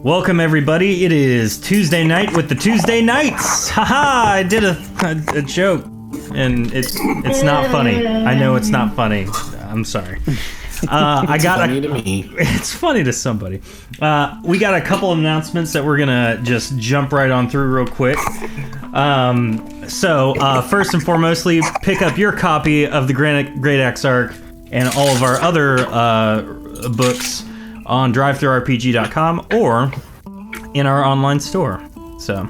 Welcome everybody. It is Tuesday night with the Tuesday Nights. Haha! I did a joke, and it's not funny. I know it's not funny. I'm sorry. Funny to me. It's funny to somebody. We got a couple of announcements that we're gonna just jump right on through real quick. So first and foremostly, pick up your copy of the Great Axe Arc and all of our other books on drivethrurpg.com or in our online store. So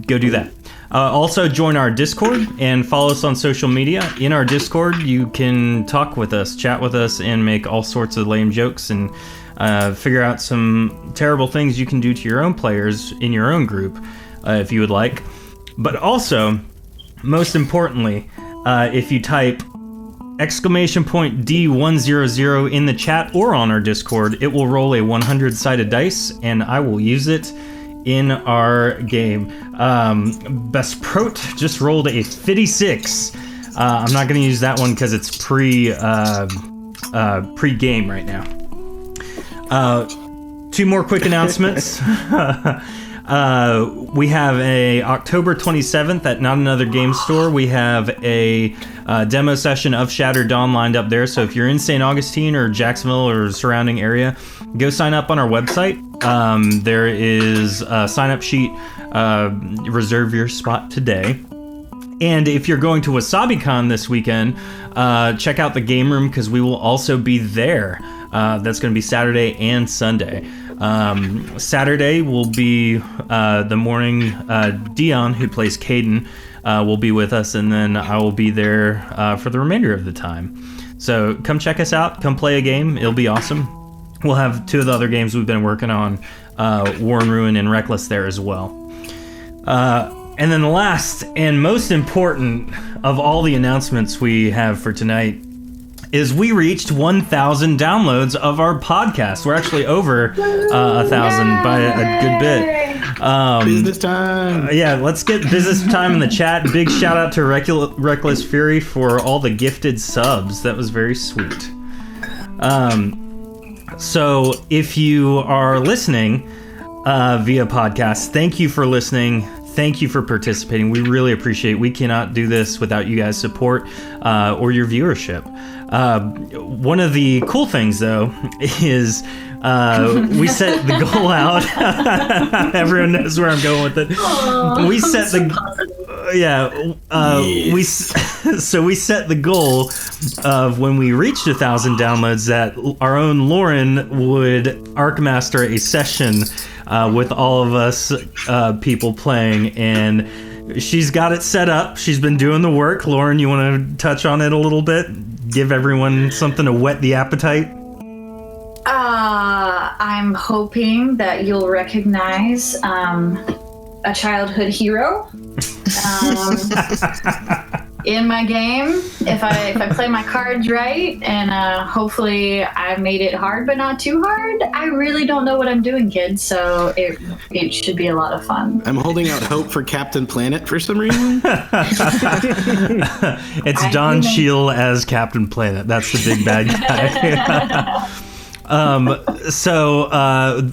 go do that. Also join our Discord and follow us on social media. In our Discord, you can talk with us, chat with us, and make all sorts of lame jokes and figure out some terrible things you can do to your own players in your own group if you would like. But also, most importantly, if you type !D100 in the chat or on our Discord, it will roll a 100-sided dice, and I will use it in our game. Best Prot just rolled a 56. I'm not going to use that one because it's pre-game right now. Two more quick announcements. We have a October 27th at Not Another Game Store. We have a demo session of Shattered Dawn lined up there. So if you're in St. Augustine or Jacksonville or surrounding area, go sign up on our website. There is a sign-up sheet. Reserve your spot today. And if you're going to WasabiCon this weekend, check out the game room because we will also be there. That's going to be Saturday and Sunday. Saturday will be the morning. Dion, who plays Caden, will be with us, and then I will be there for the remainder of the time. So come check us out. Come play a game. It'll be awesome. We'll have two of the other games we've been working on, War and Ruin and Reckless, there as well. And then the last and most important of all the announcements we have for tonight is we reached 1,000 downloads of our podcast. We're actually over 1,000 by a good bit. Business time. Yeah, let's get business time in the chat. Big shout out to Reckless Fury for all the gifted subs. That was very sweet. So if you are listening via podcast, thank you for listening. Thank you for participating. We really appreciate it. We cannot do this without you guys' support or your viewership. One of the cool things, though, is we set the goal out. Everyone knows where I'm going with it. Aww, we set the we set the goal of when we reached 1,000 downloads that our own Lauren would Arcmaster a session with all of us people playing, and she's got it set up. She's been doing the work. Lauren, you want to touch on it a little bit? Give everyone something to whet the appetite? I'm hoping that you'll recognize a childhood hero in my game. If I play my cards right, and hopefully I made it hard but not too hard. I really don't know what I'm doing, kids, so it should be a lot of fun. I'm holding out hope for Captain Planet for some reason. It's Don Cheadle as Captain Planet. That's the big bad guy. So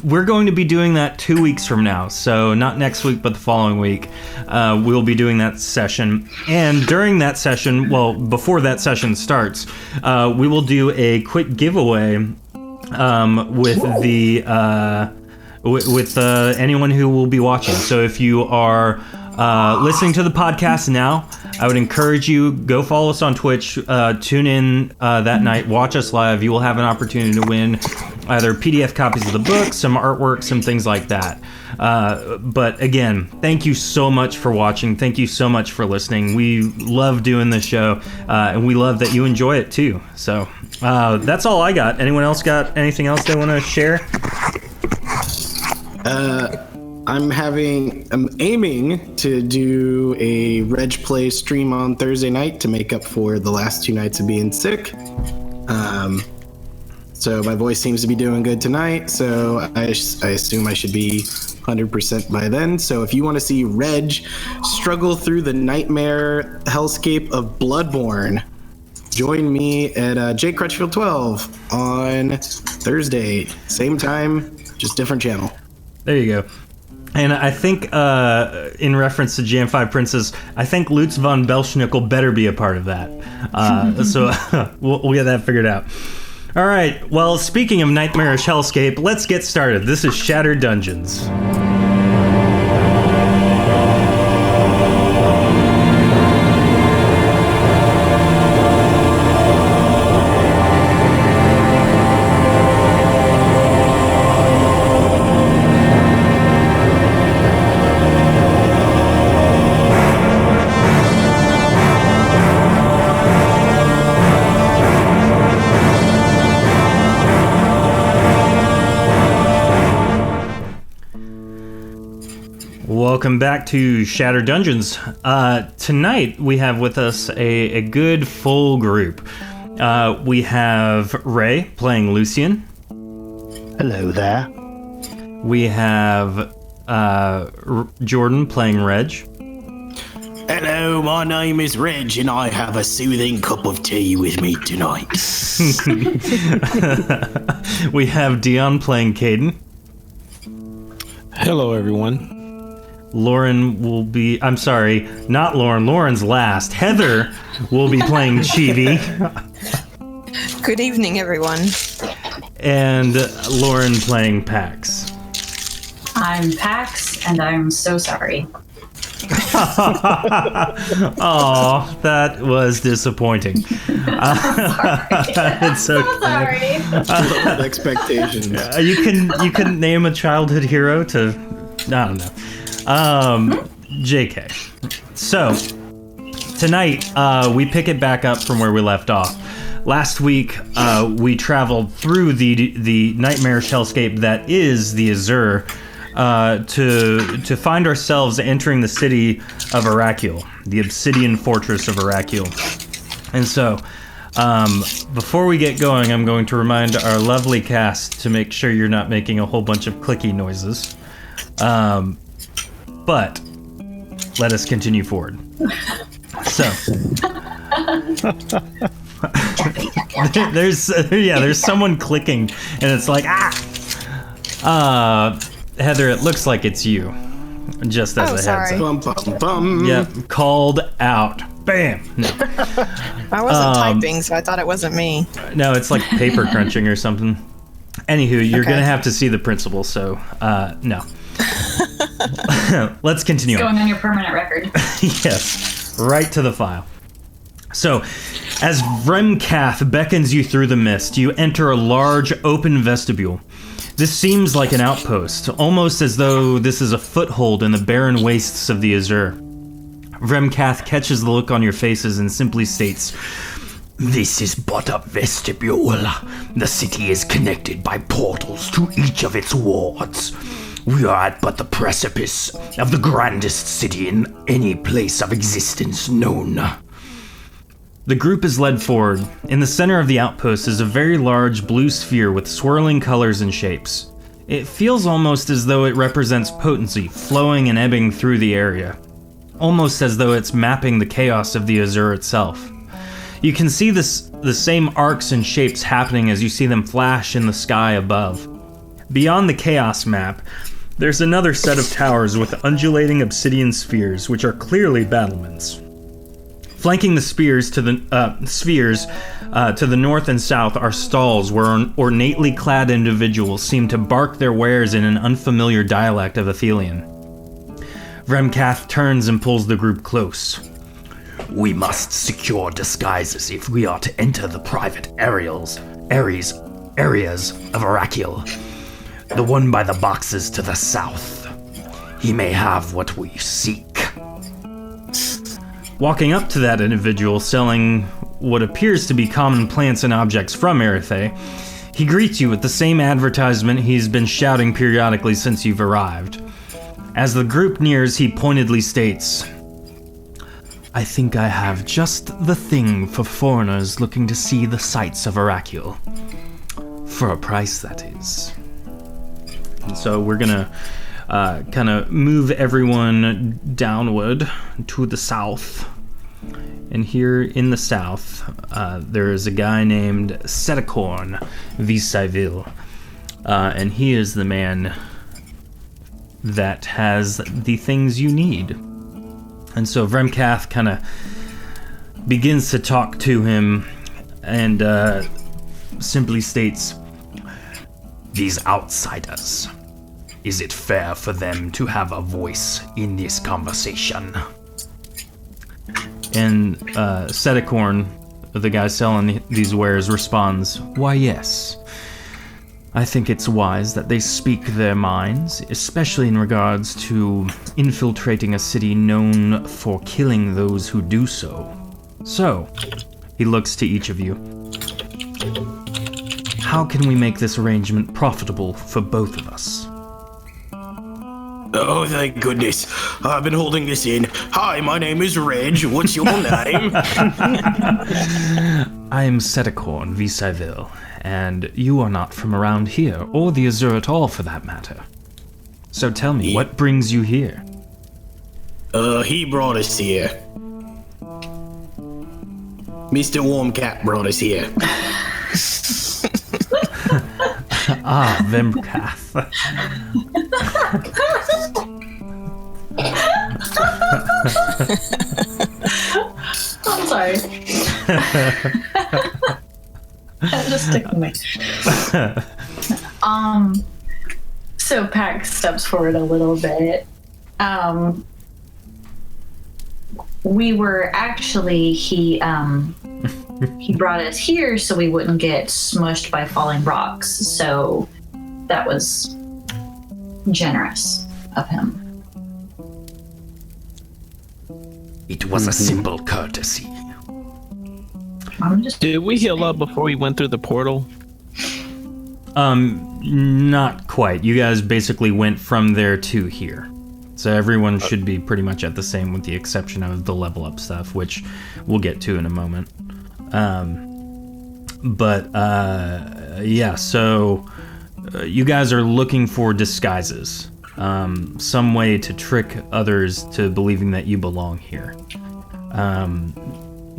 we're going to be doing that 2 weeks from now. So not next week, but the following week, we'll be doing that session. And during that session, well, before that session starts, we will do a quick giveaway with anyone who will be watching. So if you are listening to the podcast now, I would encourage you, go follow us on Twitch, tune in that night, watch us live. You will have an opportunity to win either PDF copies of the book, some artwork, some things like that. But again, thank you so much for watching. Thank you so much for listening. We love doing this show, and we love that you enjoy it too. So that's all I got. Anyone else got anything else they want to share? I'm aiming to do a Reg Play stream on Thursday night to make up for the last 2 nights of being sick. So my voice seems to be doing good tonight, so I assume I should be 100% by then. So if you want to see Reg struggle through the nightmare hellscape of Bloodborne, join me at Jake Crutchfield 12 on Thursday. Same time, just different channel. There you go. And I think, in reference to Jam 5 Princess, I think Lutz von Belschnickel better be a part of that. So we'll get that figured out. All right. Well, speaking of nightmarish hellscape, let's get started. This is Shattered Dungeons. Welcome back to Shattered Dungeons. Tonight we have with us a good full group. We have Ray playing Lucian. Hello there. We have Jordan playing Reg. Hello, my name is Reg, and I have a soothing cup of tea with me tonight. We have Dion playing Caden. Hello, everyone. Lauren will be... I'm sorry, not Lauren. Lauren's last. Heather will be playing Chibi. Good evening, everyone. And Lauren playing Pax. I'm Pax, and I'm so sorry. Oh, that was disappointing. It's okay. Sorry. Expectations. You can name a childhood hero to... I don't know. JK. So, tonight, we pick it back up from where we left off. Last week, we traveled through the nightmarish hellscape that is the Azure, to find ourselves entering the city of Araqiel, the Obsidian Fortress of Araqiel. And so, before we get going, I'm going to remind our lovely cast to make sure you're not making a whole bunch of clicky noises. But let us continue forward. So, there's someone clicking, and it's like Heather, it looks like it's you. Just as a sorry. heads Bum, bum, bum. Yep, called out. Bam. No, I wasn't typing, so I thought it wasn't me. no, it's like paper crunching or something. Anywho, you're Okay. gonna have to see the principal, so no. Let's continue on. Going on your permanent record. Yes, right to the file. So, as Vremkath beckons you through the mist, you enter a large, open vestibule. This seems like an outpost, almost as though this is a foothold in the barren wastes of the Azure. Vremkath catches the look on your faces and simply states, This is but a vestibule. The city is connected by portals to each of its wards. We are at but the precipice of the grandest city in any place of existence known. The group is led forward. In the center of the outpost is a very large blue sphere with swirling colors and shapes. It feels almost as though it represents potency, flowing and ebbing through the area. Almost as though it's mapping the chaos of the Azure itself. You can see the same arcs and shapes happening as you see them flash in the sky above. Beyond the chaos map, there's another set of towers with undulating obsidian spheres, which are clearly battlements. Flanking the spheres to the north and south are stalls where ornately clad individuals seem to bark their wares in an unfamiliar dialect of Athelian. Vremkath turns and pulls the group close. We must secure disguises if we are to enter the private areas of Araqiel. The one by the boxes to the south. He may have what we seek. Walking up to that individual selling what appears to be common plants and objects from Erethe, he greets you with the same advertisement he's been shouting periodically since you've arrived. As the group nears, he pointedly states, I think I have just the thing for foreigners looking to see the sights of Araqiel. For a price, that is. And so we're gonna kind of move everyone downward to the south. And here in the south, there is a guy named Setacorn Visayville. And he is the man that has the things you need. And so Vremkath kind of begins to talk to him and simply states, These outsiders, is it fair for them to have a voice in this conversation? and Seticorn, the guy selling these wares, responds, why yes. I think it's wise that they speak their minds, especially in regards to infiltrating a city known for killing those who do so. So, he looks to each of you. How can we make this arrangement profitable for both of us? Oh, thank goodness. I've been holding this in. Hi, my name is Reg. What's your name? I am Seticorn Visayville, and you are not from around here, or the Azure at all for that matter. So tell me, what brings you here? He brought us here. Mr. Warmcat brought us here. Vemkath. I'm sorry. That just tickled me. So Pax steps forward a little bit. We were actually he brought us here so we wouldn't get smushed by falling rocks. So that was generous of him. It was a simple courtesy. I'm just Did we heal up before we went through the portal? Not quite. You guys basically went from there to here. So everyone should be pretty much at the same with the exception of the level up stuff, which we'll get to in a moment. Yeah, so you guys are looking for disguises. Some way to trick others to believing that you belong here.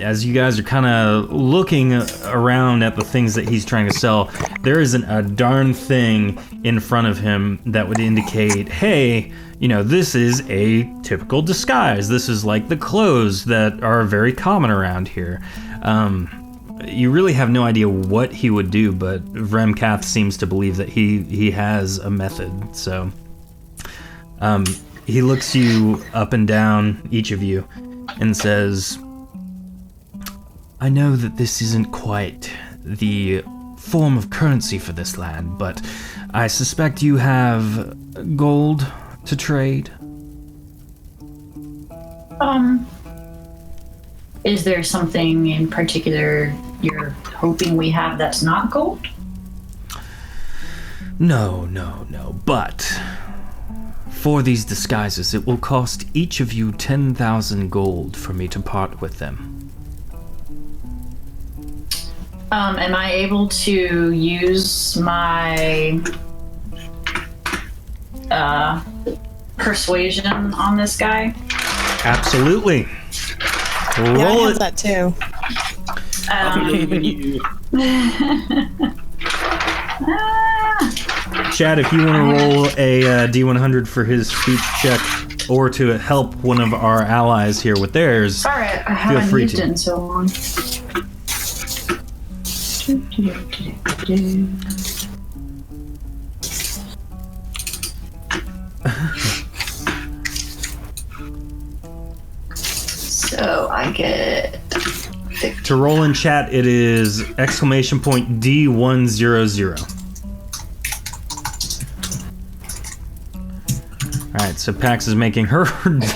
As you guys are kind of looking around at the things that he's trying to sell, there isn't a darn thing in front of him that would indicate, hey, you know, this is a typical disguise. This is like the clothes that are very common around here. You really have no idea what he would do, but Vremkath seems to believe that he has a method, so... he looks you up and down, each of you, and says, I know that this isn't quite the form of currency for this land, but I suspect you have gold to trade. Is there something in particular you're hoping we have that's not gold? No, but for these disguises, it will cost each of you 10,000 gold for me to part with them. Am I able to use my persuasion on this guy? Absolutely. Yeah, I Roll have it. that too. Chad, if you want to roll a D100 for his speech check, or to help one of our allies here with theirs, Sorry, I haven't free used to. it in so long. So I get to roll in chat, it is exclamation point D100. Alright, so Pax is making her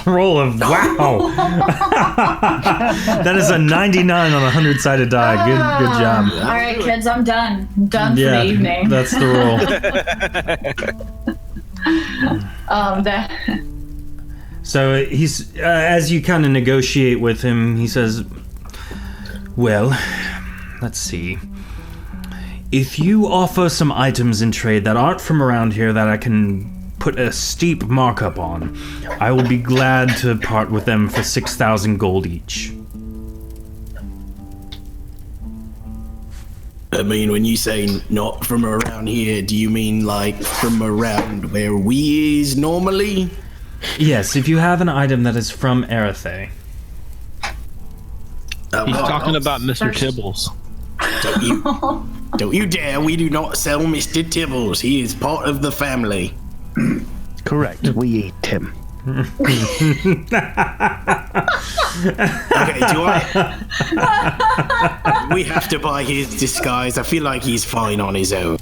roll of wow. That is a 99 on a 100-sided die. Good job. All right, kids, I'm done. I'm done for the evening. That's the roll. So he's as you kind of negotiate with him, he says, well, let's see. If you offer some items in trade that aren't from around here that I can put a steep markup on, I will be glad to part with them for 6,000 gold each. I mean, when you say not from around here, do you mean like from around where we is normally? Yes, if you have an item that is from Araqiel. He's talking about Mr. Tibbles. Don't you dare! We do not sell Mr. Tibbles. He is part of the family. Correct. We eat him. Okay, we have to buy his disguise. I feel like he's fine on his own.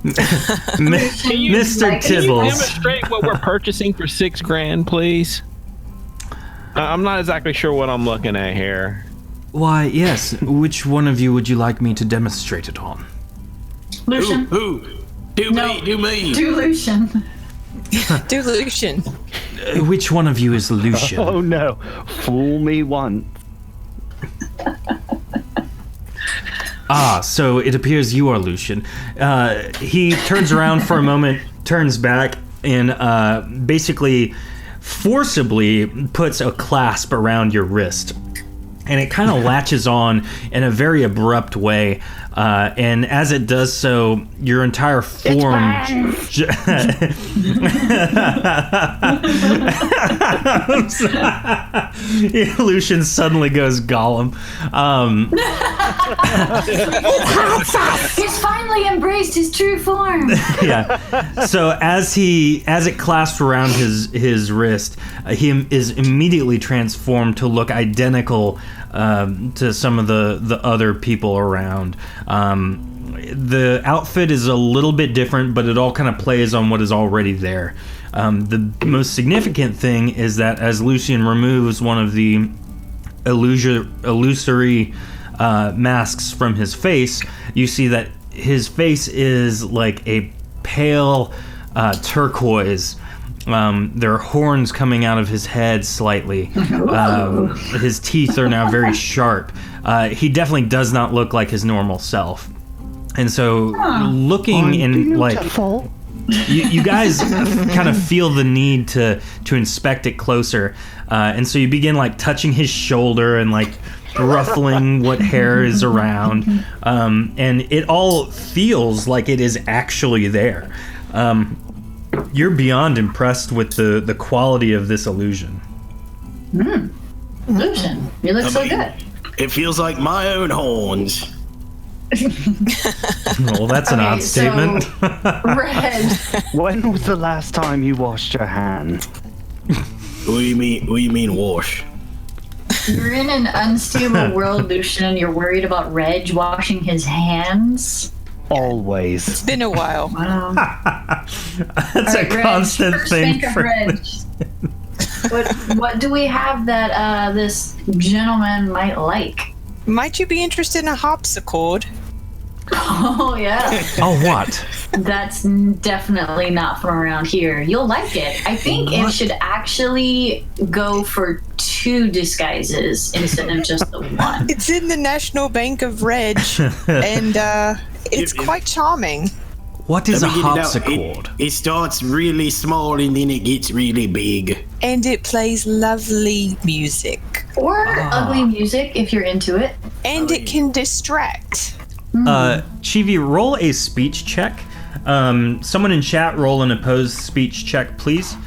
Mr. Can you Tibbles. demonstrate what we're purchasing for $6,000, please? I'm not exactly sure what I'm looking at here. Why, yes. Which one of you would you like me to demonstrate it on? Lucian. Who? Do me. Do Lucian. Do Lucian. Which one of you is Lucian? Oh no. Fool me once. So it appears you are Lucian. He turns around for a moment, turns back, and basically forcibly puts a clasp around your wrist. And it kind of latches on in a very abrupt way. And as it does so, your entire form... Lucian suddenly goes Gollum. He's finally embraced his true form. Yeah. So as it clasps around his wrist, he is immediately transformed to look identical to some of the other people around. The outfit is a little bit different, but it all kind of plays on what is already there. The most significant thing is that as Lucian removes one of the illusory masks from his face, you see that his face is like a pale turquoise. There are horns coming out of his head slightly. His teeth are now very sharp. He definitely does not look like his normal self. And so looking in like... You guys kind of feel the need to inspect it closer. And so you begin like touching his shoulder and like ruffling what hair is around. And it all feels like it is actually there. You're beyond impressed with the quality of this illusion. Lucian, you look so good. It feels like my own horns. Well, that's an odd statement. So, Red. When was the last time you washed your hands? What do you mean wash? You're in an unstable world, Lucian, and you're worried about Reg washing his hands? Always. It's been a while. Wow. That's a Reg, constant first thing think of for Reg. What do we have that this gentleman might like? Might you be interested in a harpsichord? Oh, yeah. Oh, what? That's definitely not from around here. You'll like it. I think it should actually go for 2 disguises instead of just the one. It's in the National Bank of Reg, and it's quite charming. What is a Let me get it out. harpsichord? It starts really small and then it gets really big. And it plays lovely music. Or ugly music if you're into it. And it can distract. Chivi, roll a speech check. Someone in chat, roll an opposed speech check, please.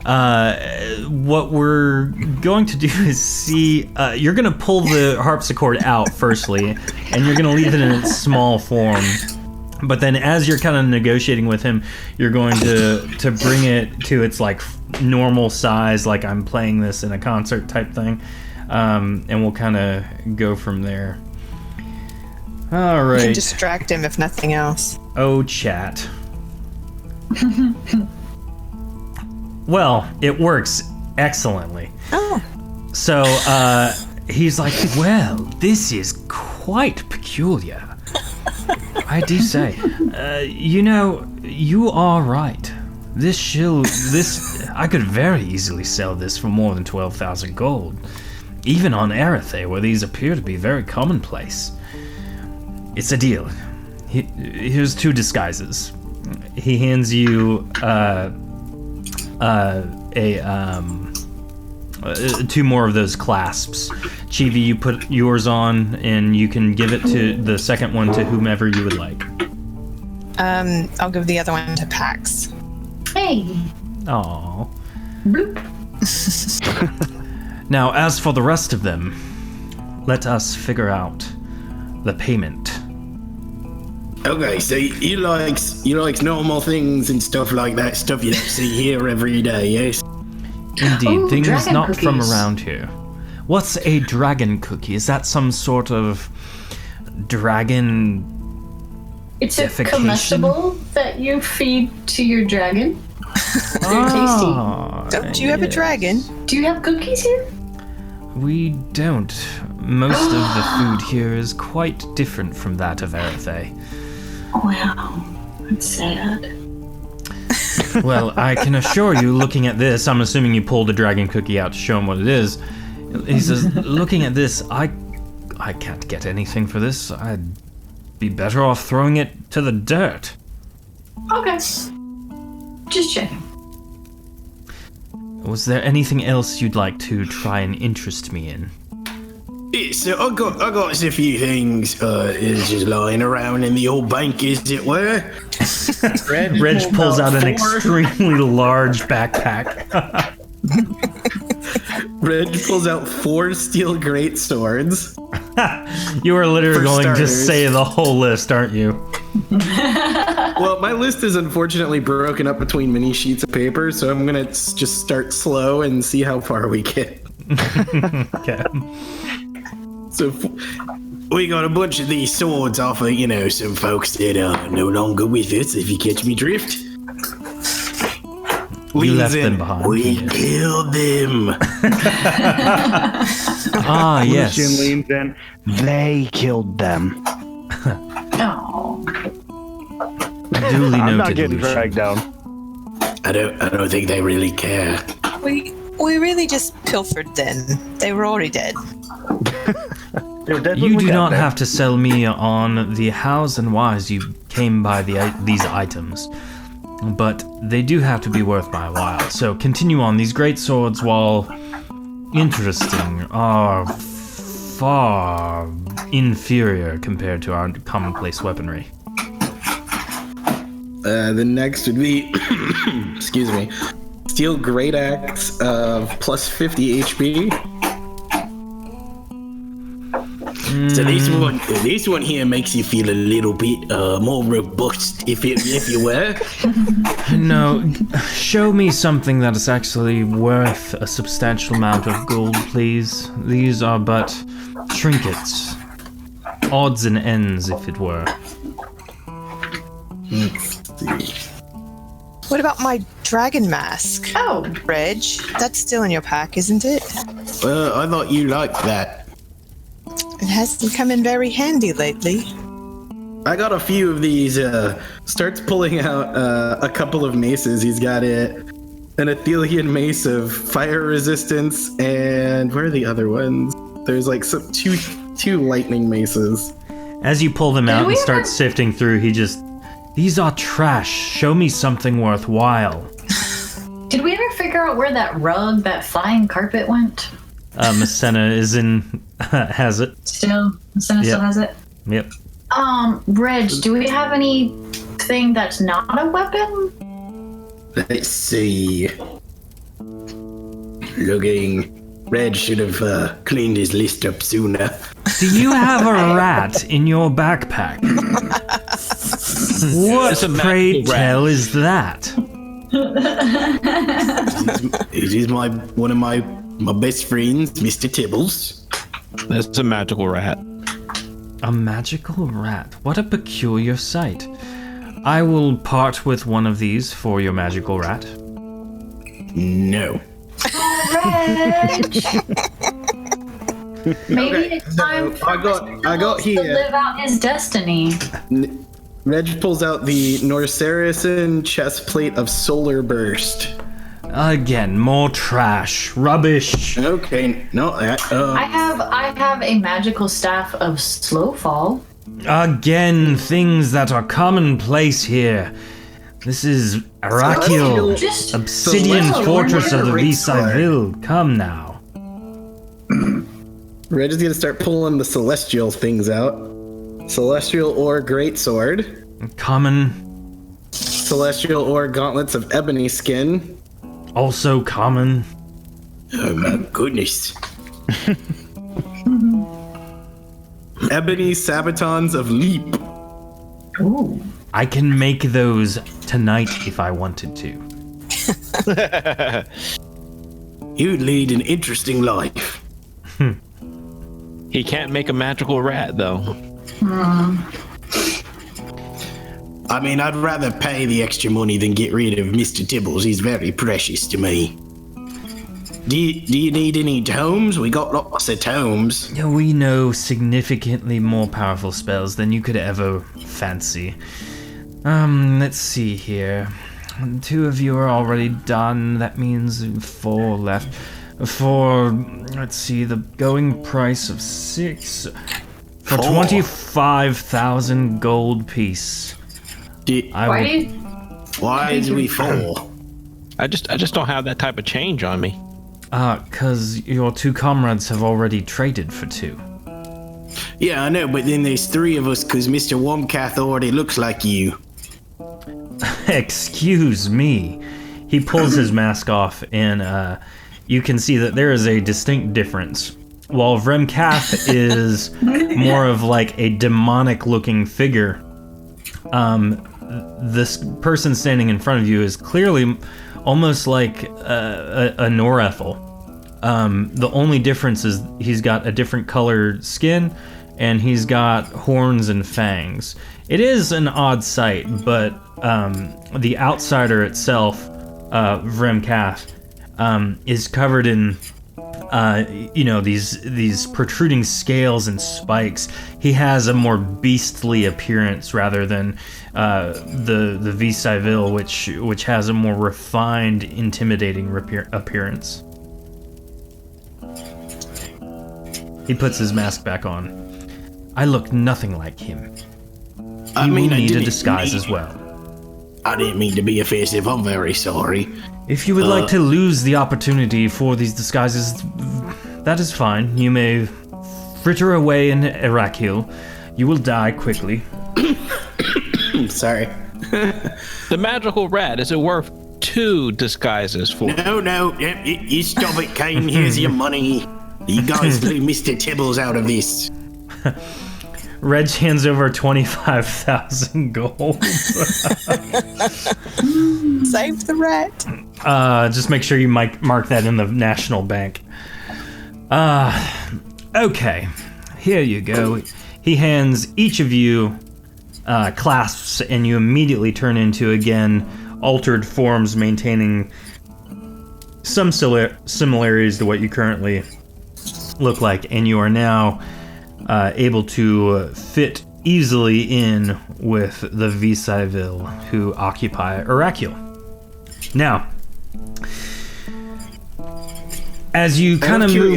What we're going to do is see... you're going to pull the harpsichord out, firstly, and you're going to leave it in its small form. But then as you're kind of negotiating with him, you're going to bring it to its, like, normal size, like I'm playing this in a concert type thing. And we'll kind of go from there. All right. You can distract him if nothing else. Oh, chat. Well, it works excellently. Oh. So, he's like, well, this is quite peculiar. I do say. You know, you are right. This I could very easily sell this for more than 12,000 gold. Even on Araqiel, where these appear to be very commonplace. It's a deal. Here's 2 disguises. He hands you 2 more of those clasps. Chibi, you put yours on, and you can give it to the second one to whomever you would like. I'll give the other one to Pax. Hey. Aww. Bloop. Now, as for the rest of them, let us figure out the payment. Okay, so you like normal things and stuff like that, stuff you don't see here every day, yes? Indeed, Ooh, things dragon not from cookies. around here. What's a dragon cookie? Is that some sort of dragon? It's a Defecation? comestible that you feed to your dragon. They're Ah, Don't you have a dragon? tasty. Do you have cookies here? We don't. Most of the food here is quite different from that of Erethe. Wow, that's sad. Well, I can assure you, looking at this, I'm assuming you pulled a dragon cookie out to show him what it is. He says, looking at this, I can't get anything for this. I'd be better off throwing it to the dirt. Okay. Just checking. Was there anything else you'd like to try and interest me in? Yeah, so I got a few things is just lying around in the old bank, as it were. Reg pulls out an extremely large backpack. Reg pulls out 4 steel great swords. You are literally For going to starters. say the whole list, aren't you? Well, my list is unfortunately broken up between many sheets of paper, so I'm gonna just start slow and see how far we get. Okay. So we got a bunch of these swords off of, some folks that are no longer with us, if you catch me drift. You left them behind. We Yes. killed them. Ah, yes. Lucian leans in. They killed them. Oh. Duly I'm not noted, getting Lucian. dragged down. I don't think they really care. We really just pilfered then. They were already dead. They're dead when You we do got not there. have to sell me on the hows and whys you came by these items, but they do have to be worth my while. So continue on. These great swords, while interesting, are far inferior compared to our commonplace weaponry. The next would be, excuse me, steel great axe of plus 50 HP. So this one here makes you feel a little bit more robust, if you were. No, show me something that is actually worth a substantial amount of gold, please. These are but trinkets. Odds and ends, if it were. What about my dragon mask? Oh. Reg, that's still in your pack, isn't it? I thought you liked that. It hasn't come in very handy lately. I got a few of these. Starts pulling out a couple of maces. He's got an Athelian mace of fire resistance, and where are the other ones? There's like two lightning maces. As you pull them out we and start ever- sifting through, these are trash. Show me something worthwhile. Did we ever figure out where that rug, that flying carpet went? Messena has it. Still has it? Yep. Reg, do we have anything that's not a weapon? Let's see. Looking. Red should have cleaned his list up sooner. Do you have a rat in your backpack? What, It's a pray magical rat. tell, is that? It is one of my best friends, Mr. Tibbles. That's a magical rat. A magical rat? What a peculiar sight. I will part with one of these for your magical rat. No. Reg! Maybe Okay, it's time so for I got Mr. here. to live out his destiny. Reg pulls out the Norsarison chest plate of Solar Burst. Again, more trash. Rubbish. Okay, no, I have a magical staff of Slowfall. Again, things that are commonplace here. This is Araqiel, Just Obsidian slow. Fortress of the Great Visayville. Come now. Reg is gonna start pulling the celestial things out. Celestial ore greatsword. Common. Celestial ore gauntlets of ebony skin. Also common. Oh my goodness. Ebony sabatons of leap. Ooh. I can make those tonight if I wanted to. You'd lead an interesting life. He can't make a magical rat, though. I mean, I'd rather pay the extra money than get rid of Mr. Tibbles. He's very precious to me. Do you need any tomes? We got lots of tomes. Yeah, we know significantly more powerful spells than you could ever fancy. Let's see here. 2 of you are already done. That means 4 left. For, let's see, the going price of 6 for 25,000 gold piece. Why is we 4? I just don't have that type of change on me. 'Cause your 2 comrades have already traded for 2. Yeah, I know, but then there's 3 of us because Mr. Womcath already looks like you. Excuse me. He pulls his mask off, and you can see that there is a distinct difference. While Vremkath is more of like a demonic-looking figure, this person standing in front of you is clearly almost like a Norethel. The only difference is he's got a different colored skin, and he's got horns and fangs. It is an odd sight, but the outsider itself, Vremkath, is covered in these protruding scales and spikes. He has a more beastly appearance rather than the Vis-a-Vil, which has a more refined, intimidating appearance. He puts his mask back on. I look nothing like him. You will need a disguise as well. I didn't mean to be offensive. I'm very sorry. If you would like to lose the opportunity for these disguises, that is fine. You may fritter away in Araqiel. You will die quickly. Sorry. The magical rat, is it worth 2 disguises for? No. You stop it, Kane. Here's your money. You guys leave Mr. Tibbles out of this. Reg hands over 25,000 gold. Save the rat. Just make sure you mark that in the national bank. Okay, here you go. He hands each of you clasps, and you immediately turn into, again, altered forms maintaining some similarities to what you currently look like, and you are now able to fit easily in with the Vis-a-Vil who occupy Araqiel. Now, as you kind of move...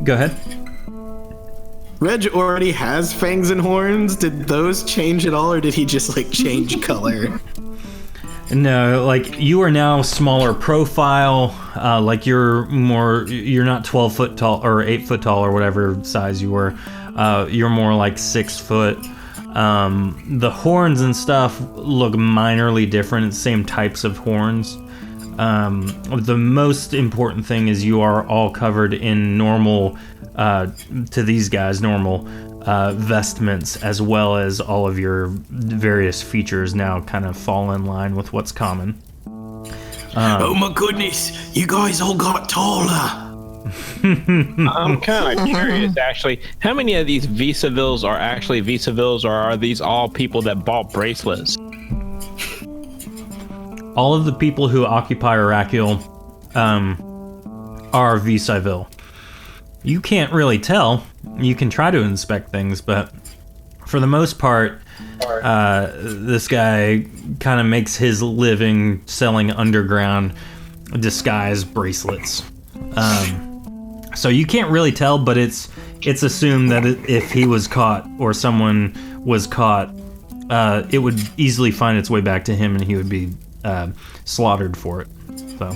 Go ahead. Reg already has fangs and horns. Did those change at all, or did he just, change color? No, you are now smaller profile. You're not 12 foot tall or 8 foot tall or whatever size you were. You're more like 6 foot. The horns and stuff look minorly different, same types of horns. The most important thing is you are all covered in normal, to these guys, normal vestments, as well as all of your various features now kind of fall in line with what's common. Oh my goodness, you guys all got taller. I'm kind of curious, actually. How many of these Vis-a-Vils are actually Vis-a-Vils, or are these all people that bought bracelets? All of the people who occupy Araqiel are Vis-a-Vil. You can't really tell. You can try to inspect things, but for the most part, this guy kind of makes his living selling underground disguise bracelets. So you can't really tell, but it's assumed that if he was caught or someone was caught, it would easily find its way back to him, and he would be slaughtered for it. So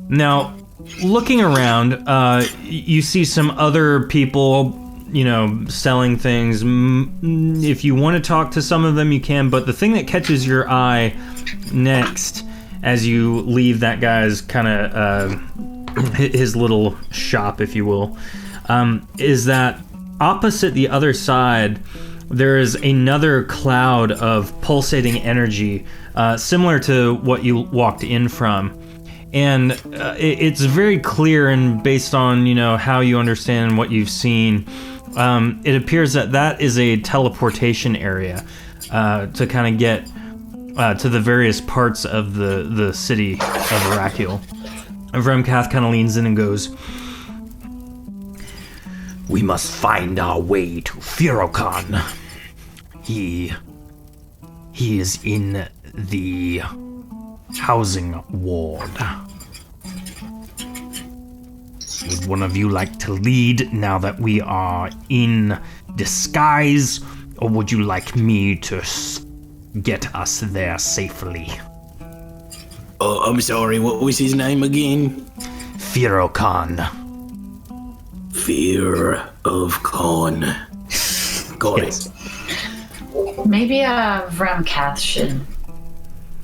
now, looking around, you see some other people, selling things. If you want to talk to some of them, you can, but the thing that catches your eye next as you leave that guy's kind of his little shop, if you will, is that opposite the other side, there is another cloud of pulsating energy, similar to what you walked in from. And it's very clear, and based on, how you understand what you've seen, it appears that is a teleportation area to kind of get to the various parts of the city of Araqiel. Vremkath kind of leans in and goes, We must find our way to Firokhan. He is in the housing ward. Would one of you like to lead now that we are in disguise, or would you like me to get us there safely? Oh, I'm sorry, what was his name again? Firokhan. Fear of Khan. Got it. Maybe Vremkath should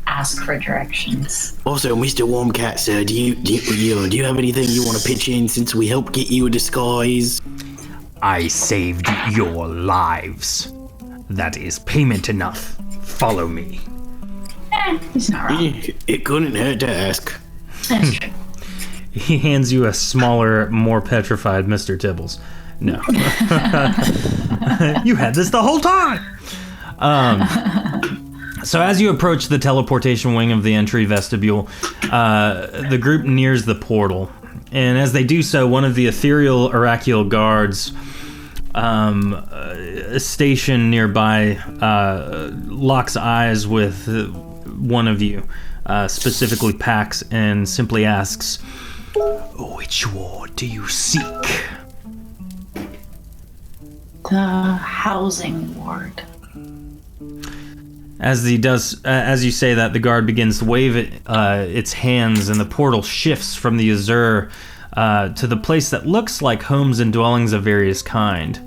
ask for directions. Also, Mr. Wormcat, sir, do you have anything you want to pitch in since we helped get you a disguise? I saved your lives. That is payment enough. Follow me. He's not wrong. It couldn't hurt to ask. That's true. he hands you a smaller, more petrified Mr. Tibbles. No. You had this the whole time! So as you approach the teleportation wing of the entry vestibule, the group nears the portal. And as they do so, one of the ethereal Araqiel guards stationed nearby locks eyes with one of you, specifically Pax, and simply asks, Which ward do you seek? The housing ward. As you say that, the guard begins to wave its hands, and the portal shifts from the azure to the place that looks like homes and dwellings of various kind.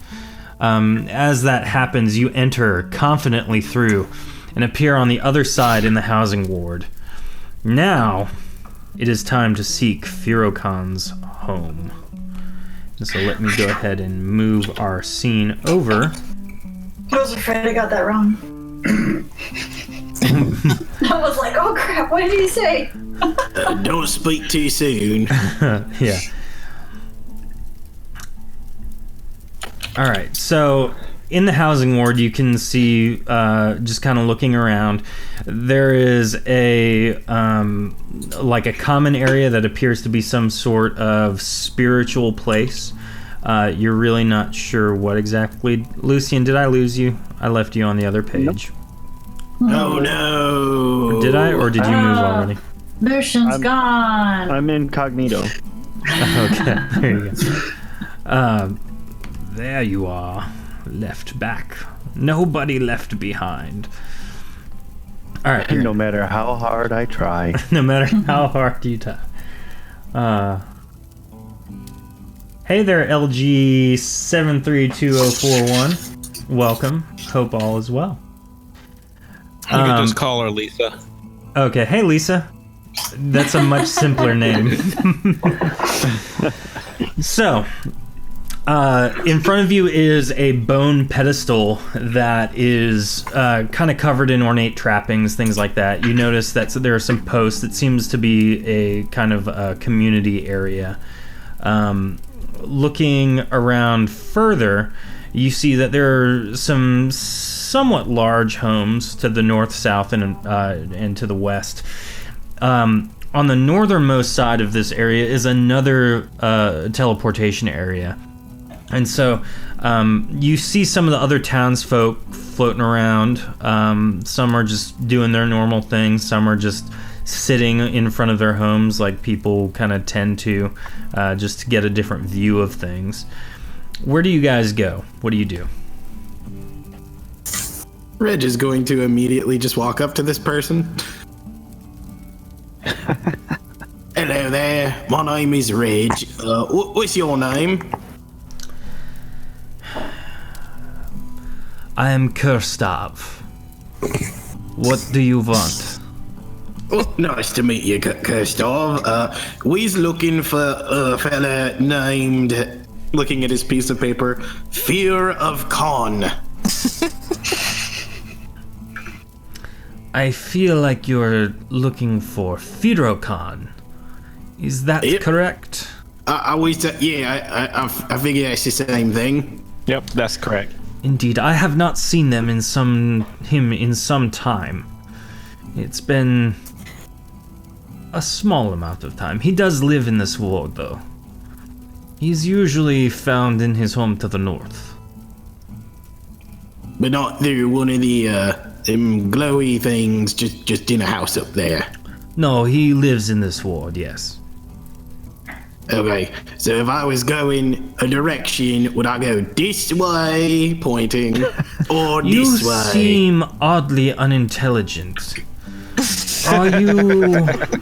As that happens, you enter confidently through and appear on the other side in the housing ward. Now, it is time to seek Firokhan's home. And so let me go ahead and move our scene over. I was afraid I got that wrong. I was like, oh crap, what did he say? Don't speak too soon. Yeah. All right, so in the housing ward, you can see, just kind of looking around, there is a like a common area that appears to be some sort of spiritual place. You're really not sure what exactly. Lucian, did I lose you? I left you on the other page. Oh no! Did I, or did you move already? Lucian's gone. I'm incognito. Okay, there you go. There you are, left back. Nobody left behind. All right. No matter how hard I try. No matter how hard you try. Hey there, LG732041. Welcome. Hope all is well. You can just call her Lisa. Okay. Hey, Lisa. That's a much simpler name. So, in front of you is a bone pedestal that is kind of covered in ornate trappings, things like that. You notice that there are some posts. It seems to be a kind of a community area. Looking around further, you see that there are some somewhat large homes to the north, south, and to the west. On the northernmost side of this area is another teleportation area. And so you see some of the other townsfolk floating around. Some are just doing their normal thing. Some are just sitting in front of their homes like people kind of tend to, just to get a different view of things. Where do you guys go? What do you do? Reg is going to immediately just walk up to this person. Hello there. my name is Reg. What's your name? I am Kurstav. What do you want? Well, nice to meet you, Kirstov. We's looking for a fella named, looking at his piece of paper, Fear of Khan. I feel like you're looking for Firokhan. Is that correct? I figure it's the same thing. Yep, that's correct. Indeed, I have not seen him in some time. It's been a small amount of time. He does live in this ward, though. He's usually found in his home to the north. But not through one of the them glowy things just in a house up there. No, he lives in this ward, yes. Okay, so if I was going a direction, would I go this way, pointing, or this way? You seem oddly unintelligent. Are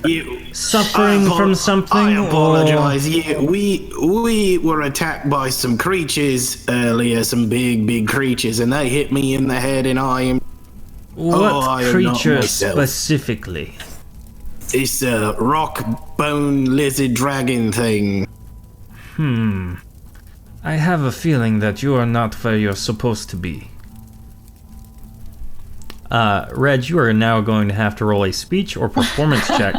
you suffering from something? I apologize. Yeah, we were attacked by some creatures earlier, some big creatures, and they hit me in the head, and I am... What creature specifically? It's a rock bone lizard dragon thing. I have a feeling that you are not where you're supposed to be. Reg, you are now going to have to roll a speech or performance check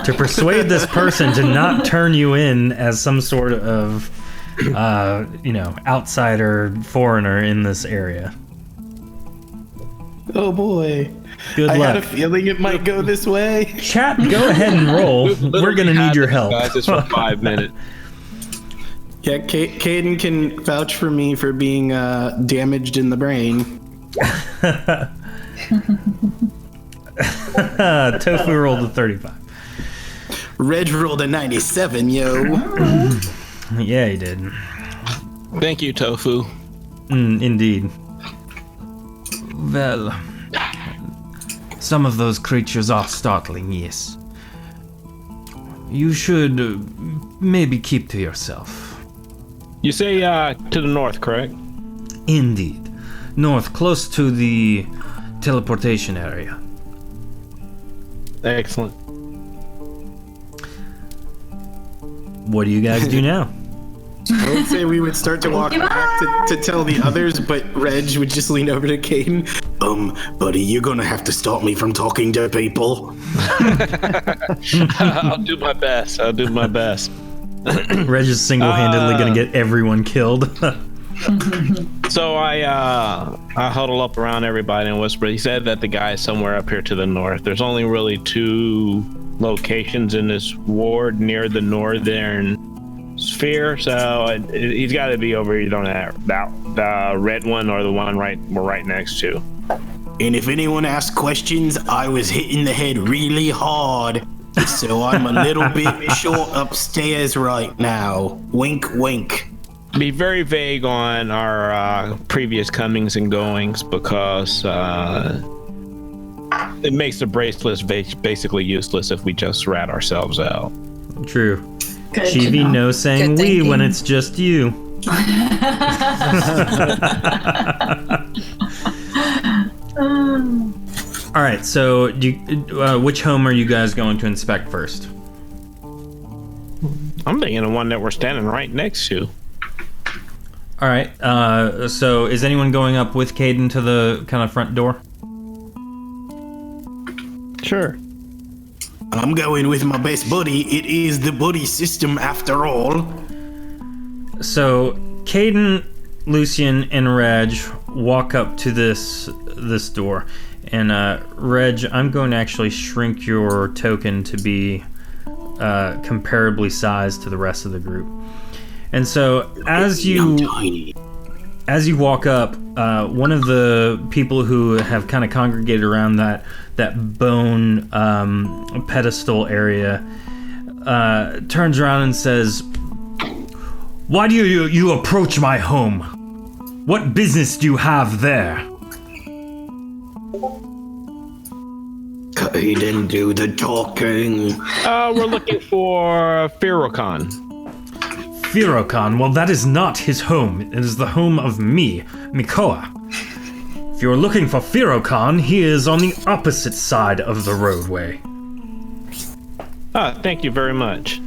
to persuade this person to not turn you in as some sort of, outsider, foreigner in this area. Oh boy. Good luck. I had a feeling it might go this way. Chat, go ahead and roll. We're gonna need your help. Guys, it's for 5 minutes. Yeah, Caden can vouch for me for being damaged in the brain. Tofu rolled a 35. Reg rolled a 97, yo. Yeah, he did. Thank you, Tofu. Indeed. Well, some of those creatures are startling, yes. You should maybe keep to yourself. You say to the north, correct? Indeed. North, close to the teleportation area. Excellent. What do you guys do now? I would say we would start to walk back to tell the others, but Reg would just lean over to Caden. Buddy, you're gonna have to stop me from talking to people. I'll do my best. Reg is single-handedly gonna get everyone killed. So I huddle up around everybody and whisper. He said that the guy is somewhere up here to the north. There's only really 2 locations in this ward near the northern sphere, so he's got to be over here on the red one or the one we're right next to. And if anyone asks questions, I was hitting the head really hard, so I'm a little bit short upstairs right now. Wink, wink. Be very vague on our previous comings and goings, because it makes the bracelets basically useless if we just rat ourselves out. True. Chibi, no saying we when it's just you. All right, so which home are you guys going to inspect first? I'm thinking the one that we're standing right next to. All right, so is anyone going up with Caden to the kind of front door? Sure. I'm going with my best buddy. It is the buddy system after all. So Caden, Lucian, and Reg walk up to this door. And Reg, I'm going to actually shrink your token to be comparably sized to the rest of the group. And so as you walk up, one of the people who have kind of congregated around that bone pedestal area turns around and says, "Why do you approach my home? What business do you have there?" ahead and do the talking. We're looking for Firokon. Firokon, well, that is not his home. It is the home of me, Mikoa. If you're looking for Firokon, he is on the opposite side of the roadway. Thank you very much.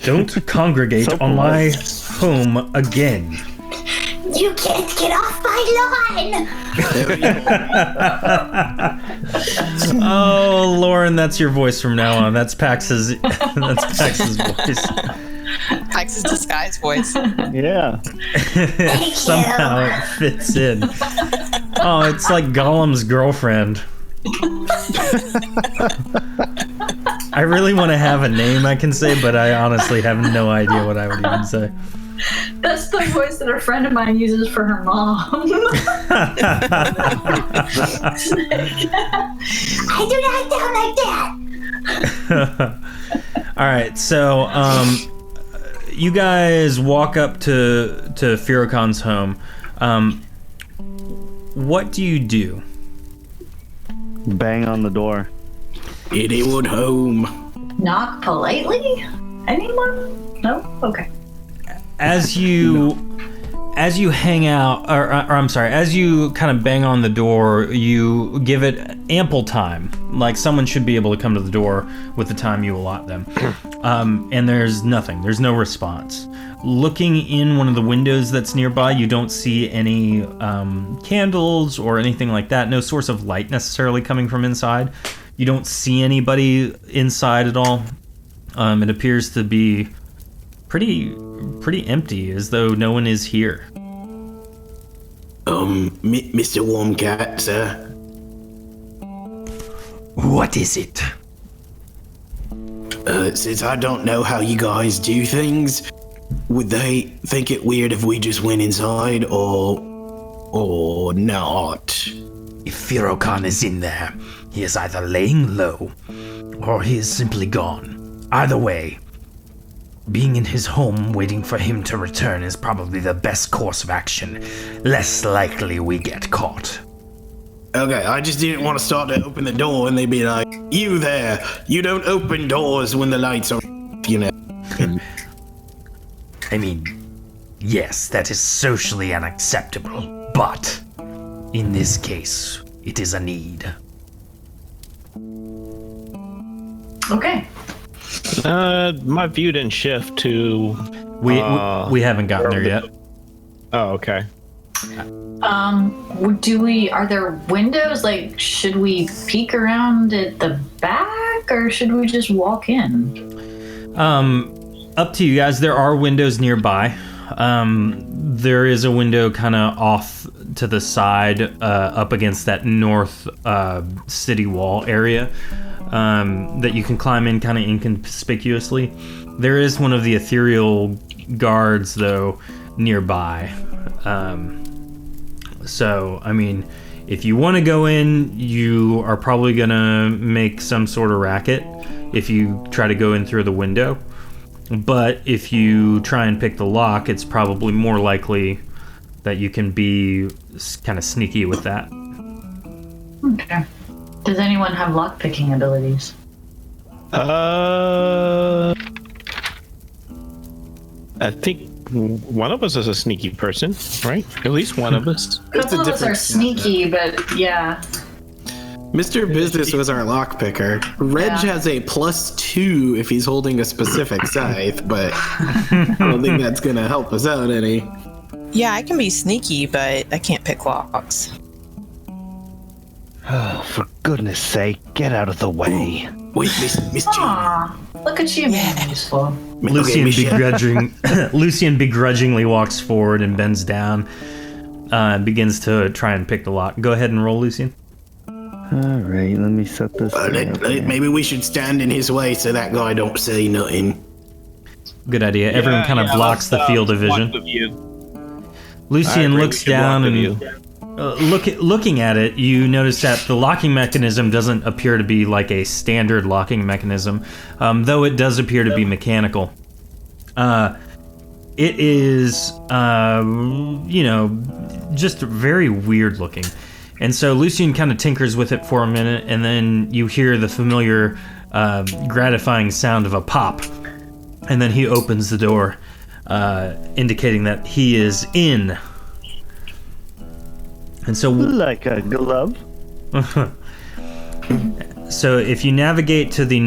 Don't congregate on my home again. You can't get off my lawn! Oh, Lauren, that's your voice from now on. That's Pax's. That's Pax's voice. Pax's disguise voice. Yeah. Somehow it fits in. Oh, it's like Gollum's girlfriend. I really want to have a name I can say, but I honestly have no idea what I would even say. That's the voice that a friend of mine uses for her mom. I do not sound like that! All right, so you guys walk up to Firokon's home. What do you do? Bang on the door. Anyone home? Knock politely? Anyone? No? Okay. As you hang out, or I'm sorry, as you kind of bang on the door, you give it ample time. Like someone should be able to come to the door with the time you allot them. And there's nothing. There's no response. Looking in one of the windows that's nearby, you don't see any candles or anything like that. No source of light necessarily coming from inside. You don't see anybody inside at all. It appears to be pretty empty, as though no one is here. Mr. Warmcat, sir. What is it? Since I don't know how you guys do things, would they think it weird if we just went inside, or not? If Firokon is in there, he is either laying low, or he is simply gone. Either way, being in his home waiting for him to return is probably the best course of action. Less likely we get caught. Okay, I just didn't want to start to open the door and they'd be like, "You there, you don't open doors when the lights are," you know. I mean, yes, that is socially unacceptable, but in this case, it is a need. Okay. My view didn't shift to. We haven't gotten there yet. Oh, okay. Are there windows? Like, should we peek around at the back, or should we just walk in? Up to you guys. There are windows nearby. There is a window kind of off to the side, up against that north city wall area, that you can climb in kind of inconspicuously. There is one of the ethereal guards, though, nearby. So, I mean, if you want to go in, you are probably going to make some sort of racket if you try to go in through the window. But if you try and pick the lock, it's probably more likely that you can be kind of sneaky with that. Okay. Does anyone have lock-picking abilities? I think one of us is a sneaky person, right? At least one of us. A couple of us are sneaky, but yeah. Mr. Business was our lockpicker. Reg has a +2 if he's holding a specific scythe, but I don't think that's gonna help us out any. Yeah, I can be sneaky, but I can't pick locks. Oh, for goodness sake, get out of the way. Wait, Miss Jean. Aw, look at you being useful. Lucian Michelle. Lucian begrudgingly walks forward and bends down, and begins to try and pick the lock. Go ahead and roll, Lucian. Alright, let me set this up. Maybe we should stand in his way so that guy don't say nothing. Good idea. Everyone kind of blocks the field of vision. Lucian looks down and looking at it, you notice that the locking mechanism doesn't appear to be like a standard locking mechanism, though it does appear to be mechanical. It is, just very weird looking. And so Lucian kind of tinkers with it for a minute, and then you hear the familiar gratifying sound of a pop. And then he opens the door, indicating that he is in. And so, Like a glove. so if you navigate to the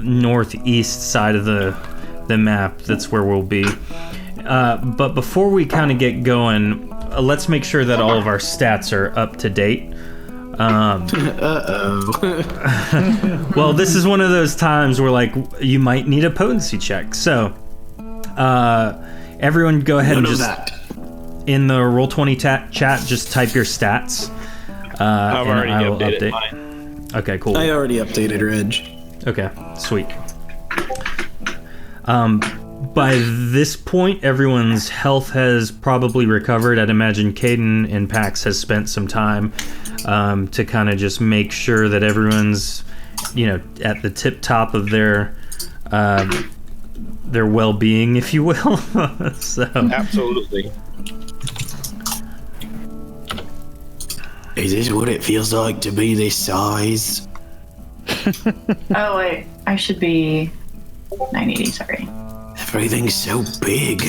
northeast side of the map, that's where we'll be. But before we kind of get going, let's make sure that all of our stats are up to date. Well, this is one of those times where, like, you might need a potency check. So, everyone go ahead and just, in the Roll20 chat, just type your stats. I've already updated mine. Okay, cool. I already updated Reg. Okay, sweet. By this point, everyone's health has probably recovered. I'd imagine Caden and Pax has spent some time to kind of just make sure that everyone's, at the tip top of their well-being, if you will. So Absolutely. Is this what it feels like to be this size? Oh wait, I should be 980. Sorry. Everything's so big.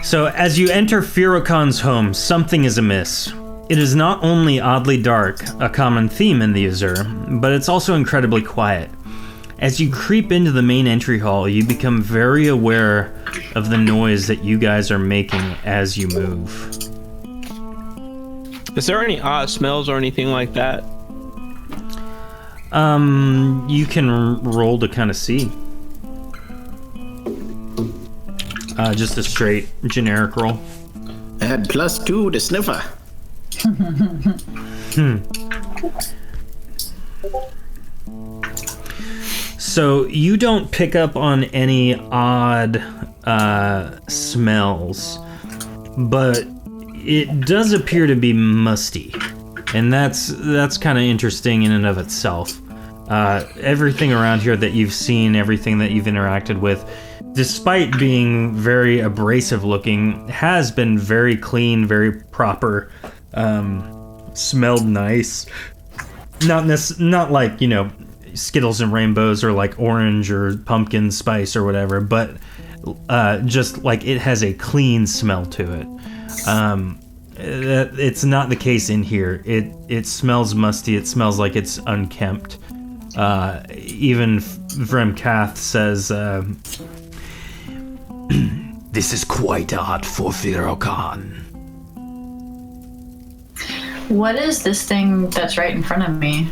So, as you enter Firokon's home, something is amiss. It is not only oddly dark, a common theme in the Azure, but it's also incredibly quiet. As you creep into the main entry hall, you become very aware of the noise that you guys are making as you move. Is there any odd smells or anything like that? You can roll to kind of see. Just a straight generic roll. Add +2 to sniffer. So you don't pick up on any odd smells, but it does appear to be musty, and that's kind of interesting in and of itself. Everything around here that you've seen, everything that you've interacted with, despite being very abrasive looking, has been very clean, very proper, smelled nice. Not like, Skittles and Rainbows or like orange or pumpkin spice or whatever, but just like it has a clean smell to it. It's not the case in here. It smells musty. It smells like it's unkempt. Even Vremkath says, This is quite odd for Firokan. What is this thing that's right in front of me?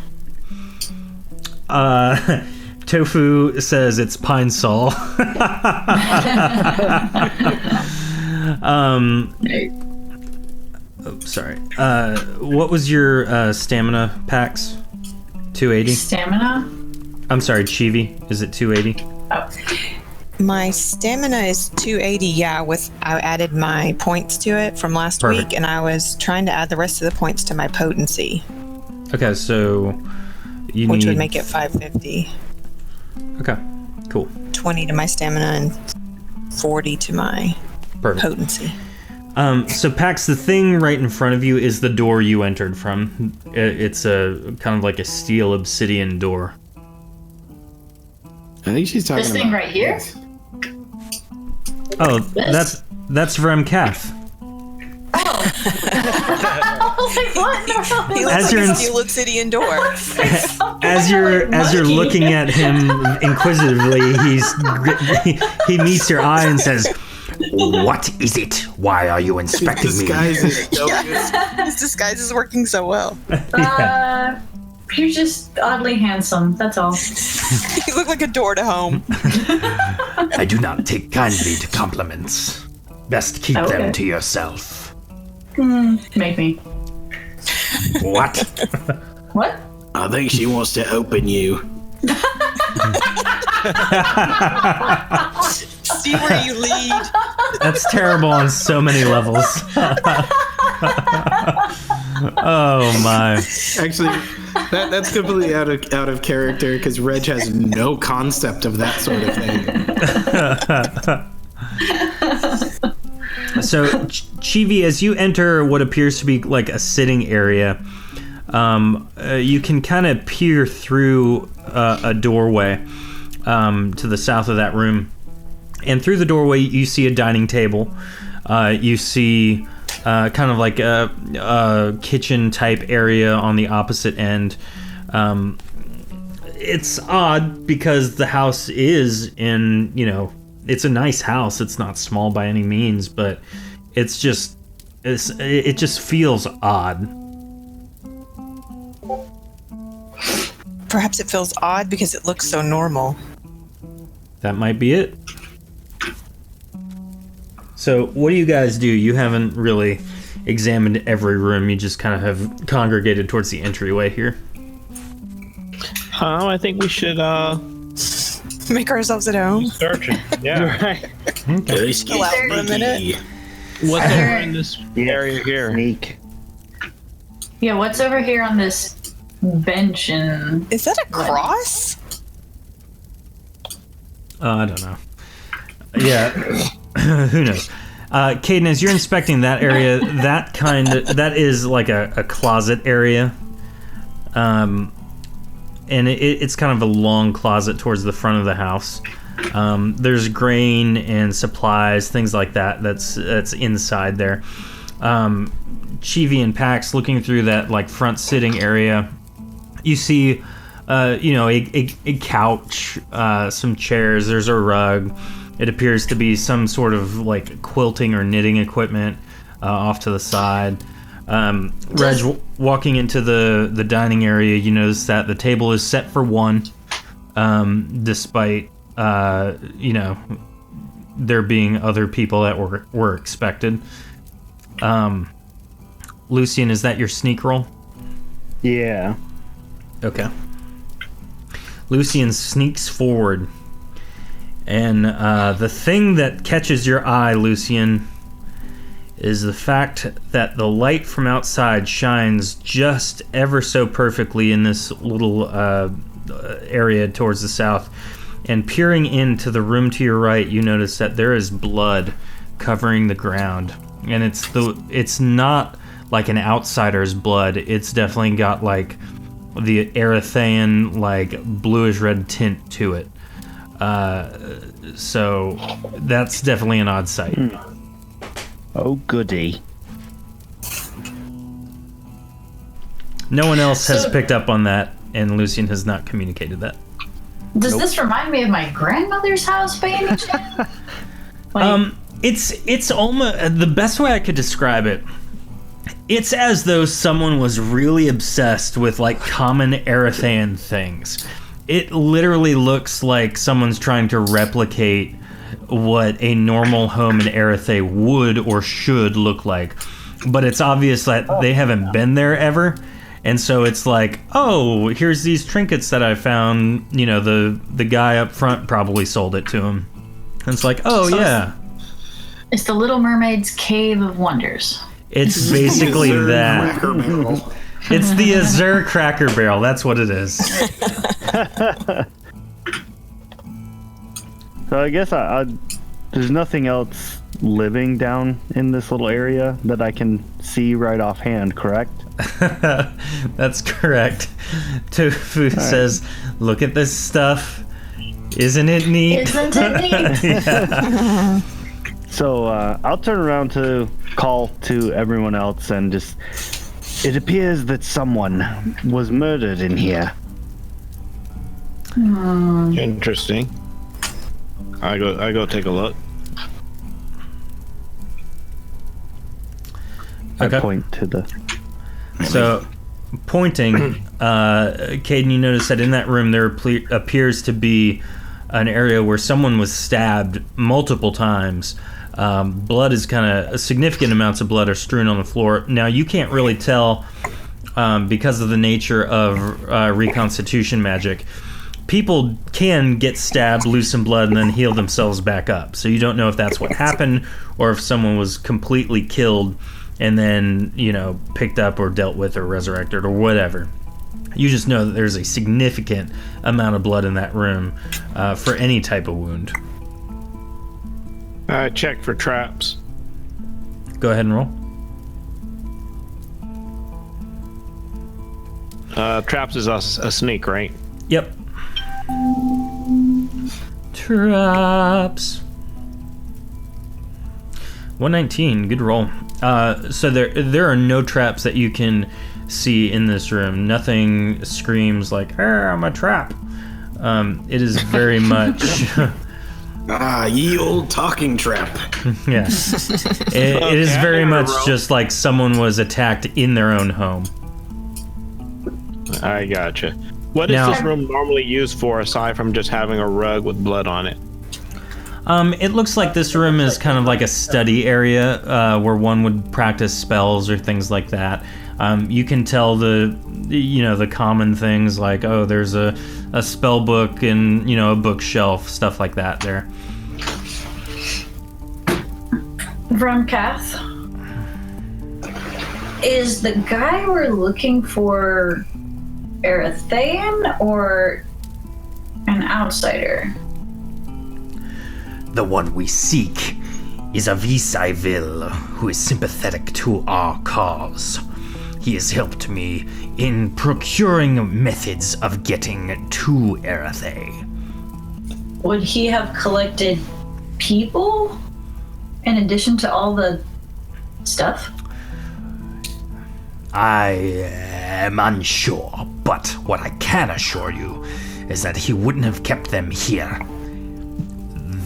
Tofu says it's pine sol. Sorry. What was your stamina, Pax? 280? Stamina? I'm sorry, Chibi. Is it 280? Oh. My stamina is 280, yeah, I added my points to it from last Perfect. week, and I was trying to add the rest of the points to my potency, Okay, so which would make it 550. Okay, cool. 20 to my stamina and 40 to my Perfect. potency. So Pax, the thing right in front of you is the door you entered from. It's a kind of like a steel obsidian door. I think she's talking This thing about right here? this. Oh, This? that's Vremkath. I was like, what? He As looks you're like a in- steel obsidian door. As you're looking at him inquisitively, he meets your eye and says, What is it? Why are you inspecting me? Disguise is so good. His disguise is working so well. You're just oddly handsome, that's all. You look like a door to home. I do not take kindly to compliments. Best keep Okay. them to yourself. Make me. What? What? I think she wants to open you. See where you lead. "That's terrible on so many levels." Oh my! Actually, that's completely out of character because Reg has no concept of that sort of thing. So, Chivi, as you enter what appears to be like a sitting area, you can kind of peer through a doorway to the south of that room. And through the doorway, you see a dining table. You see kind of like a kitchen-type area on the opposite end. It's odd because the house is in, it's a nice house. It's not small by any means, but it just feels odd. Perhaps it feels odd because it looks so normal. That might be it. So, what do you guys do? You haven't really examined every room. You just kind of have congregated towards the entryway here. I think we should make ourselves at home. Search it. Yeah. Right. Go out for a minute. What's over in this area here? Sneak. Yeah, what's over here on this bench and... Is that a cross? I don't know. Yeah, who knows? Caden, as you're inspecting that area, that is like a closet area. And it's kind of a long closet towards the front of the house. There's grain and supplies, things like that. That's inside there. Chivi and Pax looking through that like front sitting area. You see, a couch, some chairs. There's a rug. It appears to be some sort of like quilting or knitting equipment off to the side. Reg, walking into the dining area, you notice that the table is set for one, despite there being other people that were expected. Lucian, is that your sneak roll? Yeah. Okay. Lucian sneaks forward, and the thing that catches your eye, Lucian, is the fact that the light from outside shines just ever so perfectly in this little area towards the south. And peering into the room to your right, you notice that there is blood covering the ground. And it's not like an outsider's blood. It's definitely got like the Erythean, like bluish red tint to it. So that's definitely an odd sight. Oh, goody. No one else has picked up on that, and Lucian has not communicated that. Does this remind me of my grandmother's house by any chance? It's almost the best way I could describe it. It's as though someone was really obsessed with like common Erythean things. It literally looks like someone's trying to replicate what a normal home in Erythe would or should look like. But it's obvious that they haven't been there ever. And so it's like, oh, here's these trinkets that I found. The guy up front probably sold it to him. And it's like, oh, yeah. It's the Little Mermaid's Cave of Wonders. It's basically that. It's the Azure Cracker Barrel. That's what it is. So I guess there's nothing else living down in this little area that I can see right offhand, correct? That's correct. Tofu says, look at this stuff. Isn't it neat? Isn't it neat? Yeah. So I'll turn around to call to everyone else and just... It appears that someone was murdered in here. Interesting. I go take a look. Okay. I point to the... So, pointing, Caden, you notice that in that room there appears to be an area where someone was stabbed multiple times. Blood is significant amounts of blood are strewn on the floor. Now, you can't really tell because of the nature of reconstitution magic. People can get stabbed, lose some blood, and then heal themselves back up. So you don't know if that's what happened or if someone was completely killed and then, picked up or dealt with or resurrected or whatever. You just know that there's a significant amount of blood in that room for any type of wound. Check for traps. Go ahead and roll. Traps is a sneak, right? Yep. Traps. 119. Good roll. So there are no traps that you can see in this room. Nothing screams like, "Hey, I'm a trap." It is very much. Ye old talking trap. Yeah. It is very much just like someone was attacked in their own home. I gotcha. What is this room normally used for aside from just having a rug with blood on it? It looks like this room is kind of like a study area where one would practice spells or things like that. You can tell the common things like, oh, there's a spell book and, a bookshelf, stuff like that there. Vrumkath, is the guy we're looking for Erethaean or an outsider? The one we seek is a Visayville who is sympathetic to our cause. He has helped me in procuring methods of getting to Erethae. Would he have collected people in addition to all the stuff? I am unsure, but what I can assure you is that he wouldn't have kept them here.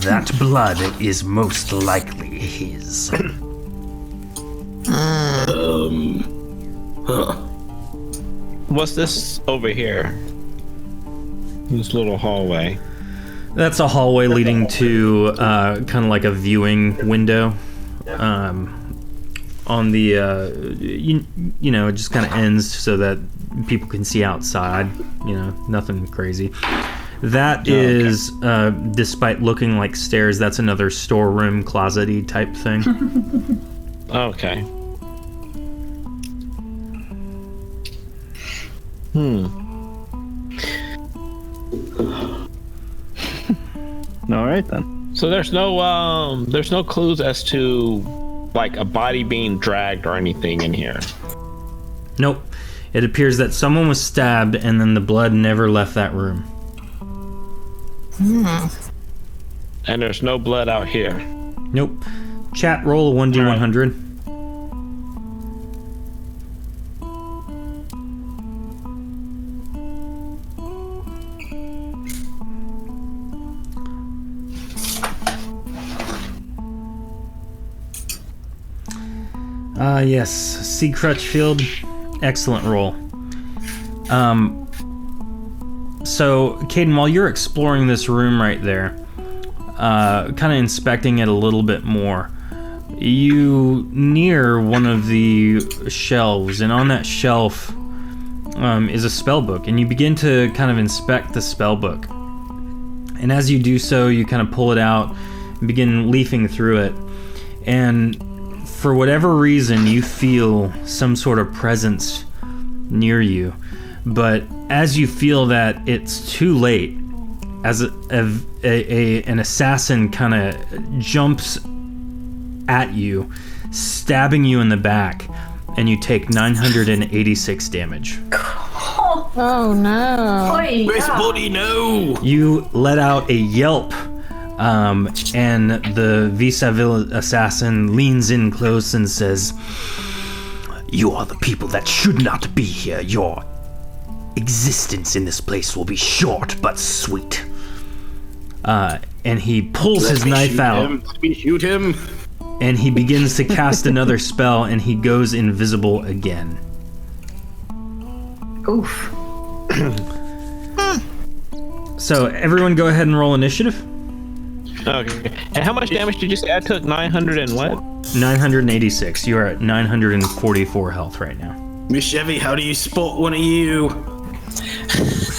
That blood is most likely his. What's this over here? This little hallway. That's a hallway leading to kind of like a viewing window. On the, it just kind of ends so that people can see outside. Nothing crazy. That is, despite looking like stairs, that's another storeroom, closet-y type thing. Okay. All right then. So there's no clues as to like a body being dragged or anything in here. Nope. It appears that someone was stabbed and then the blood never left that room. And there's no blood out here. Nope. Chat, roll a 1d100. Yes, C. Crutchfield, excellent roll. So, Caden, while you're exploring this room right there, kind of inspecting it a little bit more, you near one of the shelves, and on that shelf is a spell book, and you begin to kind of inspect the spell book. And as you do so, you kind of pull it out and begin leafing through it, and for whatever reason, you feel some sort of presence near you. But as you feel that it's too late, as an assassin kind of jumps at you, stabbing you in the back, and you take 986 damage. Oh no. Miss Body, no! You let out a yelp, and the Visayville assassin leans in close and says, You are the people that should not be here. Your existence in this place will be short but sweet. And he pulls his knife out. Let me shoot him. And he begins to cast another spell, and he goes invisible again. Oof. So everyone go ahead and roll initiative. Okay. And how much damage did you say I took? 900 and what? 986. You are at 944 health right now. Miss Chevy, how do you spot one of you?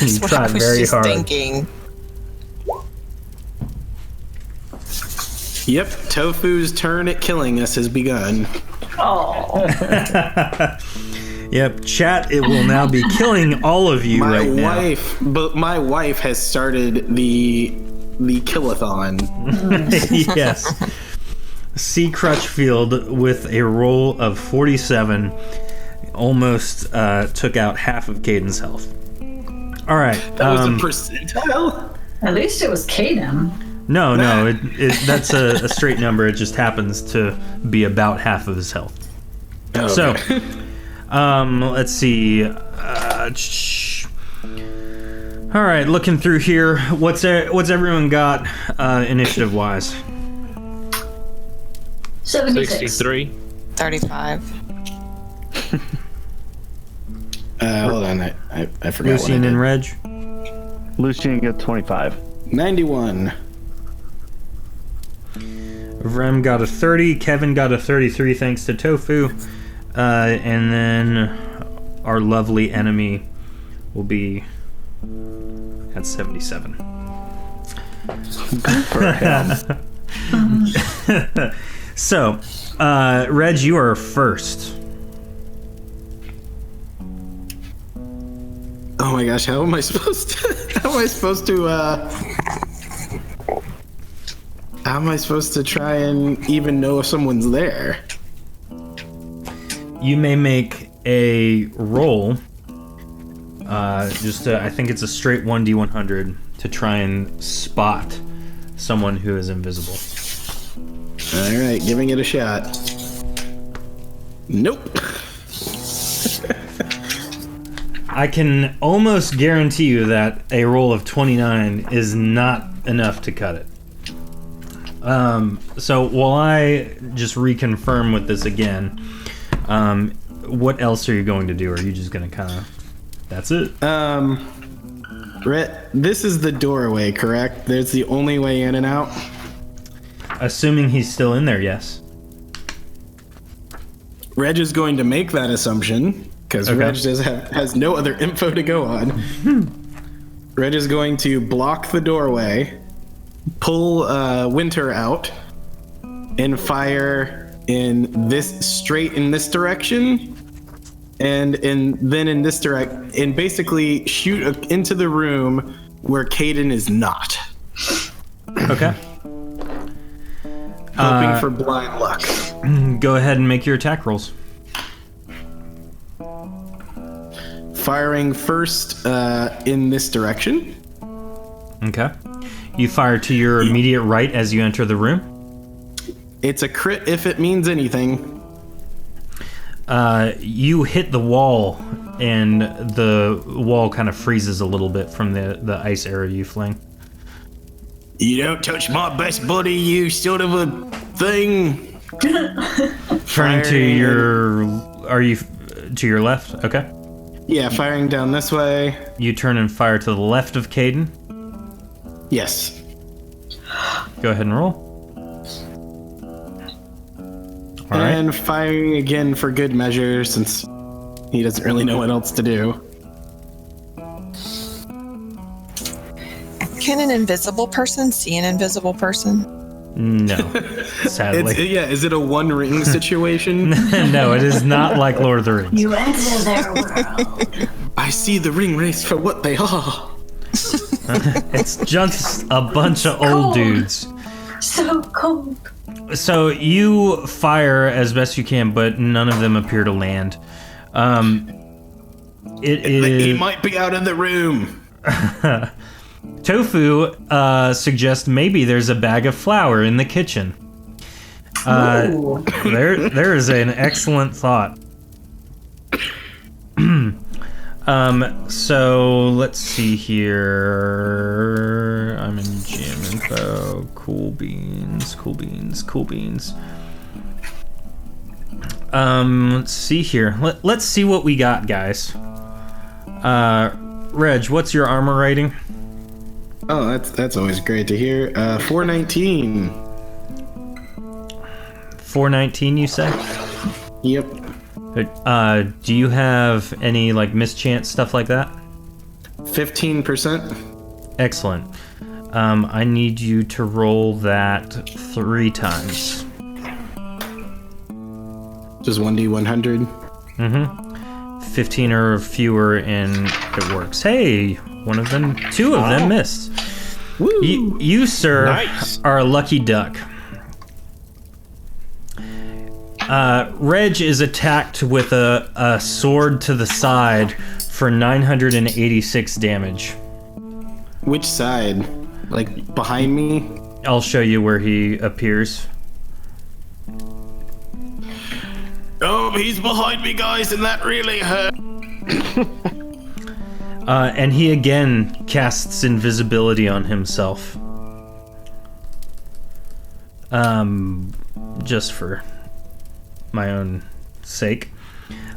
You What I tried was very just hard. thinking. Yep, Tofu's turn at killing us has begun. Oh. Yep, chat, it will now be killing all of you right now. My wife has started the killathon. Yes. C. Crutchfield with a roll of 47 almost took out half of Caden's health. All right. That was a percentile? At least it was Caden. No, that's a straight number. It just happens to be about half of his health. Okay. So, let's see. All right, looking through here. What's everyone got initiative-wise? 76. 63. 35. Hold on, I forgot Lucian what I and did. Reg? Lucian got 25. 91. Rem got a 30. Kevin got a 33 thanks to Tofu. And then our lovely enemy will be at 77. For him. So, Reg, you are first. Oh my gosh, how am I supposed to try and even know if someone's there? You may make a roll. I think it's a straight 1d100 to try and spot someone who is invisible. All right, giving it a shot. Nope. I can almost guarantee you that a roll of 29 is not enough to cut it. So while I just reconfirm with this again, what else are you going to do? Are you just going to kind of... That's it? Rhett, this is the doorway, correct? There's the only way in and out? Assuming he's still in there, yes. Reg is going to make that assumption, because Okay. Reg has no other info to go on. Reg is going to block the doorway, pull Winter out, and fire in this direction, and then in this and basically shoot into the room where Caden is not. Okay. Hoping for blind luck. Go ahead and make your attack rolls. Firing first in this direction. Okay. You fire to your immediate right as you enter the room. It's a crit if it means anything. You hit the wall, and the wall kind of freezes a little bit from the ice arrow you fling. You don't touch my best buddy, you sort of a thing. Turning to your... Are you to your left? Okay. Yeah, firing down this way. You turn and fire to the left of Caden. Yes. Go ahead and roll. All right. And firing again for good measure, since he doesn't really know what else to do. Can an invisible person see an invisible person? No, sadly. Is it a one ring situation? No, it is not like Lord of the Rings. You enter their world. I see the ring wraiths for what they are. It's just a bunch of old dudes. So cold. So you fire as best you can, but none of them appear to land. He might be out of the room. Tofu suggests maybe there's a bag of flour in the kitchen. There is an excellent thought. So let's see here. I'm in gym info. Cool beans. Let's see here. Let's see what we got, guys. Reg, what's your armor rating? Oh, that's always great to hear. 419. 419, you say? Yep. Do you have any like mischance stuff like that? 15%. Excellent. I need you to roll that 3 times. Just 1d100. 15 or fewer and it works. Hey, 2 of them missed. Woo! You sir, Nice. are a lucky duck. Reg is attacked with a sword to the side for 986 damage. Which side? Like behind me? I'll show you where he appears. Oh, he's behind me, guys, and that really hurt. And he again casts invisibility on himself. Just for my own sake.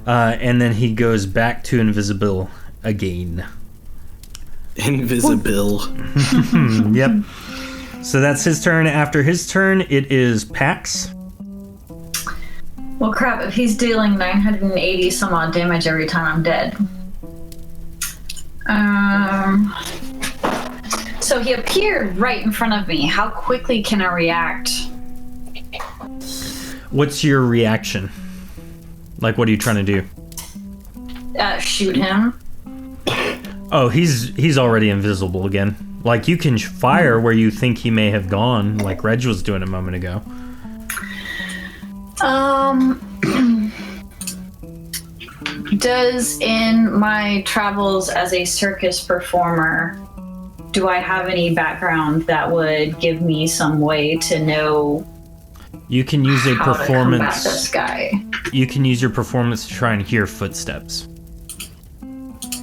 And then he goes back to invisible again. Invisible. Yep. So that's his turn. After his turn, it is Pax. Well, crap, if he's dealing 980 some odd damage every time I'm dead. So he appeared right in front of me. How quickly can I react? What's your reaction? Like, what are you trying to do? Shoot him. Oh, he's already invisible again. Like, you can fire where you think he may have gone, like Reg was doing a moment ago. Does in my travels as a circus performer, do I have any background that would give me some way to know You can use a how performance. to combat this guy? You can use your performance to try and hear footsteps.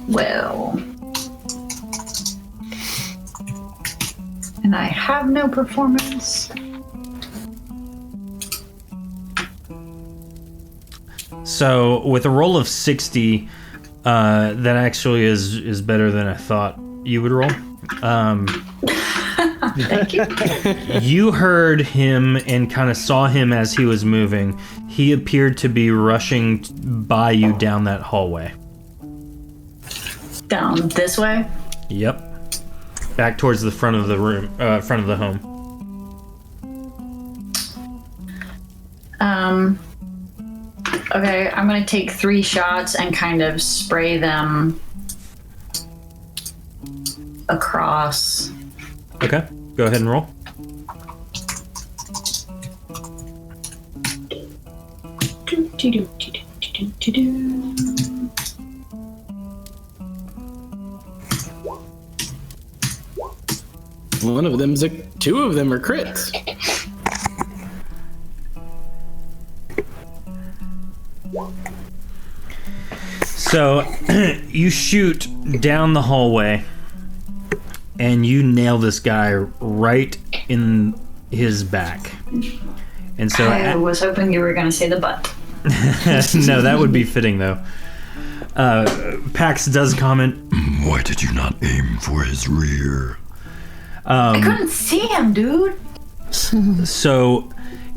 Well, and I have no performance. So with a roll of 60, that actually is better than I thought you would roll. Thank you. You heard him and kind of saw him as he was moving. He appeared to be rushing by you down that hallway. Down this way? Yep. Back towards the front of the room, front of the home. Okay, I'm gonna take 3 shots and kind of spray them across. Okay, go ahead and roll. One of them's two of them are crits. So you shoot down the hallway and you nail this guy right in his back. And so I was hoping you were gonna say the butt. no, that would be fitting though. Pax does comment, Why did you not aim for his rear? I couldn't see him, dude. so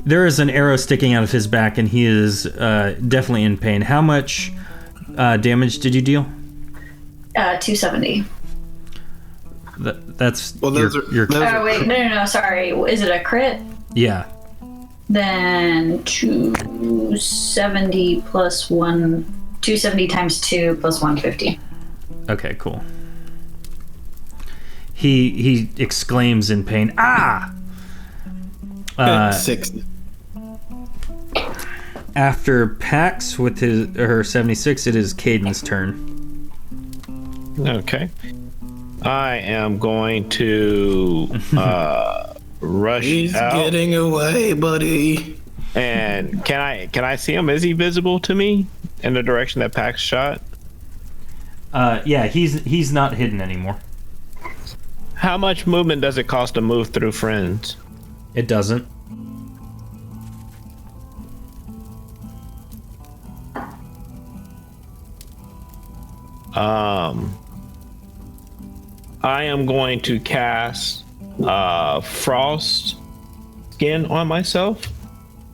there is an arrow sticking out of his back and he is definitely in pain. How much damage did you deal? 270. That's Well, those are Oh wait, no, sorry. Is it a crit? yeah. Then 270 plus 1, 270 times 2 plus 150. Okay, cool. He exclaims in pain, "Ah!" 6. After Pax with her 76, it is Caden's turn. Okay. I am going to rush He's out. getting away, buddy. And can I see him? Is he visible to me in the direction that Pax shot? Yeah, he's not hidden anymore. How much movement does it cost to move through friends? It doesn't. I am going to cast Frost Skin on myself.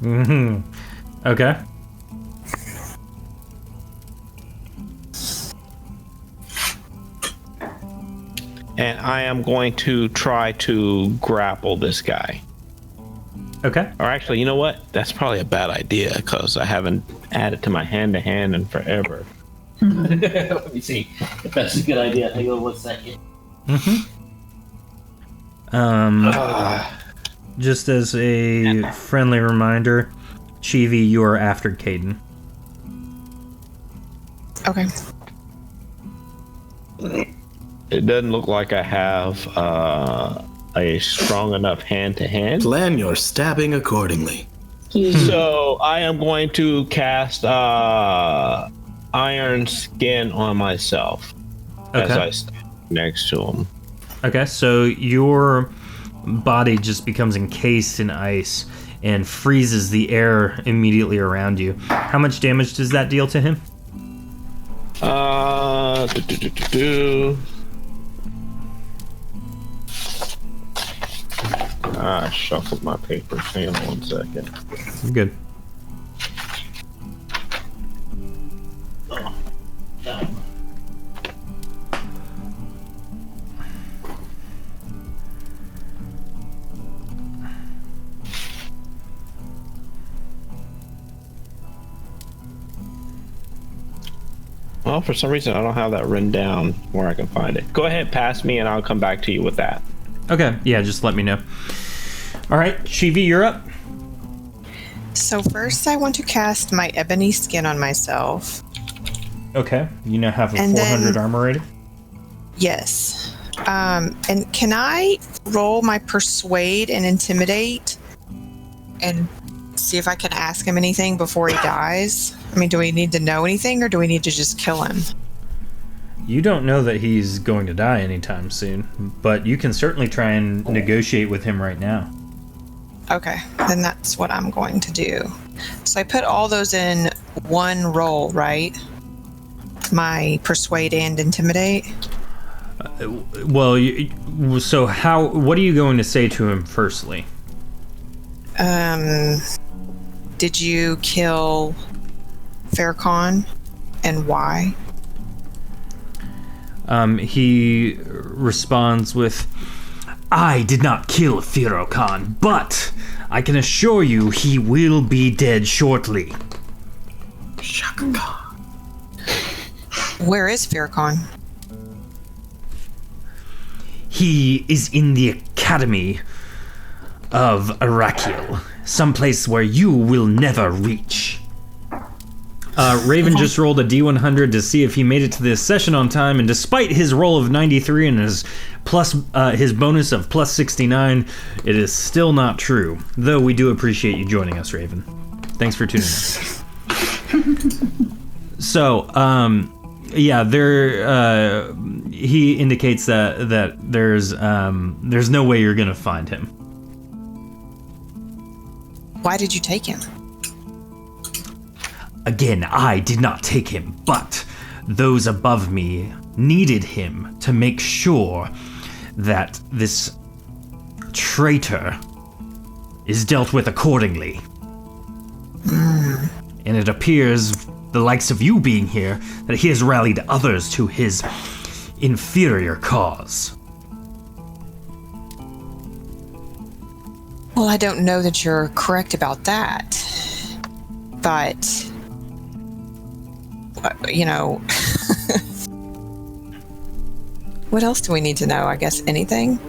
Mm-hmm. Okay. And I am going to try to grapple this guy. Okay. Or actually, you know what? That's probably a bad idea because I haven't added to my hand-to-hand in forever. Let me see if that's a good idea. Hang on 1 second. Just as a friendly reminder, Chivi, you are after Caden. Okay. It doesn't look like I have a strong enough hand-to-hand. Plan your stabbing accordingly. So I am going to cast Iron Skin on myself as I stand next to him. Okay, so your body just becomes encased in ice and freezes the air immediately around you. How much damage does that deal to him? I shuffled my papers. Hang on 1 second. Good. Well, for some reason, I don't have that written down where I can find it. Go ahead, pass me, and I'll come back to you with that. Okay, yeah, just let me know. All right, Chivi, you're up. So first I want to cast my ebony skin on myself. Okay, you now have a And 400 then- armor rating. Yes. And can I roll my persuade and intimidate and see if I can ask him anything before he dies? I mean, do we need to know anything or do we need to just kill him? You don't know that he's going to die anytime soon, but you can certainly try and negotiate with him right now. Okay, then that's what I'm going to do. So I put all those in one roll, right? My persuade and intimidate. Well, so what are you going to say to him firstly? Did you kill Faircon and why? He responds with, I did not kill Firokhan, but I can assure you he will be dead shortly. Shaka Khan. Where is Faircon? He is in the Academy of Araqiel, someplace where you will never reach. Raven just rolled a D100 to see if he made it to this session on time, and despite his roll of 93 and his bonus of plus 69, it is still not true. Though we do appreciate you joining us, Raven. Thanks for tuning in. So, yeah, he indicates that there's no way you're gonna find him. Why did you take him? Again, I did not take him, but those above me needed him to make sure that this traitor is dealt with accordingly. And it appears, the likes of you being here, that he has rallied others to his inferior cause. Well, I don't know that you're correct about that. But, you know, what else do we need to know? I guess anything?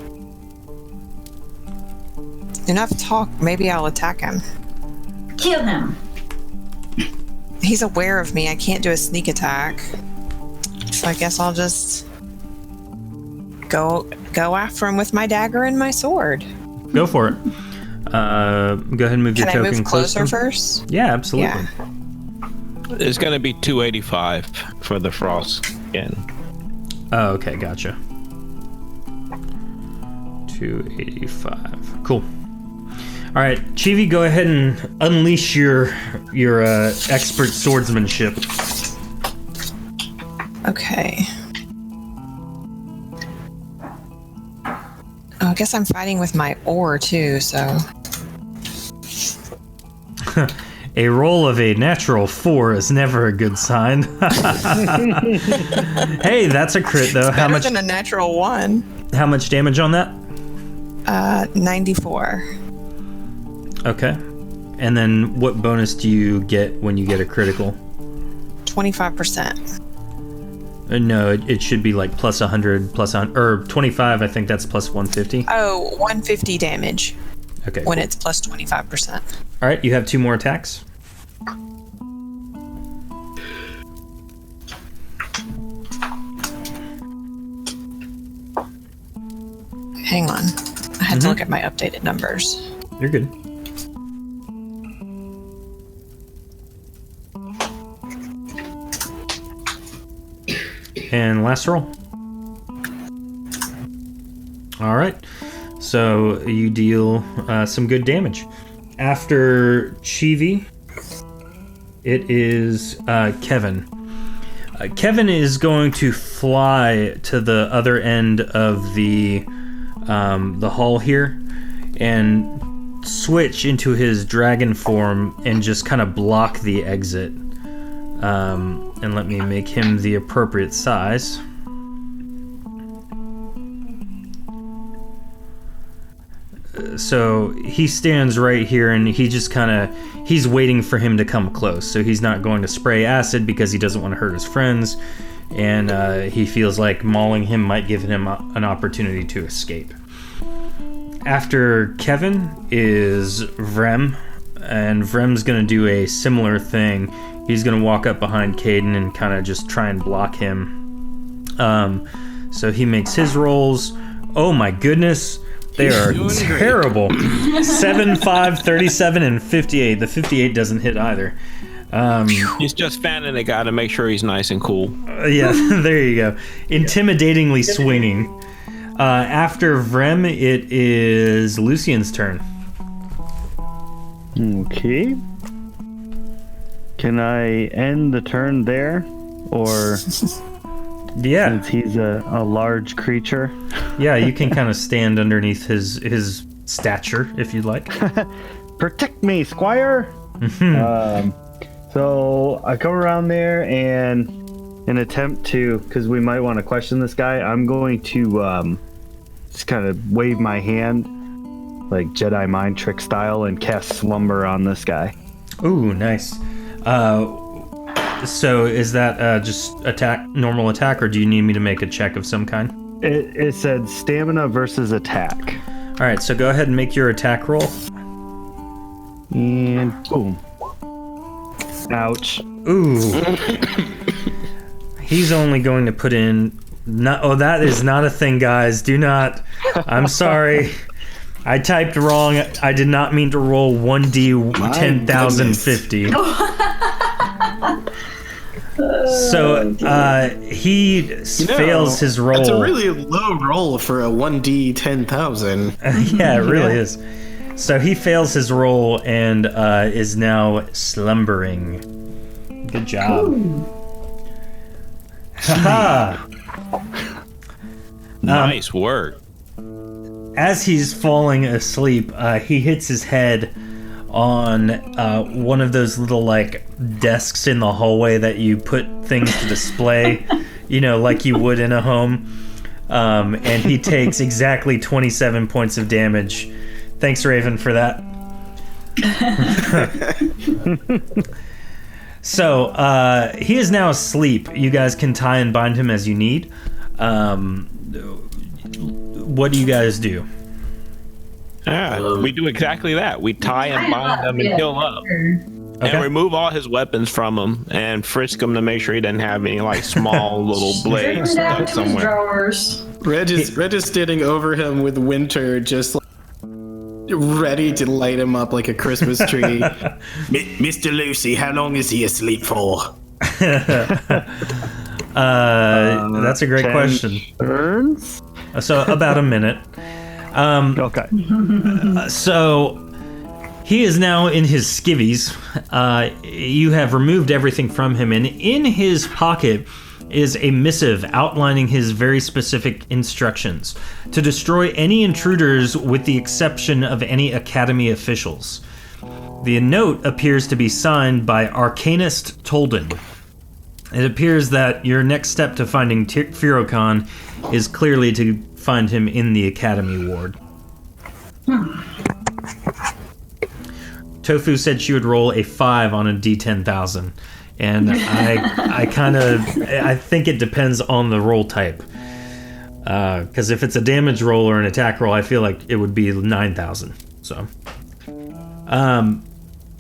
Enough talk. Maybe I'll attack him. Kill him. He's aware of me. I can't do a sneak attack. So I guess I'll just go after him with my dagger and my sword. Go for it. Go ahead and move your Can I token move closer closer. first? Yeah, absolutely. Yeah. It's going to be 285 for the frost skin. Oh, okay, gotcha. 285. Cool. All right, Chivi, go ahead and unleash your expert swordsmanship. Okay. Oh, I guess I'm fighting with my oar too, so. A roll of a natural 4 is never a good sign. Hey, that's a crit though. How Better much? than a natural 1. How much damage on that? 94. Okay. And then what bonus do you get when you get a critical? 25%. No, it should be like plus 100, plus 100, or 25. I think that's plus 150. Oh, 150 damage. Okay. when cool. it's plus 25%. All right, you have 2 more attacks. Hang on. I had to look at my updated numbers. You're good. And last roll. All right. So you deal some good damage. After Chivi, it is Kevin. Kevin is going to fly to the other end of the hall here and switch into his dragon form and just kind of block the exit. And let me make him the appropriate size. So he stands right here and he just he's waiting for him to come close. So he's not going to spray acid because he doesn't want to hurt his friends. And he feels like mauling him might give him an opportunity to escape. After Kevin is Vrem. And Vrem's going to do a similar thing. He's going to walk up behind Caden and kind of just try and block him. So he makes his rolls. Oh my goodness. They are terrible. 7, 5, 37, and 58. The 58 doesn't hit either. He's just fanning the guy to make sure he's nice and cool. Yeah, there you go. Intimidatingly swinging. After Vrem, it is Lucian's turn. Okay. Can I end the turn there? Or Yeah. since he's a large creature? Yeah, you can kind of stand underneath his stature if you'd like. Protect me, Squire! So I come around there and in attempt to, because we might want to question this guy, I'm going to just kind of wave my hand like Jedi mind trick style and cast slumber on this guy. Ooh, nice. So is that just normal attack, or do you need me to make a check of some kind? It said stamina versus attack. All right, so go ahead and make your attack roll. And boom. Ouch. Ooh. He's only going to put in... that is not a thing, guys. Do not... I'm sorry. I typed wrong. I did not mean to roll 1d 10,050. So he fails his roll. That's a really low roll for a 1d 10,000. Yeah, it really is. So he fails his roll and is now slumbering. Good job. Haha. Nice work. As he's falling asleep, he hits his head on one of those little desks in the hallway that you put things to display, like you would in a home. And he takes exactly 27 points of damage. Thanks, Raven, for that. So he is now asleep. You guys can tie and bind him as you need. What do you guys do? Yeah, we do exactly that. We tie and bind him and heal up. Okay. And remove all his weapons from him and frisk him to make sure he doesn't have any small little blades stuck somewhere. Reg is standing over him with Winter just ready to light him up like a Christmas tree. Mr. Lucy, how long is he asleep for? That's a great question. Turns? So about a minute. Okay. So he is now in his skivvies. You have removed everything from him, and in his pocket is a missive outlining his very specific instructions to destroy any intruders with the exception of any Academy officials. The note appears to be signed by Arcanist Tolden. It appears that your next step to finding Firokon is clearly to find him in the Academy ward. Tofu said she would roll a 5 on a D10,000, and I think it depends on the roll type. Because if it's a damage roll or an attack roll, I feel like it would be 9,000. So,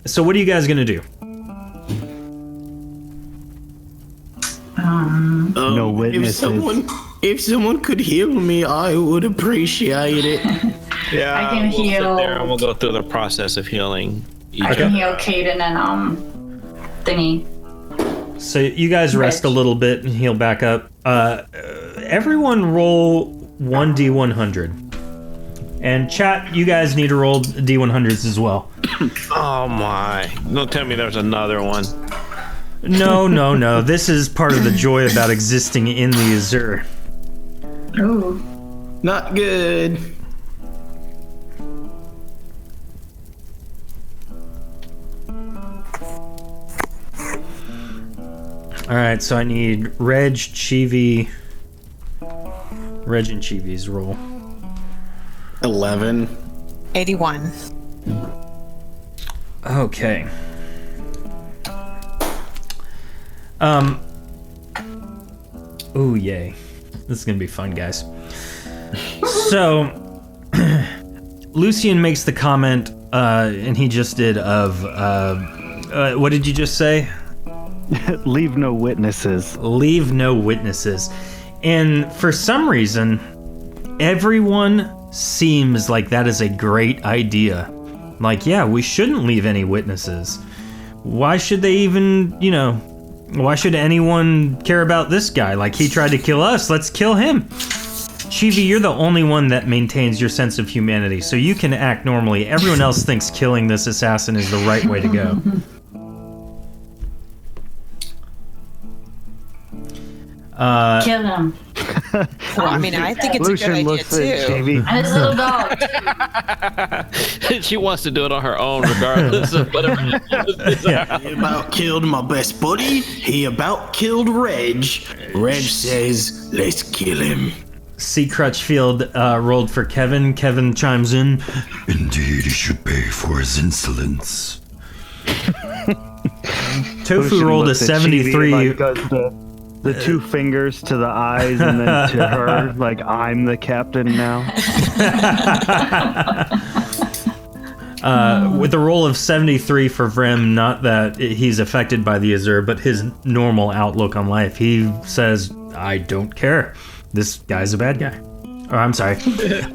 so what are you guys gonna do? No witnesses. If someone could heal me, I would appreciate it. Yeah, I can we'll heal. sit there and we'll go through the process of healing. I can heal Caden and thingy. So you guys rest a little bit and heal back up. Everyone roll 1d100. And chat, you guys need to roll d100s as well. Oh my! Don't tell me there's another one. No. This is part of the joy about existing in the Azure. Ooh. Not good. Alright, so I need Reg, Chivi. Reg and Chivi's roll. 11. 81. Okay. Ooh, yay. This is gonna be fun, guys. So, Lucian makes the comment, and he just did, of, what did you just say? Leave no witnesses. Leave no witnesses. And for some reason, everyone seems like that is a great idea. Like, yeah, we shouldn't leave any witnesses. Why should they even, why should anyone care about this guy? Like, he tried to kill us, let's kill him. Chivi, you're the only one that maintains your sense of humanity, so you can act normally. Everyone else thinks killing this assassin is the right way to go. Kill him. Well, I mean, I think it's a good idea too. And his little dog. She wants to do it on her own, regardless of whatever. He about killed my best buddy. He about killed Reg. Reg says, let's kill him. C. Crutchfield rolled for Kevin. Kevin chimes in. Indeed, he should pay for his insolence. Tofu rolled a 73. The two fingers to the eyes and then to her, like I'm the captain now. With a roll of 73 for Vrem, not that he's affected by the Azure, but his normal outlook on life. He says, I don't care. This guy's a bad guy. Oh, I'm sorry.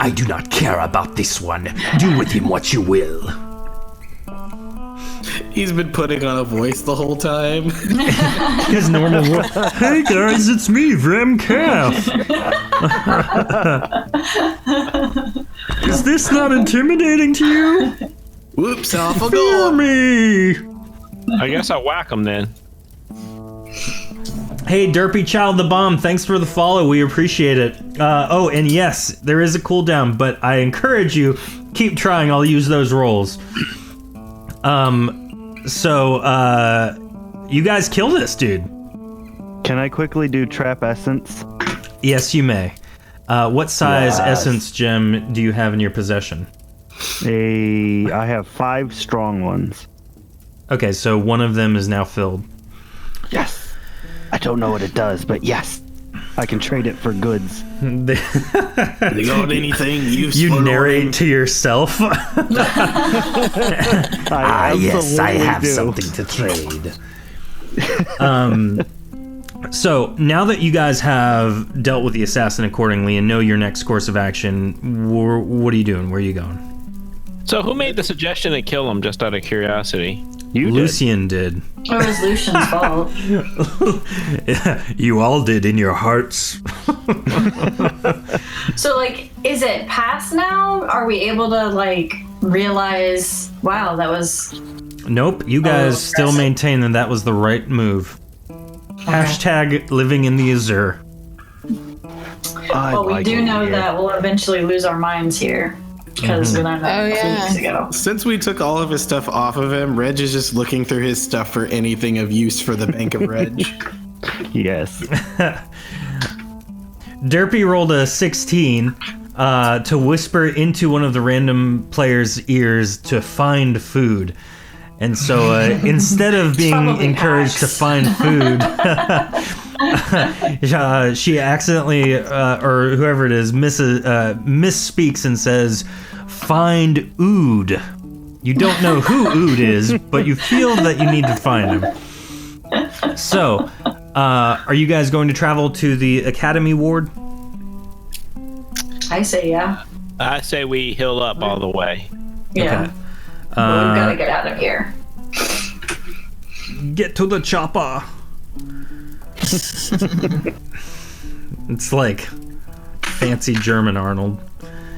I do not care about this one. Do with him what you will. He's been putting on a voice the whole time. His normal voice. Hey guys, it's me, Vrem Calf. Is this not intimidating to you? Whoops, off I Fear go. me. I guess I'll whack him then. Hey, Derpy Child the Bomb, thanks for the follow. We appreciate it. Oh, and yes, there is a cooldown, but I encourage you, keep trying. I'll use those rolls. So, you guys kill this dude. Can I quickly do trap essence? Yes, you may. What size essence gem do you have in your possession? I have 5 strong ones. Okay, so one of them is now filled. Yes. I don't know what it does, but yes. I can trade it for goods. They got anything useful? You narrate to yourself. Yes, I have do. something to trade. So now that you guys have dealt with the assassin accordingly and know your next course of action, what are you doing? Where are you going? So who made the suggestion to kill him, just out of curiosity? Lucian did. It was Lucian's fault. You all did in your hearts. So, like, is it past now? Are we able to, like, realize, wow, that was... Nope, you guys still maintain that was the right move. Hashtag living in the Azure. Well, we do know that we'll eventually lose our minds here. Because we learned that a few weeks ago. Since we took all of his stuff off of him, Reg is just looking through his stuff for anything of use for the Bank of Reg. Yes. Derpy rolled a 16 to whisper into one of the random players' ears to find food. And so instead of being encouraged to find food, she accidentally, or whoever it is, misspeaks and says, find Ood. You don't know who Ood is, but you feel that you need to find him. So, are you guys going to travel to the Academy Ward? I say yeah. I say we heal up all the way. Yeah. Okay. But we've got to get out of here. Get to the chopper. It's like fancy German Arnold.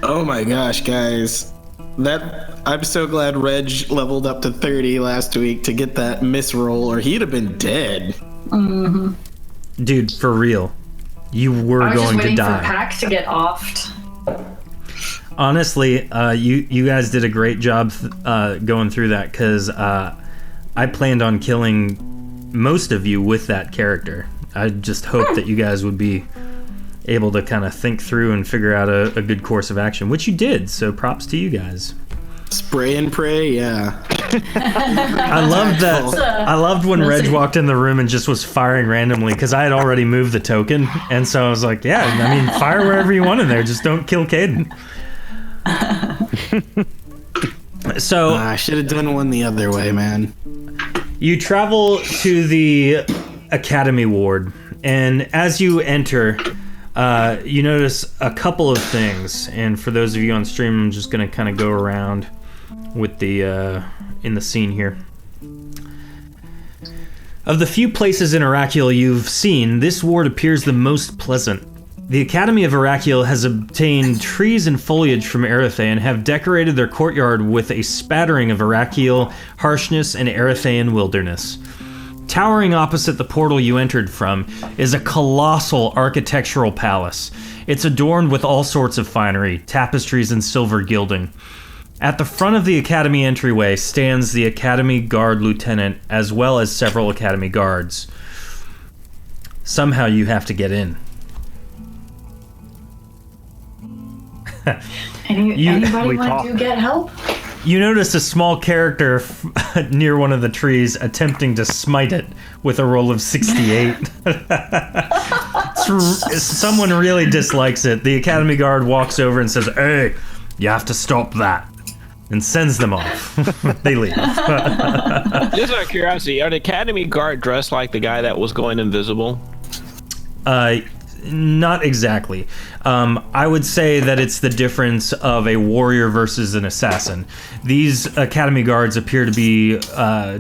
Oh my gosh, guys. I'm so glad Reg leveled up to 30 last week to get that miss roll, or he'd have been dead. Mm-hmm. Dude, for real. You were I was going just to waiting die. for Pax to get offed. Honestly, you guys did a great job going through that, because I planned on killing most of you with that character. I just hoped that you guys would be able to kind of think through and figure out a good course of action, which you did, so props to you guys. Spray and pray, yeah. I loved that. I loved when Reg walked in the room and just was firing randomly, because I had already moved the token, and so I was like, yeah, I mean, fire wherever you want in there, just don't kill Caden. So I should have done one the other way, man. you travel to the Academy Ward, and as you enter, you notice a couple of things. And for those of you on stream, I'm just going to kind of go around with the in the scene here. Of the few places in Araqiel you've seen, this ward appears the most pleasant. The Academy of Araqiel has obtained trees and foliage from Erethe and have decorated their courtyard with a spattering of Araqiel harshness and Erethean wilderness. Towering opposite the portal you entered from is a colossal architectural palace. It's adorned with all sorts of finery, tapestries, and silver gilding. At the front of the Academy entryway stands the Academy Guard Lieutenant, as well as several Academy Guards. Somehow you have to get in. Anybody want to get help? You notice a small character near one of the trees attempting to smite it with a roll of 68. Someone really dislikes it. The Academy Guard walks over and says, "Hey, you have to stop that," and sends them off. They leave. Just out of curiosity, are the Academy Guard dressed like the guy that was going invisible? Not exactly. I would say that it's the difference of a warrior versus an assassin. These Academy Guards appear to be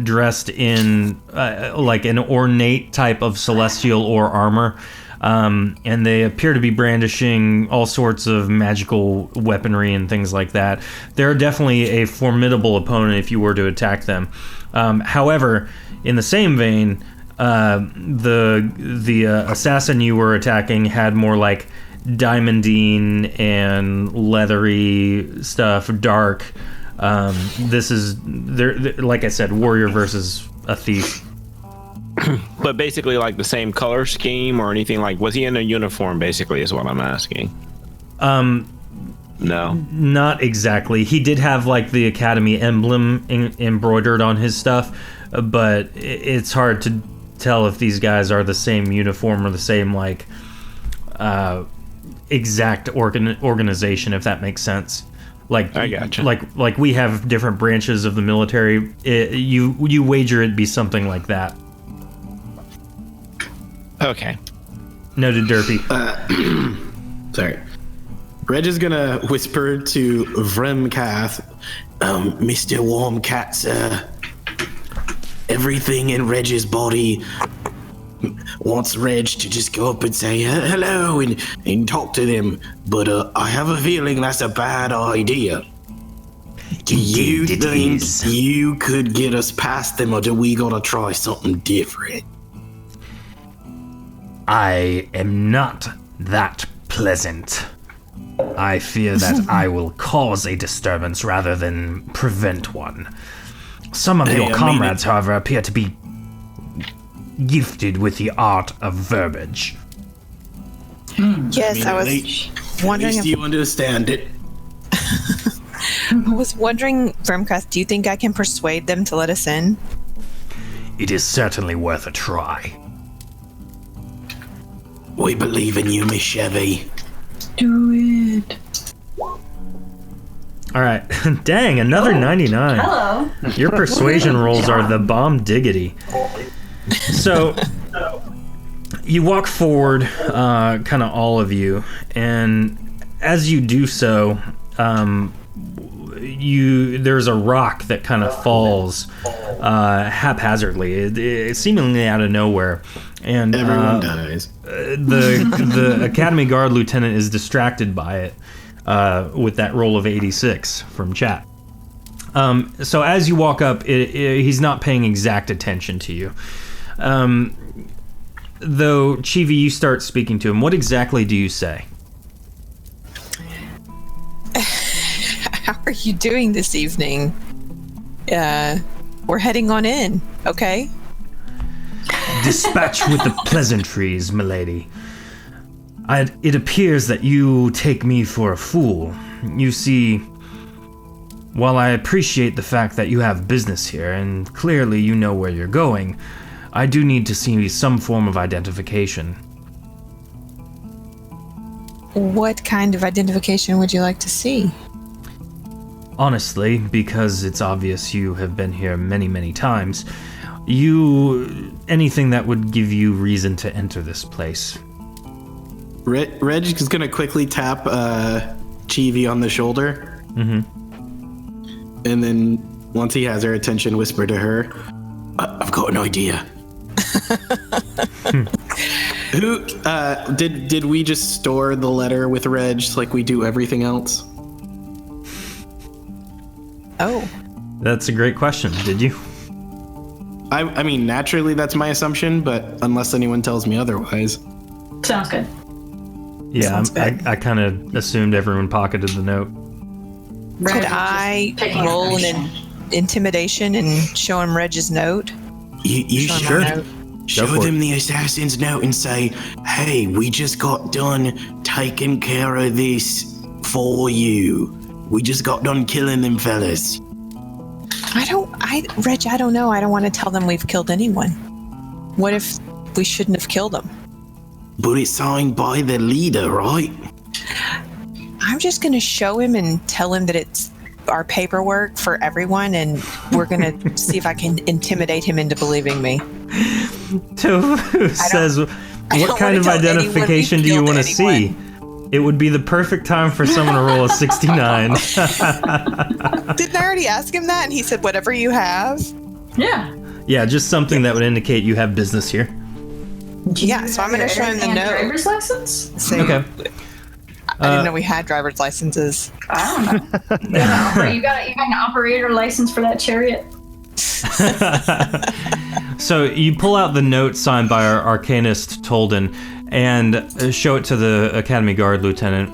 dressed in like an ornate type of celestial or armor, and they appear to be brandishing all sorts of magical weaponry and things like that. They're definitely a formidable opponent if you were to attack them. However, in the same vein, the assassin you were attacking had more like diamondine and leathery stuff, dark. This is they're like I said, warrior versus a thief. But basically like the same color scheme or anything, like was he in a uniform basically is what I'm asking. No. Not exactly. He did have like the Academy emblem embroidered on his stuff, but it's hard to tell if these guys are the same uniform or the same like exact organization, if that makes sense. Like I gotcha. Like we have different branches of the military. You wager it'd be something like that. Okay. Noted, Derpy. Sorry. Reg is gonna whisper to Vremkath, Mr. Warmcat, sir. Everything in Reg's body wants Reg to just go up and say hello and talk to them, but I have a feeling that's a bad idea. Do you think you could get us past them, or do we gotta try something different? I am not that pleasant. I fear that I will cause a disturbance rather than prevent one. Some of your comrades, however, appear to be gifted with the art of verbiage. Yes, I was wondering At least if you understand it. I was wondering, Vermcast, do you think I can persuade them to let us in? It is certainly worth a try. We believe in you, Miss Chevy. Do it. All right. Dang, another 99. Hello. Your persuasion rolls are the bomb diggity. So, you walk forward, kind of all of you, and as you do so, there's a rock that kind of falls haphazardly, it seemingly out of nowhere, and Everyone dies. The Academy Guard lieutenant is distracted by it with that roll of 86 from chat. So as you walk up, he's not paying exact attention to you. Though, Chivi, you start speaking to him. What exactly do you say? How are you doing this evening? We're heading on in, okay? Dispatch with the pleasantries, milady. It appears that you take me for a fool. You see, while I appreciate the fact that you have business here, and clearly you know where you're going, I do need to see some form of identification. What kind of identification would you like to see? Honestly, because it's obvious you have been here many, many times, anything that would give you reason to enter this place. Reg is gonna quickly tap Chivi on the shoulder. Mm-hmm. And then once he has her attention, whisper to her, I've got an idea. Who did we just store the letter with Reg like we do everything else? Oh. That's a great question. Did you? I mean, naturally that's my assumption, but unless anyone tells me otherwise. Sounds good. Yeah, I kind of assumed everyone pocketed the note. Could I roll an intimidation and show him Reg's note? You should. Show for them the assassin's note and say, hey, we just got done taking care of this for you. We just got done killing them fellas. Reg, I don't know. I don't want to tell them we've killed anyone. What if we shouldn't have killed them? But it's signed by the leader, right? I'm just going to show him and tell him that it's our paperwork for everyone, and we're going to see if I can intimidate him into believing me. Tofu says, what kind of identification do you want to see? It would be the perfect time for someone to roll a 69. Didn't I already ask him that? And he said, whatever you have. Yeah. Yeah, just something that would indicate you have business here. Yeah, so I'm going to show him the note. Driver's license? Okay. I didn't know we had driver's licenses. I don't know. You got an operator license for that chariot? So you pull out the note signed by our arcanist Tolden and show it to the Academy Guard lieutenant.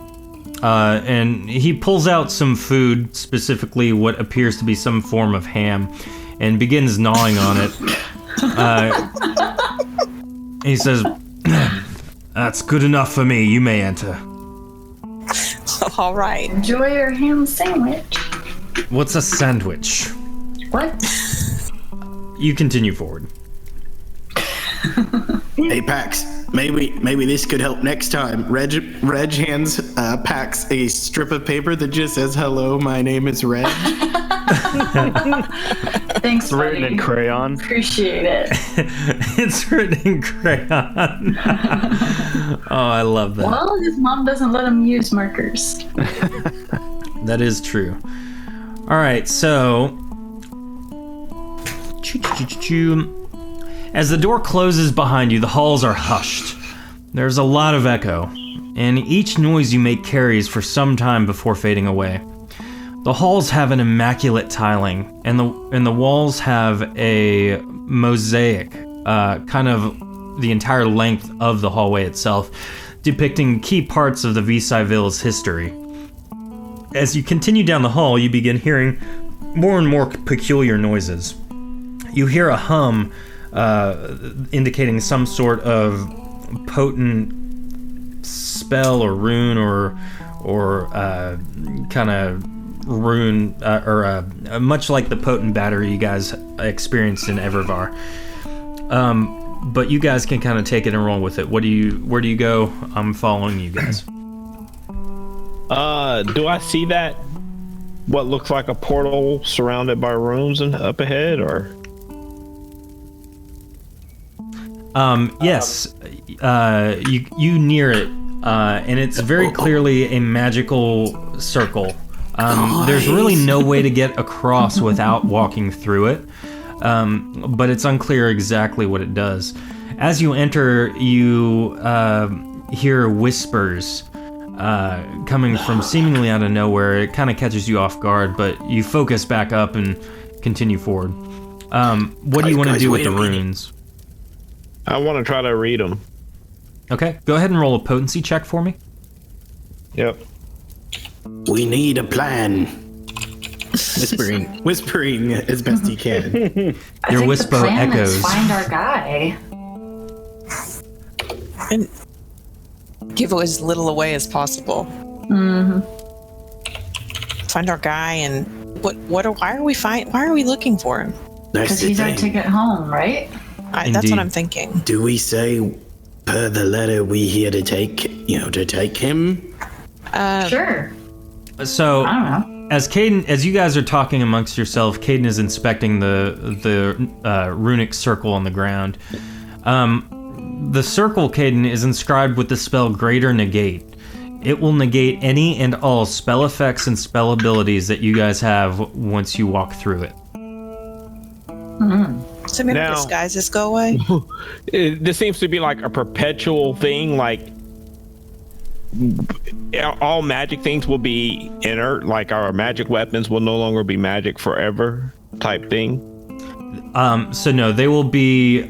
And he pulls out some food, specifically what appears to be some form of ham, and begins gnawing on it. He says, "That's good enough for me. You may enter." All right. Enjoy your ham sandwich. What's a sandwich? What? You continue forward. Hey, Pax, maybe this could help next time. Reg hands Pax a strip of paper that just says, "Hello, my name is Reg." Thanks, buddy. Written in crayon. Appreciate it. It's written in crayon. Oh, I love that. Well, his mom doesn't let him use markers. That is true. All right, so as the door closes behind you, the halls are hushed. There's a lot of echo, and each noise you make carries for some time before fading away. The halls have an immaculate tiling, and the walls have a mosaic, kind of the entire length of the hallway itself, depicting key parts of the Visayville's history. As you continue down the hall, you begin hearing more and more peculiar noises. You hear a hum, indicating some sort of potent spell or rune or kind of rune, much like the potent battery you guys experienced in Evervar. But you guys can kind of take it and roll with it. Where do you go? I'm following you guys. Do I see that what looks like a portal surrounded by rooms and up ahead, or? Yes, you near it, and it's very clearly a magical circle. There's really no way to get across without walking through it, but it's unclear exactly what it does. As you enter, you hear whispers coming from seemingly out of nowhere. It kind of catches you off guard, but you focus back up and continue forward. What do you want to do with the runes? I want to try to read them. Okay, go ahead and roll a potency check for me. Yep. We need a plan. Whispering as best he can. Your whisper the plan echoes. Is find our guy. And give as little away as possible. Mm-hmm. Find our guy and why are we looking for him? Because he's our ticket home, right? That's what I'm thinking. Do we say per the letter we here to take him? Sure. So, I don't know. as you guys are talking amongst yourself, Caden is inspecting the runic circle on the ground. The circle, Caden, is inscribed with the spell Greater Negate. It will negate any and all spell effects and spell abilities that you guys have once you walk through it. Mm-hmm. So maybe disguises go away? This seems to be like a perpetual thing, like all magic things will be inert, like our magic weapons will no longer be magic forever type thing. So no, they will be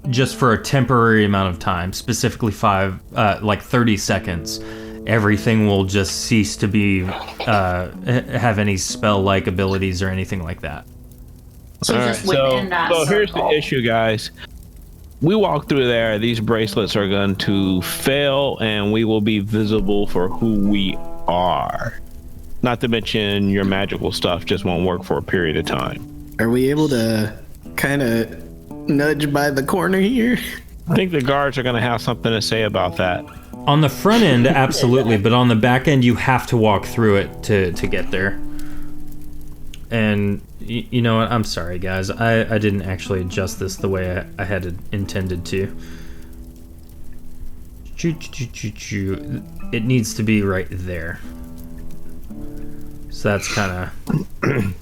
just for a temporary amount of time, specifically 30 seconds. Everything will just cease to be have any spell-like abilities or anything like that. So just within that circle. Here's the issue, guys. We walk through there, these bracelets are going to fail, and we will be visible for who we are. Not to mention your magical stuff just won't work for a period of time. Are we able to kind of nudge by the corner here? I think the guards are going to have something to say about that. On the front end, absolutely, but on the back end, you have to walk through it to get there. And you know what? I'm sorry, guys. I didn't actually adjust this the way I had intended to. It needs to be right there. So that's kind of...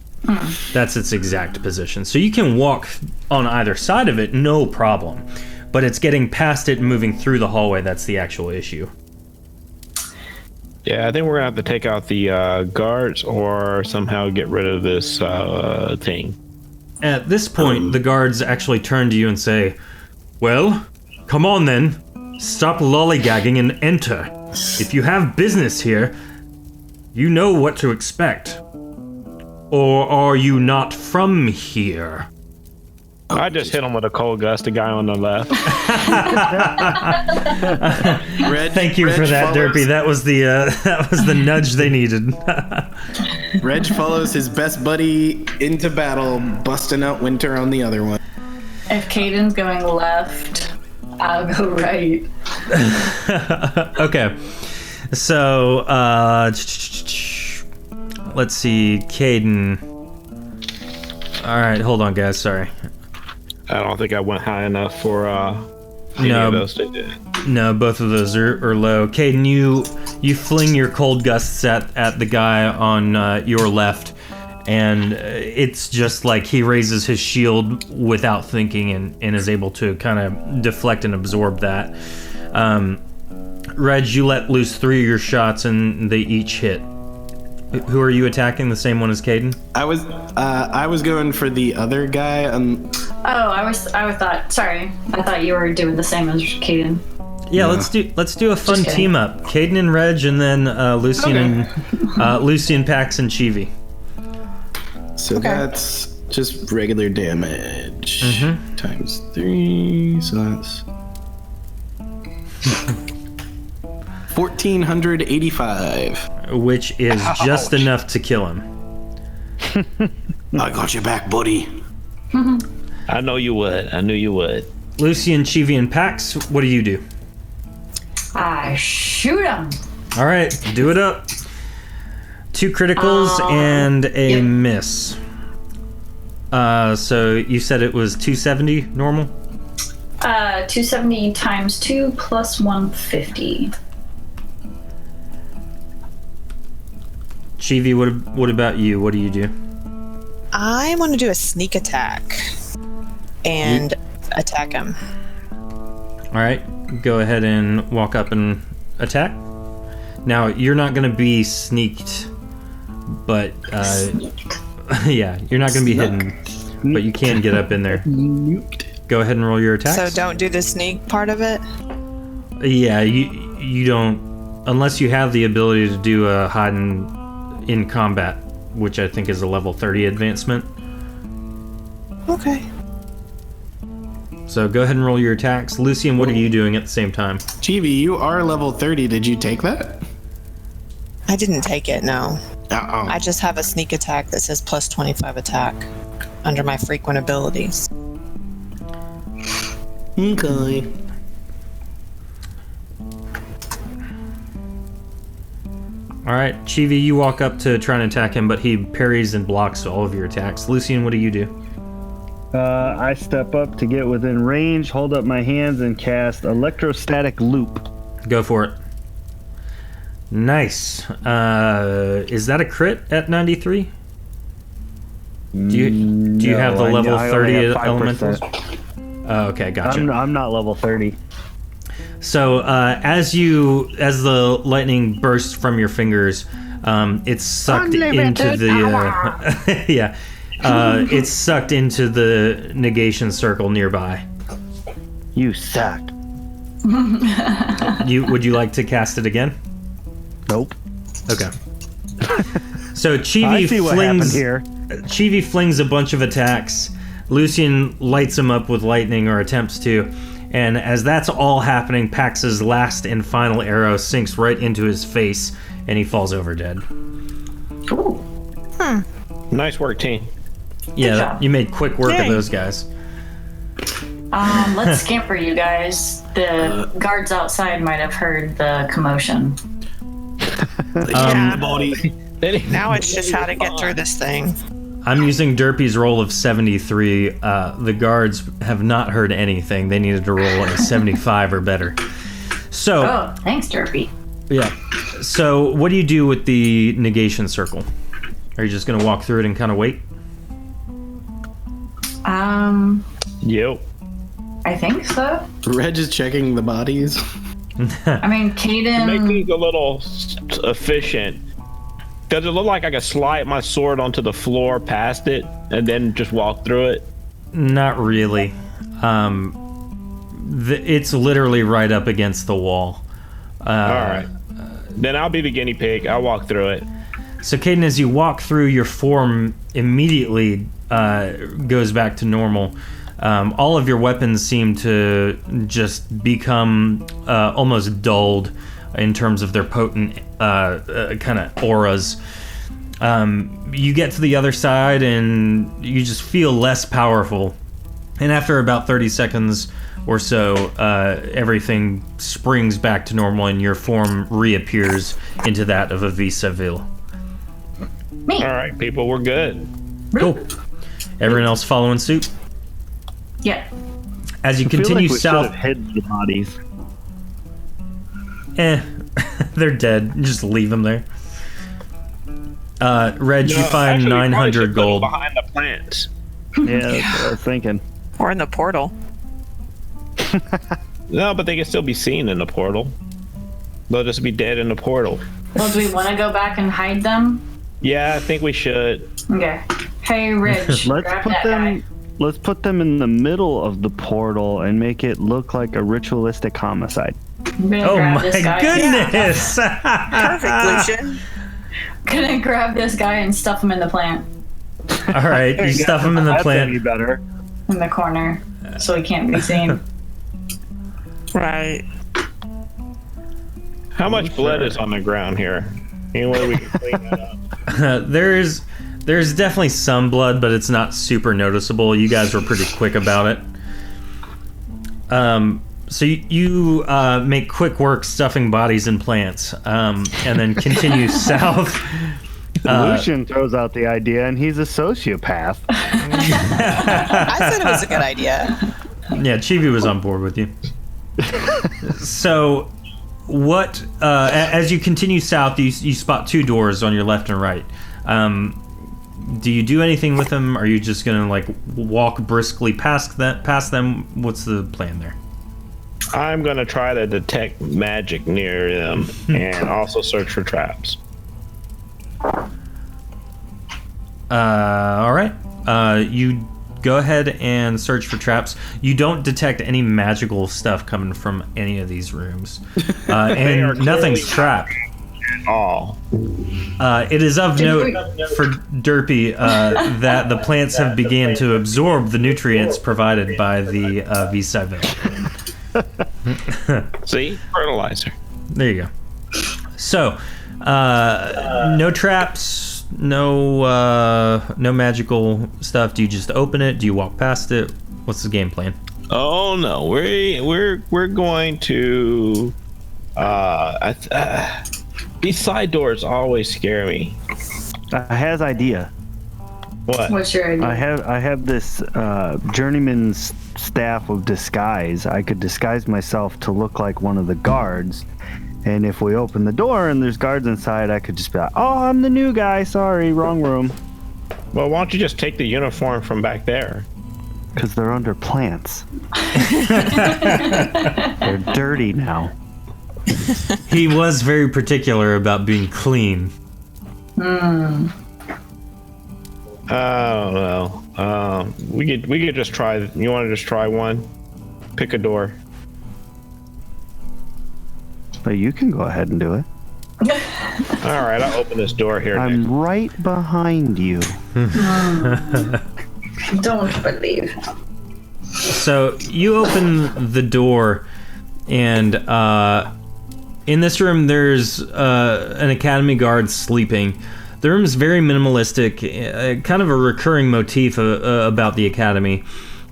that's its exact position. So you can walk on either side of it, no problem. But it's getting past it and moving through the hallway that's the actual issue. Yeah, I think we're going to have to take out the guards or somehow get rid of this thing. At this point, the guards actually turn to you and say, "Well, come on then. Stop lollygagging and enter. If you have business here, you know what to expect. Or are you not from here?" I just hit him with a cold gust, the guy on the left. Thank you for that, Derpy. That was the nudge they needed. Reg follows his best buddy into battle, busting out Winter on the other one. If Caden's going left, I'll go right. Okay. So, let's see. Caden. Alright, hold on, guys. Sorry. I don't think I went high enough for any of those to do. No, both of those are low. Caden, you fling your cold gusts at the guy on your left, and it's just like he raises his shield without thinking and is able to kind of deflect and absorb that. Reg, you let loose 3 of your shots and they each hit. Who are you attacking? The same one as Caden? I was going for the other guy. I thought you were doing the same as Caden. Yeah, let's do a fun team up. Caden and Reg, and then Lucian and Lucian, Pax, and Chivi. So that's just regular damage times 3. So that's 1,485. Which is just enough to kill him. I got your back, buddy. I know you would. I knew you would. Lucian, Chivi, and Pax, what do you do? I shoot him. All right, do it up. 2 criticals and a yep. miss. So you said it was 270 normal? 270 times 2 plus 150. Chivi, what about you? What do you do? I want to do a sneak attack and attack him. All right, go ahead and walk up and attack. Now, you're not going to be sneaked, but yeah, you're not going to be hidden, but you can get up in there. Go ahead and roll your attacks. So don't do the sneak part of it? Yeah, you don't, unless you have the ability to do a hide in combat, which I think is a level 30 advancement. Okay. So go ahead and roll your attacks. Lucian, what are you doing at the same time? Chibi, you are level 30. Did you take that? I didn't take it, no. Uh-oh. I just have a sneak attack that says plus 25 attack under my frequent abilities. Okay. Alright, Chivi, you walk up to try and attack him, but he parries and blocks all of your attacks. Lucian, what do you do? I step up to get within range, hold up my hands, and cast Electrostatic Loop. Go for it. Nice. Is that a crit at 93? Do you have the level 30 elementals? Oh, okay, gotcha. I'm not level 30. So as the lightning bursts from your fingers, it's sucked into the yeah. It's sucked into the negation circle nearby. You suck. Would you like to cast it again? Nope. Okay. So I see what happened here. Chivi flings a bunch of attacks. Lucian lights him up with lightning, or attempts to. And as that's all happening, Pax's last and final arrow sinks right into his face, and he falls over dead. Ooh. Nice work, team. Yeah, you made quick work of those guys. Let's scamper, you guys. The guards outside might have heard the commotion. Now it's just how to get through this thing. I'm using Derpy's roll of 73. The guards have not heard anything. They needed to roll a 75 or better. So. Oh, thanks, Derpy. Yeah. So, what do you do with the negation circle? Are you just going to walk through it and kind of wait? Yep. I think so. Reg is checking the bodies. I mean, Caden. Make things a little efficient. Does it look like I could slide my sword onto the floor past it and then just walk through it? Not really. It's literally right up against the wall. All right. Then I'll be the guinea pig. I'll walk through it. So, Caden, as you walk through, your form immediately goes back to normal. All of your weapons seem to just become almost dulled in terms of their potent kind of auras. You get to the other side and you just feel less powerful. And after about 30 seconds or so, everything springs back to normal and your form reappears into that of a vis-a-vis. Me. All right, people, we're good. Cool. Everyone else following suit? Yeah. As you I feel continue like we south, should have hid the bodies. they're dead. Just leave them there. Reg, you find actually, 900 gold. Behind the plants. Yeah, that's what I was thinking. Or in the portal. No, but they can still be seen in the portal. They'll just be dead in the portal. Well, do we want to go back and hide them? Yeah, I think we should. Okay. Hey, Rich, grab that guy. Let's put them in the middle of the portal and make it look like a ritualistic homicide. I'm gonna Oh grab my this guy. goodness! Perfect, Lucian. Gonna grab this guy and stuff him in the plant. All right, you stuff him in the That's any plant. better. In the corner, so he can't be seen. Right. How much blood is on the ground here? Any way we can clean that up? There's definitely some blood, but it's not super noticeable. You guys were pretty quick about it. So you make quick work stuffing bodies in plants, and then continue south Lucian throws out the idea, and he's a sociopath. I said it was a good idea. Yeah, Chibi was on board with you. So, what? As you continue south, you spot two doors on your left and right. Do you do anything with them? Are you just gonna like walk briskly past them? What's the plan there? I'm gonna try to detect magic near them and also search for traps. All right. You go ahead and search for traps. You don't detect any magical stuff coming from any of these rooms, and nothing's trapped. All. It is of note for Derpy that the plants have began to absorb the nutrients provided by the V7. See? Fertilizer. There you go. So, no traps, no magical stuff. Do you just open it? Do you walk past it? What's the game plan? Oh no, we're going to. These side doors always scare me. I has idea. What? What's your idea? I have this journeyman's staff of disguise. I could disguise myself to look like one of the guards, and if we open the door and there's guards inside, I could just be like, "Oh, I'm the new guy. Sorry, wrong room." Well, why don't you just take the uniform from back there? Because they're under plants. They're dirty now. He was very particular about being clean. Oh no. We could just try. You want to just try one? Pick a door. But you can go ahead and do it. All right, I'll open this door here. I'm Nick. right behind you. Don't believe. So you open the door, and in this room there's an academy guard sleeping. The room is very minimalistic, kind of a recurring motif about the academy.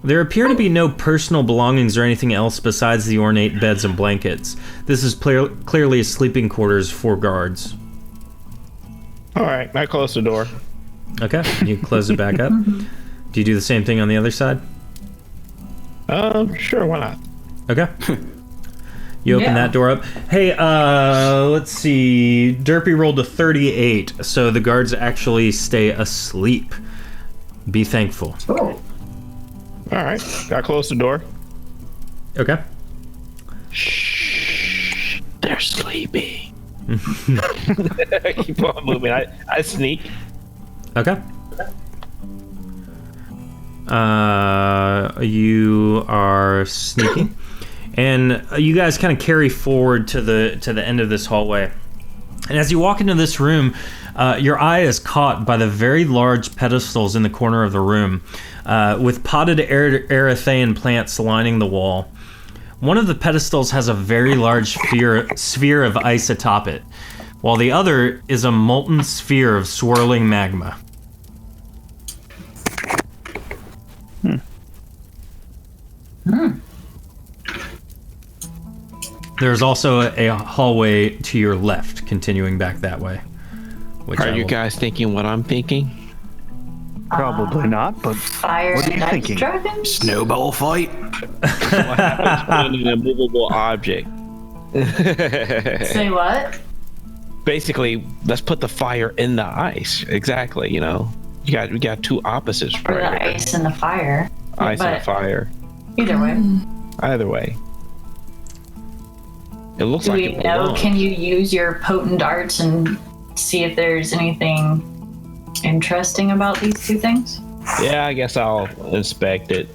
There appear to be no personal belongings or anything else besides the ornate beds and blankets. This is clearly a sleeping quarters for guards. All right, I close the door. Okay, you close it back up. Do you do the same thing on the other side? Sure, why not? Okay. You open that door up. Hey, let's see. Derpy rolled a 38, so the guards actually stay asleep. Be thankful. Oh. All right, I close the door. Okay. Shh, they're sleeping. Keep on moving. I sneak. Okay. You are sneaking, and you guys kind of carry forward to the end of this hallway. And as you walk into this room, your eye is caught by the very large pedestals in the corner of the room, with potted erythaean plants lining the wall. One of the pedestals has a very large sphere of ice atop it, while the other is a molten sphere of swirling magma. There's also a hallway to your left, continuing back that way. Are you guys thinking what I'm thinking? Probably not, but Fire what are you and ice thinking? dragons? Snowball fight. What happens when an immovable object? Say what? Basically, let's put the fire in the ice. Exactly. You know, we got two opposites Or right the here. ice and the fire. Ice and But fire. either way. Either way. It looks Do like we it know? belongs. Can you use your potent arts and see if there's anything interesting about these two things? Yeah, I guess I'll inspect it.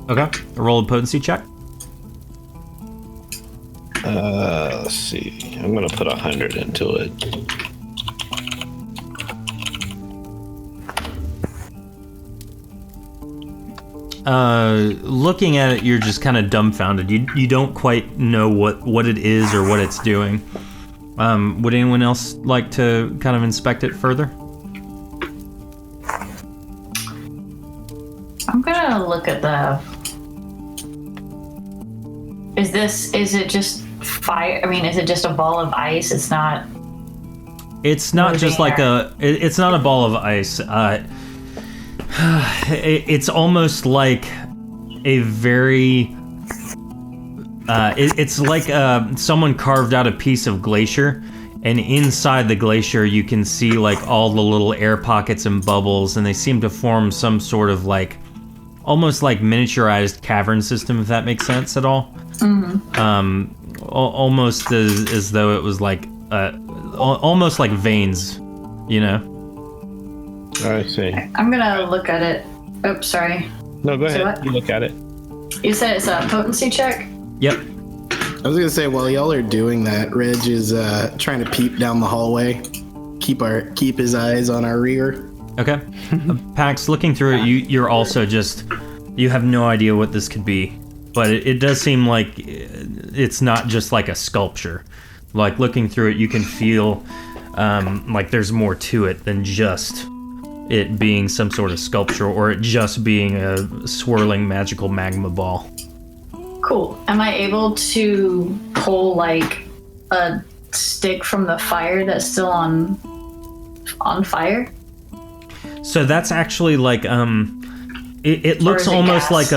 Okay. Roll a potency check. Let's see. I'm gonna put 100 into it. Looking at it, you're just kind of dumbfounded. You don't quite know what it is or what it's doing. Would anyone else like to kind of inspect it further? I'm gonna look at the. Is it just fire? I mean, is it just a ball of ice? It's not. It's not just like it's not a ball of ice. It's almost like a very it's like someone carved out a piece of glacier, and inside the glacier you can see like all the little air pockets and bubbles, and they seem to form some sort of like almost like miniaturized cavern system, if that makes sense at all. Almost as though it was like almost like veins, you know. I see. I'm gonna look at it. Oh, sorry. No, go ahead. what? You look at it. You said it's a potency check? Yep. I was gonna say, while y'all are doing that, Reg is trying to peep down the hallway, keep his eyes on our rear. Okay. Pax, looking through it, you're also just, you have no idea what this could be, but it does seem like it's not just like a sculpture. Like looking through it, you can feel like there's more to it than just it being some sort of sculpture or it just being a swirling magical magma ball. Cool. Am I able to pull like a stick from the fire that's still on fire? So that's actually like it looks almost like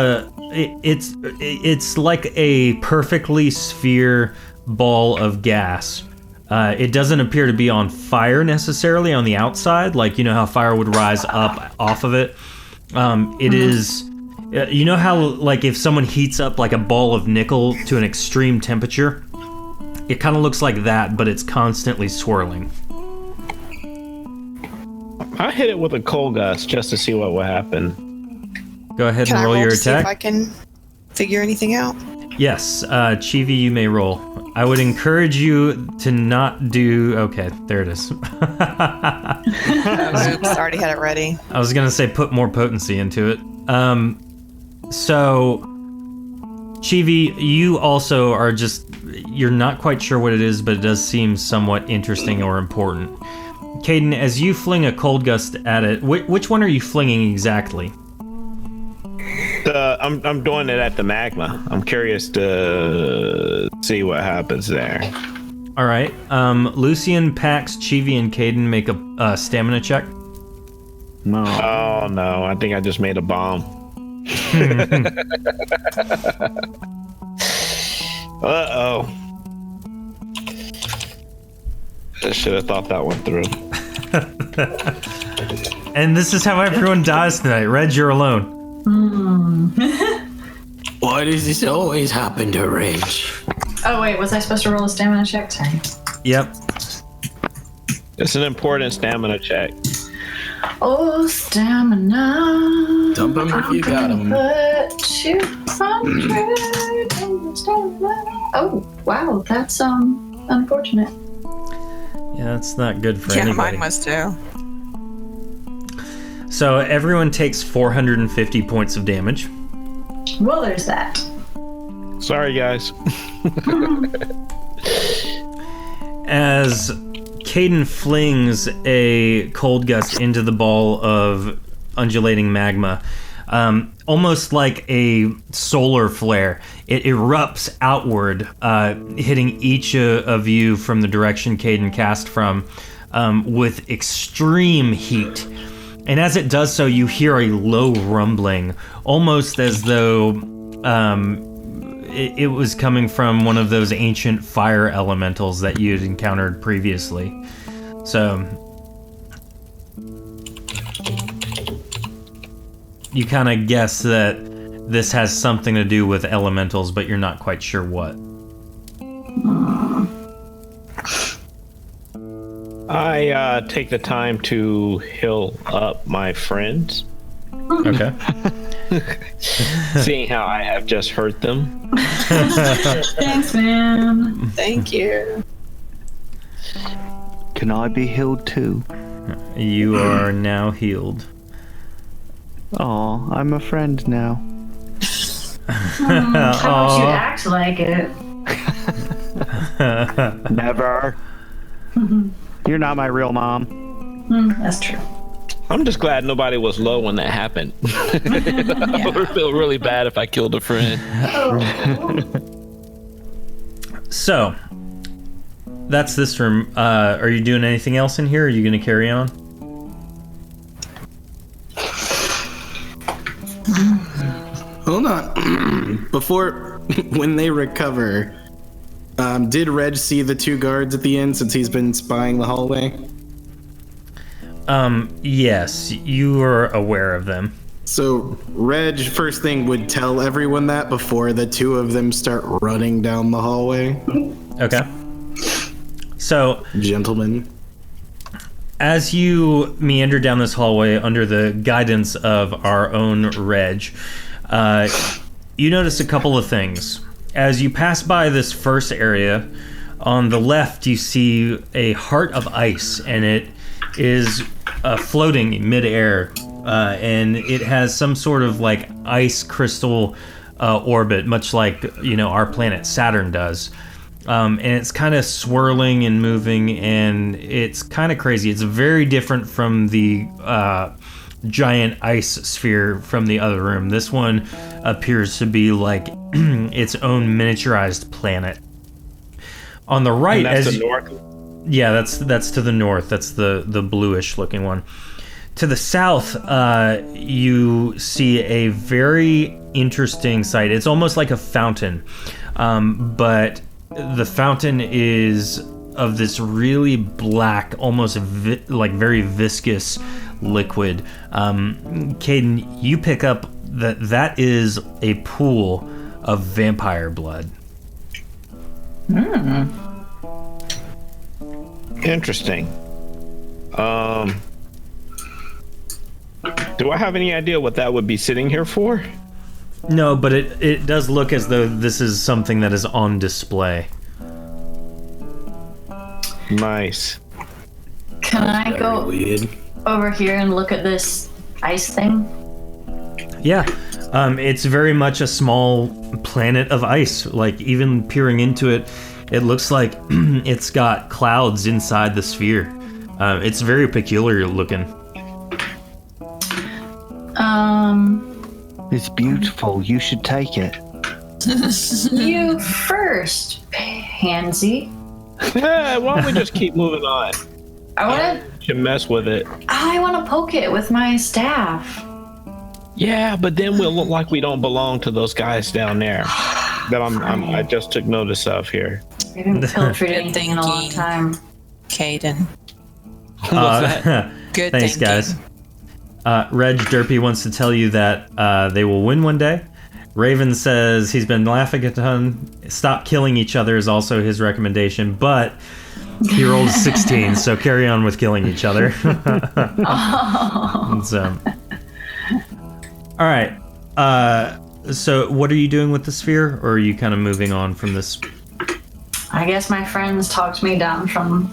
it's like a perfectly sphere ball of gas. It doesn't appear to be on fire necessarily on the outside, like you know how fire would rise up off of it. It is, you know how like if someone heats up like a ball of nickel to an extreme temperature, it kind of looks like that, but it's constantly swirling. I hit it with a cold gust just to see what would happen. Go ahead Can and I roll roll your to see if attack. I can figure anything out? Yes, Chivi, you may roll. I would encourage you to not do. Okay, there it is. Oops, I already had it ready. I was gonna say put more potency into it. So, Chivi, you also are just, you're not quite sure what it is, but it does seem somewhat interesting or important. Caden, as you fling a cold gust at it, which one are you flinging exactly? I'm doing it at the magma. I'm curious to see what happens there. All right. Lucian, Pax, Chivi, and Caden make a stamina check. No. Oh no! I think I just made a bomb. Uh-oh. I should have thought that one through. And this is how everyone dies tonight. Reg, you're alone. Why does this always happen to Reg? Oh wait, was I supposed to roll a stamina check? Sorry. Yep. It's an important stamina check. Oh, stamina. Dump him if you got him. Put 200 in the stamina. Oh, wow, that's unfortunate. Yeah, that's not good for Yeah, anybody. mine was too. So everyone takes 450 points of damage. Well, there's that. Sorry, guys. As Caden flings a cold gust into the ball of undulating magma, almost like a solar flare, it erupts outward, hitting each of you from the direction Caden cast from, with extreme heat. And as it does so, you hear a low rumbling, almost as though it was coming from one of those ancient fire elementals that you had encountered previously. So you kind of guess that this has something to do with elementals, but you're not quite sure what. I take the time to heal up my friends, Okay. seeing how I have just hurt them. Thanks, man. Thank you. Can I be healed too? You are now healed. Oh, I'm a friend now. How about you act like it? Never. You're not my real mom. That's true. I'm just glad nobody was low when that happened. I would feel really bad if I killed a friend. So, that's this room. Are you doing anything else in here? Are you going to carry on? Hold on. Before, when they recover, did Reg see the 2 guards at the end since he's been spying the hallway? Yes, you are aware of them. So Reg, first thing, would tell everyone that before the 2 of them start running down the hallway. Okay. So, gentlemen, as you meander down this hallway under the guidance of our own Reg, you notice a couple of things. As you pass by this first area, on the left you see a heart of ice, and it is floating mid-air, and it has some sort of like ice crystal orbit, much like our planet Saturn does. And it's kind of swirling and moving, and it's kind of crazy. It's very different from the giant ice sphere from the other room. This one appears to be like its own miniaturized planet. On the right, and that's the north. Yeah, that's to the north. That's the bluish looking one. To the south, you see a very interesting sight. It's almost like a fountain, but the fountain is of this really black, almost like very viscous liquid. Caden, you pick up that is a pool of vampire blood. Interesting. Do I have any idea what that would be sitting here for? No, but it does look as though this is something that is on display. Nice. Can I go weird. over here and look at this ice thing? Yeah, it's very much a small planet of ice. Like, even peering into it, it looks like it's got clouds inside the sphere. It's very peculiar looking. It's beautiful. You should take it. You first, Pansy. Yeah, why don't we just keep moving on? I Should mess with it. want to poke it with my staff. Yeah, but then we'll look like we don't belong to those guys down there that I just took notice of here. I haven't pilfered anything in a long time. Caden. What's that? Good Thanks, thinking. guys. Reg Derpy wants to tell you that they will win one day. Raven says he's been laughing a ton. Stop killing each other is also his recommendation, but he rolled 16, so carry on with killing each other. So, all right. So what are you doing with the sphere, or are you kind of moving on from this? I guess my friends talked me down from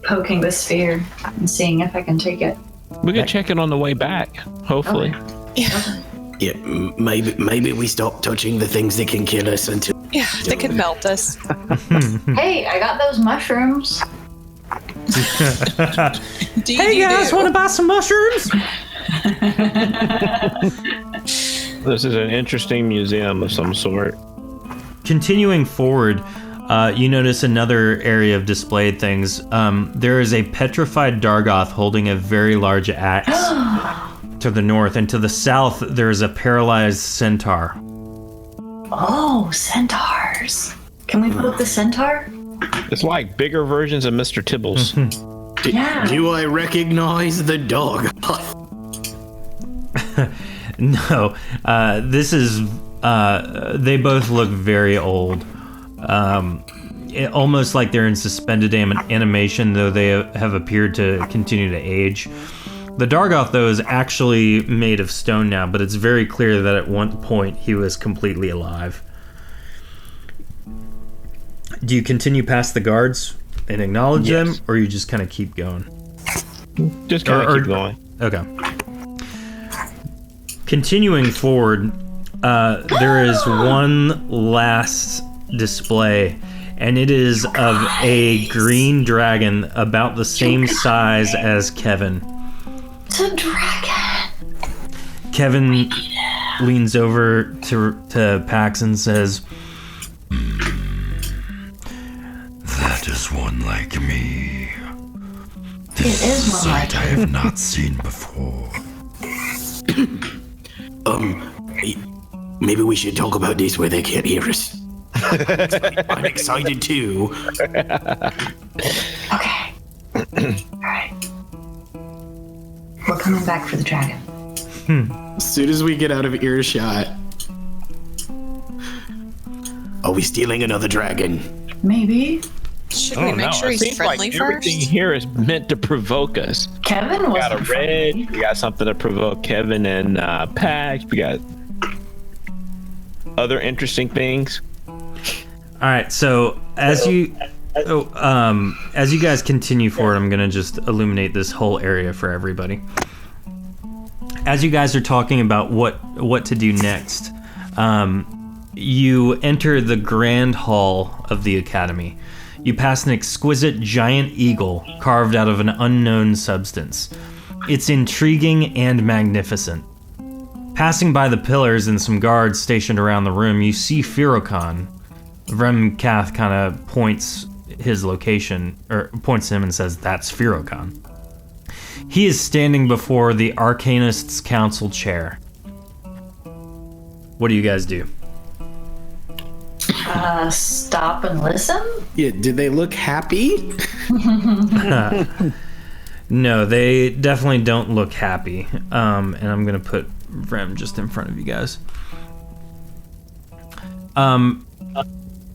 poking the sphere and seeing if I can take it. We could check it on the way back, hopefully. Yeah, maybe we stop touching the things that can kill us until. Yeah, they could melt us. Hey, I got those mushrooms. Hey guys, want to buy some mushrooms? This is an interesting museum of some sort. Continuing forward, you notice another area of displayed things. There is a petrified Dargoth holding a very large axe to the north, and to the south there is a paralyzed centaur. Oh, centaurs. Can we poke the centaur? It's like bigger versions of Mr. Tibbles. Yeah. Do I recognize the dog? No, this is. They both look very old. Almost like they're in suspended animation, though they have appeared to continue to age. The Dargoth, though, is actually made of stone now, but it's very clear that at one point he was completely alive. Do you continue past the guards and acknowledge them, or you just kind of keep going? Just kind of keep going. Okay. Continuing forward, there is one last display, and it is of a green dragon about the same size as Kevin. It's a dragon. Kevin leans over to Pax and says, That is one me. It is one Sight like I have not seen before. Maybe we should talk about this where they can't hear us. I'm excited too. Okay. Alright. We're coming back for the dragon. As soon as we get out of earshot. Are we stealing another dragon? Maybe. Should I we don't make know. sure It he's seems friendly like everything first? here is meant to provoke us. Kevin We got a wasn't red. friendly. We got something to provoke Kevin and Pax. We got other interesting things. All right, so as you guys continue forward, I'm gonna just illuminate this whole area for everybody. As you guys are talking about what to do next, you enter the grand hall of the academy. You pass an exquisite giant eagle carved out of an unknown substance. It's intriguing and magnificent. Passing by the pillars and some guards stationed around the room, you see Firokon. Remkath kind of points his location, or points to him and says, "That's Firokon." He is standing before the Arcanist's Council chair. What do you guys do? Stop and listen? Yeah, do they look happy? No, they definitely don't look happy. And I'm gonna put Rem just in front of you guys.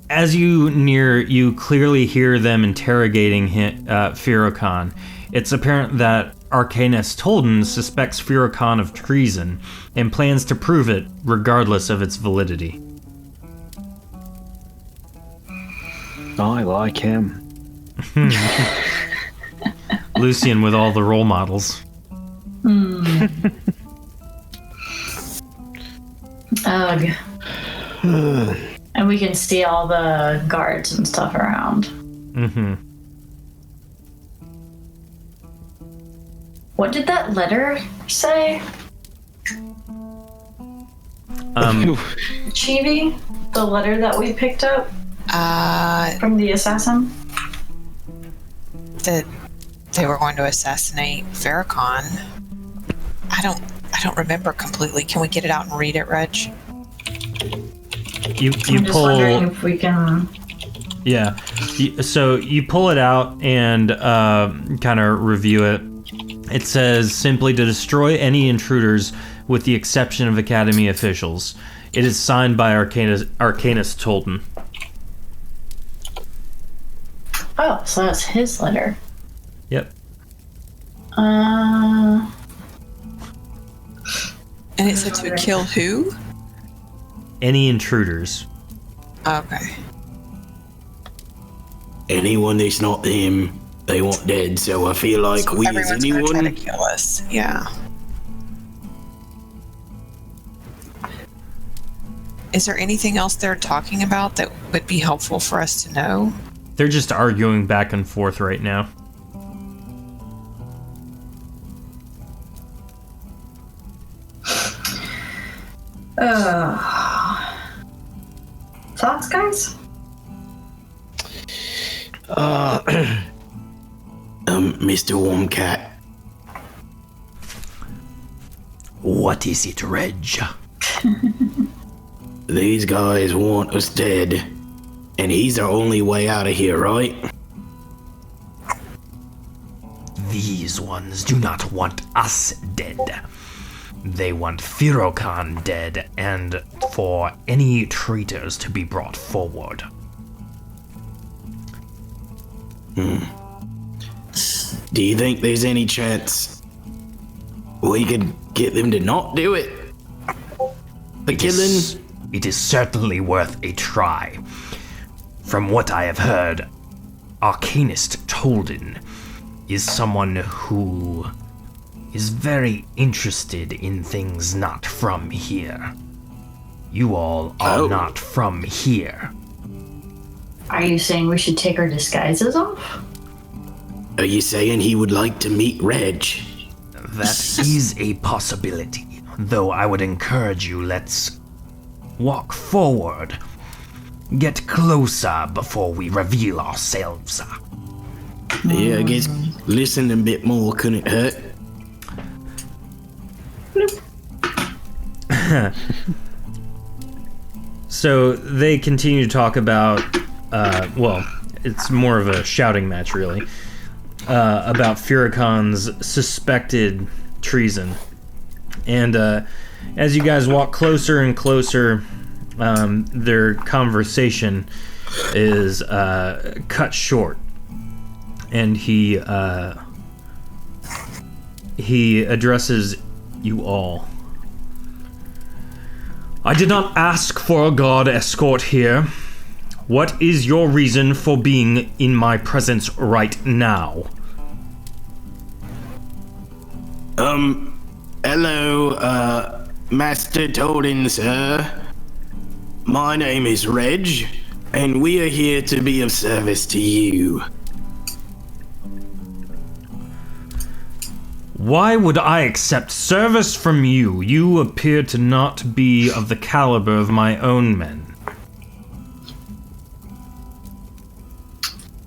As you near, you clearly hear them interrogating Firokon. It's apparent that Arcanist Tolden suspects Firokon of treason and plans to prove it regardless of its validity. Oh, I like him. Lucian with all the role models. Ugh. And we can see all the guards and stuff around. Mm-hmm. What did that letter say? Chibi? The letter that we picked up from the assassin? That they were going to assassinate Farrakhan. I don't remember completely. Can we get it out and read it, Reg? You I'm just pull. wondering if we can... Yeah. So you pull it out and kind of review it. It says simply to destroy any intruders with the exception of Academy officials. It is signed by Arcanist Tolden. Oh, so that's his letter. Yep. And it said to kill who? Any intruders. Okay. Anyone that's not them, they want dead. So I feel like So we as everyone's gonna try to anyone. kill us. Yeah. Is there anything else they're talking about that would be helpful for us to know? They're just arguing back and forth right now. Thoughts, guys? Mr. Warmcat, What is it, Reg? these guys want us dead, and he's our only way out of here, right? These ones do not want us dead. They want Firokhan dead and for any traitors to be brought forward. Do you think there's any chance we could get them to not do it? The killing? It is certainly worth a try. From what I have heard, Arcanist Tolden is someone who is very interested in things not from here. You all are Oh. not from here. Are you saying we should take our disguises off? Are you saying he would like to meet Reg? That is a possibility, though I would encourage you, let's walk forward. Get closer before we reveal ourselves. Yeah, I guess listen a bit more couldn't hurt. So they continue to talk about, well, it's more of a shouting match, really, about Furicon's suspected treason. And as you guys walk closer and closer, their conversation is cut short. And he addresses you all. I did not ask for a guard escort here. What is your reason for being in my presence right now? Hello, Master Tolden, sir. My name is Reg, and we are here to be of service to you. Why would I accept service from you? You appear to not be of the caliber of my own men.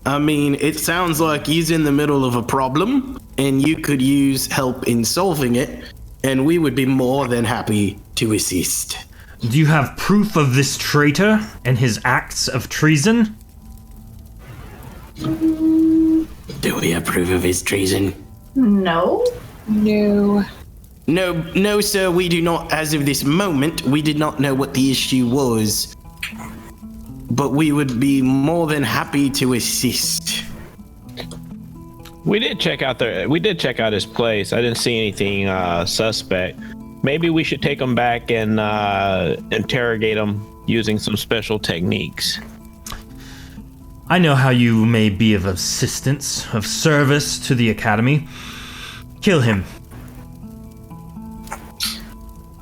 I mean, it sounds like he's in the middle of a problem, and you could use help in solving it, and we would be more than happy to assist. Do you have proof of this traitor and his acts of treason? Do we have proof of his treason? No. No. No, sir, we do not. As of this moment, we did not know what the issue was. But we would be more than happy to assist. We did check out his place. I didn't see anything suspect. Maybe we should take him back and interrogate him using some special techniques. I know how you may be of assistance, of service to the Academy. Kill him.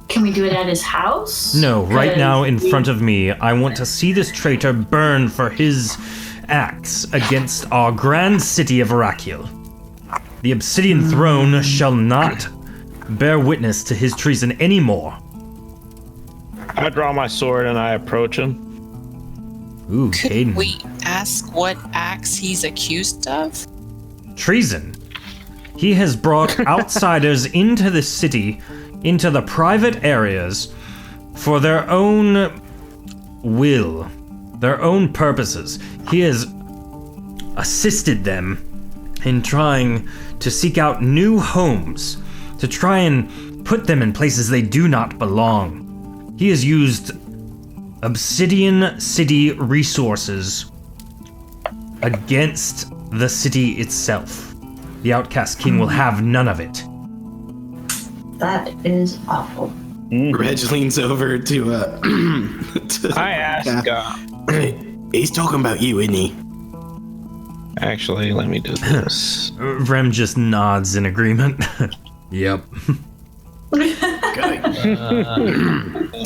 Can we do it at his house? No, right 'Cause now in front of me. I want to see this traitor burn for his acts against our grand city of Araqiel. The Obsidian Throne shall not bear witness to his treason anymore. I draw my sword and I approach him. Ooh, Could Caden. we ask what acts he's accused of? Treason. He has brought outsiders into the city, into the private areas, for their own will, their own purposes. He has assisted them in trying to seek out new homes, to try and put them in places they do not belong. He has used Obsidian City resources against the city itself. The Outcast King will have none of it. That is awful. Reg leans over to I ask. He's talking about you, isn't he? Actually, let me do this. Rem just nods in agreement. Yep. Okay.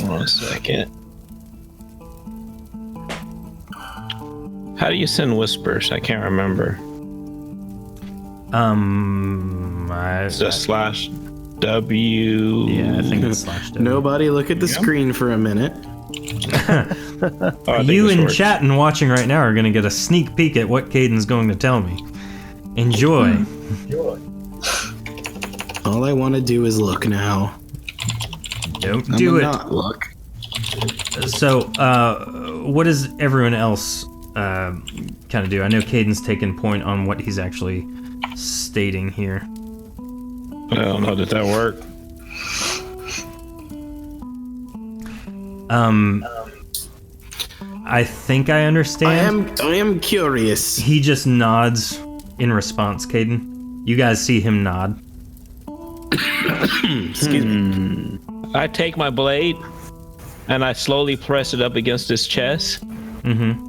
1 second. How do you send whispers? I can't remember. It's a /W. Yeah, I think it's /W. Nobody look at the screen for a minute. You in chat and watching right now are going to get a sneak peek at what Caden's going to tell me. Enjoy. All I want to do is look now. Don't do it. Not look. So, what does everyone else kind of do? I know Caden's taken point on what he's actually stating here. I don't know. Did that work? I think I understand. I am curious. He just nods in response, Caden. You guys see him nod. Excuse me. I take my blade and I slowly press it up against his chest. Mm-hmm.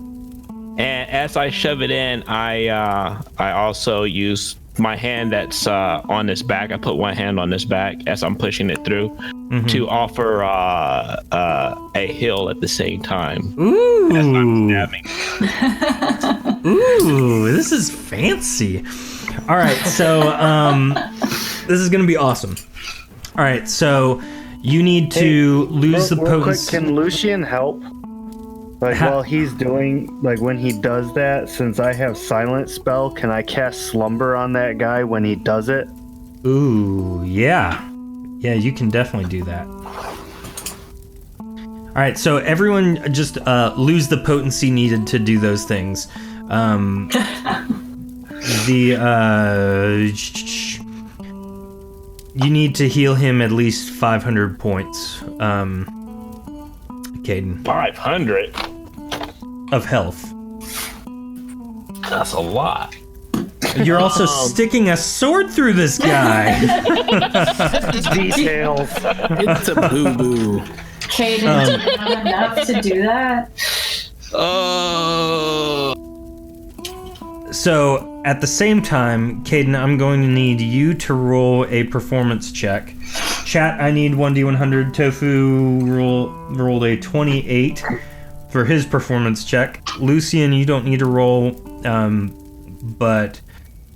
And as I shove it in, I also use my hand that's on his back. I put one hand on his back as I'm pushing it through to offer a heal at the same time. Ooh. As I'm stabbing. Ooh, this is fancy. All right, so this is gonna be awesome. All right, so you need to lose the real quick, potency. can Lucian help? Like while he's doing, like when he does that, since I have silent spell, can I cast slumber on that guy when he does it? Ooh, yeah. Yeah, you can definitely do that. All right, so everyone just lose the potency needed to do those things. You need to heal him at least 500 points. Caden. 500? Of health. That's a lot. You're also sticking a sword through this guy. Details. It's a boo-boo. Caden didn't have enough to do that. Oh. So, at the same time, Caden, I'm going to need you to roll a performance check. Chat, I need 1d100. Tofu rolled a 28 for his performance check. Lucian, you don't need to roll, but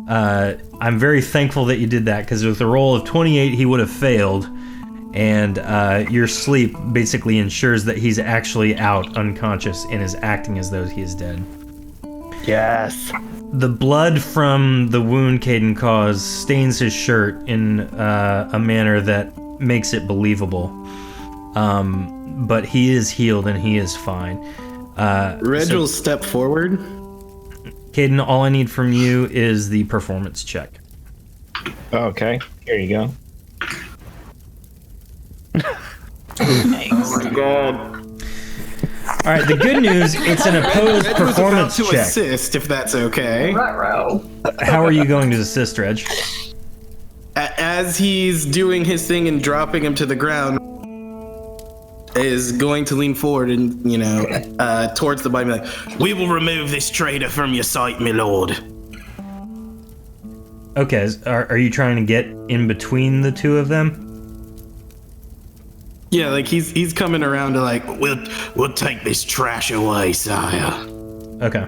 I'm very thankful that you did that, because with a roll of 28, he would have failed. And your sleep basically ensures that he's actually out unconscious and is acting as though he is dead. Yes. The blood from the wound Caden caused stains his shirt in a manner that makes it believable. But he is healed and he is fine. Reg will step forward. Caden, all I need from you is the performance check. Okay, here you go. Oh my god. All right, the good news, it's an opposed Reg was about performance to check. assist, if that's okay. Ruh-roh. How are you going to assist, Reg? As he's doing his thing and dropping him to the ground, is going to lean forward and, towards the body, like, "We will remove this traitor from your sight, my lord." Okay, are you trying to get in between the two of them? Yeah, like he's coming around to like, we'll take this trash away, sire. Okay.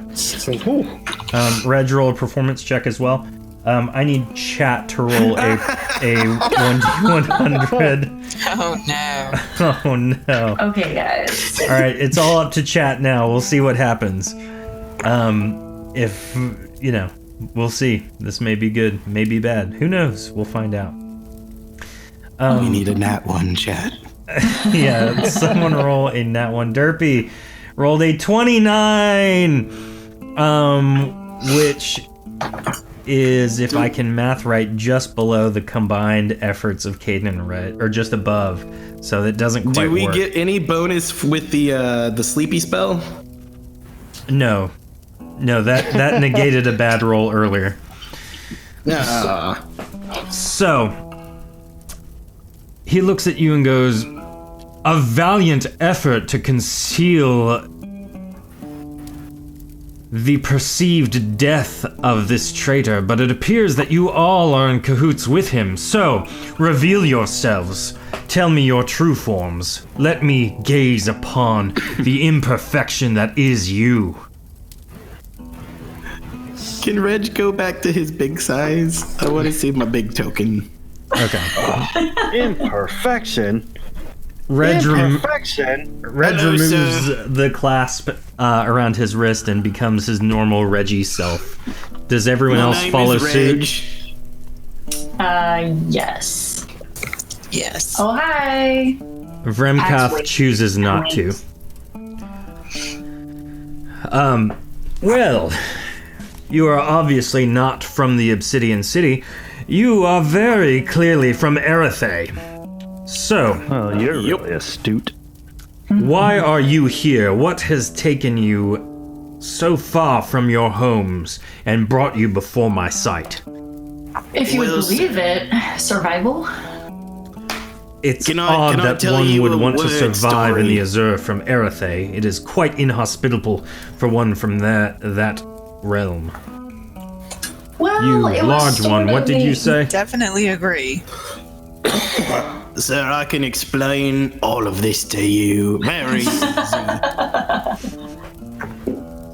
Reg, roll a performance check as well. I need chat to roll a 1d100. Oh no. Oh no. Okay, guys. All right, it's all up to chat now. We'll see what happens. If we'll see. This may be good, may be bad. Who knows? We'll find out. We need a nat 1, chat. Yeah, someone roll a nat 1. Derpy rolled a 29, which is, if I can math right, just below the combined efforts of Caden and Red, or just above. So that doesn't quite work. Do we get any bonus with the sleepy spell? No, that negated a bad roll earlier. So he looks at you and goes, "A valiant effort to conceal the perceived death of this traitor, but it appears that you all are in cahoots with him. So, reveal yourselves. Tell me your true forms. Let me gaze upon the imperfection that is you." Can Reg go back to his big size? I want to see my big token. Okay. Imperfection. Reg Imperfection. removes sir. the clasp around his wrist and becomes his normal Reggie self. Does everyone else follow suit? Yes. Yes. Oh, hi. Vremkath chooses not to. Well, you are obviously not from the Obsidian City. You are very clearly from Erethe. So, Oh, you're really astute. why are you here? What has taken you so far from your homes and brought you before my sight? If you would believe it, survival. It's Can I odd that tell one you would a want to word survive in story? the Azure from Erethe. It is quite inhospitable for one from that realm. Well, You it was large sort one, of what did you say? Definitely agree. Sir, I can explain all of this to you very easy.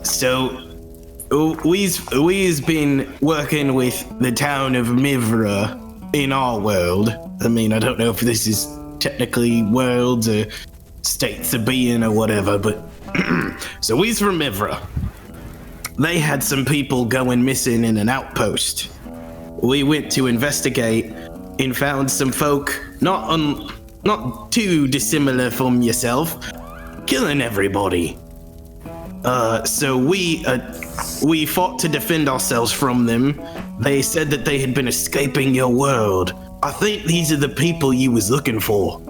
So, we've been working with the town of Mivra in our world. I mean, I don't know if this is technically worlds or states of being or whatever, but so we's from Mivra. They had some people going missing in an outpost. We went to investigate and found some folk not too dissimilar from yourself, killing everybody. So we fought to defend ourselves from them. They said that they had been escaping your world. I think these are the people you was looking for.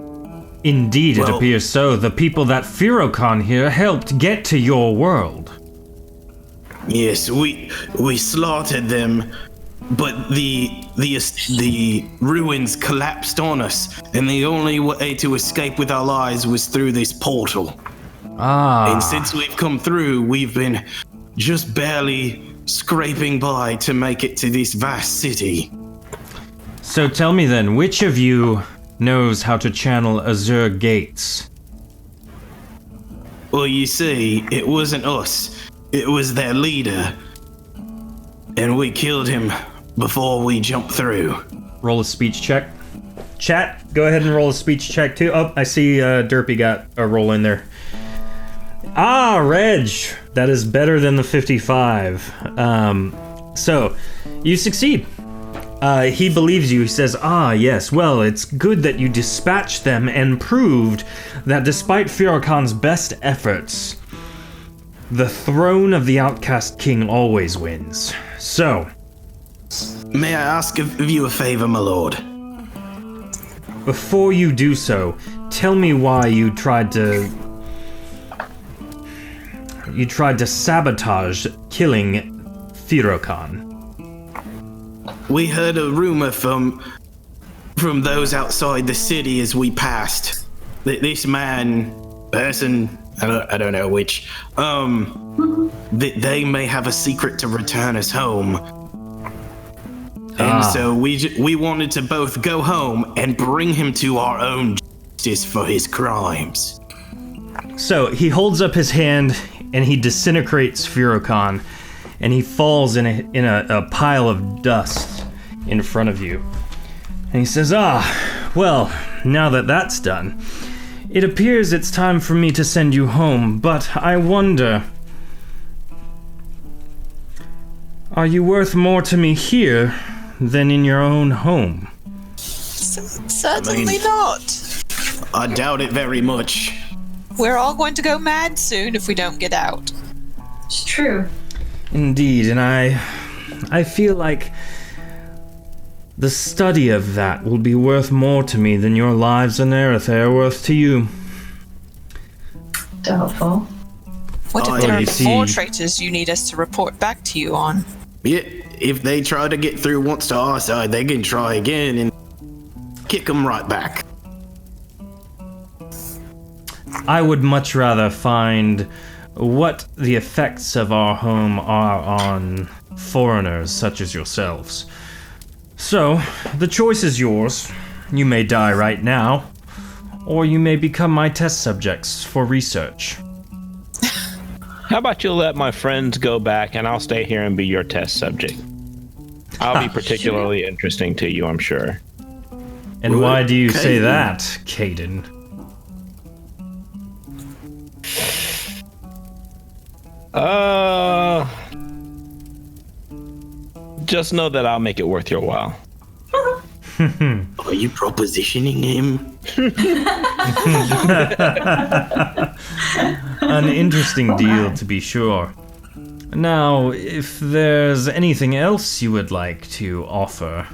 Indeed, it appears so. The people that Firokon here helped get to your world. Yes, we slaughtered them, but the ruins collapsed on us, and the only way to escape with our lives was through this portal. And since we've come through, we've been just barely scraping by to make it to this vast city. So tell me then, which of you knows how to channel Azure Gates? Well, you see, it wasn't us. It was their leader. And we killed him before we jumped through. Roll a speech check. Chat, go ahead and roll a speech check too. Oh, I see Derpy got a roll in there. Reg! That is better than the 55. So, you succeed. He believes you. He says, yes, well, it's good that you dispatched them and proved that despite Firokon's best efforts, the throne of the outcast king always wins. So... May I ask of you a favor, my lord? Before you do so, tell me why you tried to sabotage killing Firokon. We heard a rumor from those outside the city as we passed that this person, I don't know which, that they may have a secret to return us home. And so we wanted to both go home and bring him to our own justice for his crimes. So he holds up his hand and he disintegrates Firokon, and he falls in a pile of dust in front of you. And he says, well, now that that's done, it appears it's time for me to send you home, but I wonder, are you worth more to me here than in your own home? Certainly not. I doubt it very much. We're all going to go mad soon if we don't get out. It's true. Indeed, and I feel like the study of that will be worth more to me than your lives on Aerith are worth to you. Doubtful. What if there are more traitors you need us to report back to you on? Yeah, if they try to get through once to our side, they can try again and kick them right back. I would much rather find what the effects of our home are on foreigners such as yourselves. So, the choice is yours. You may die right now, or you may become my test subjects for research. How about you let my friends go back and I'll stay here and be your test subject? I'll be particularly interesting to you, I'm sure. And why do you say that, Caden? Just know that I'll make it worth your while. Are you propositioning him? An interesting deal, to be sure. Now, if there's anything else you would like to offer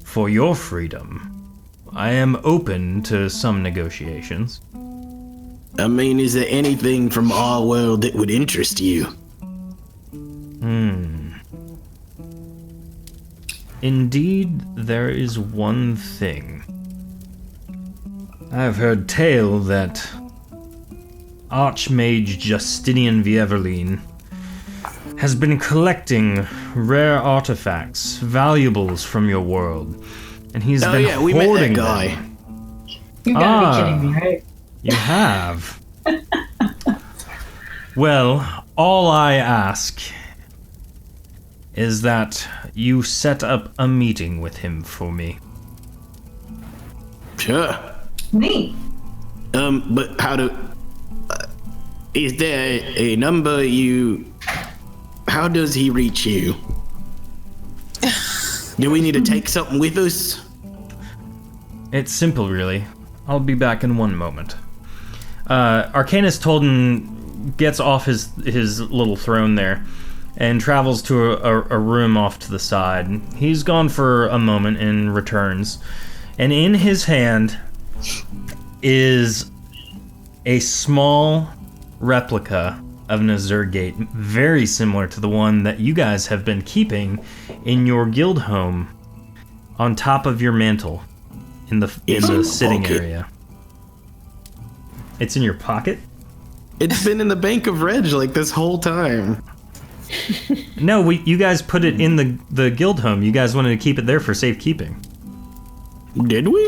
for your freedom, I am open to some negotiations. I mean, is there anything from our world that would interest you? Indeed, there is one thing. I've heard tale that Archmage Justinian Vieverline has been collecting rare artifacts, valuables from your world, and he's been we met that hoarding guy. them. You gotta be kidding me, right? You have. Well, all I ask is that you set up a meeting with him for me. Sure. Me. But how do? Is there a number you? How does he reach you? Do we need to take something with us? It's simple, really. I'll be back in one moment. Arcanus Tolden gets off his little throne there and travels to a room off to the side. He's gone for a moment and returns. And in his hand is a small replica of an Azure Gate, very similar to the one that you guys have been keeping in your guild home on top of your mantle in the sitting area. It's in your pocket? It's been in the Bank of Reg like this whole time. No, you guys put it in the guild home. You guys wanted to keep it there for safekeeping. Did we?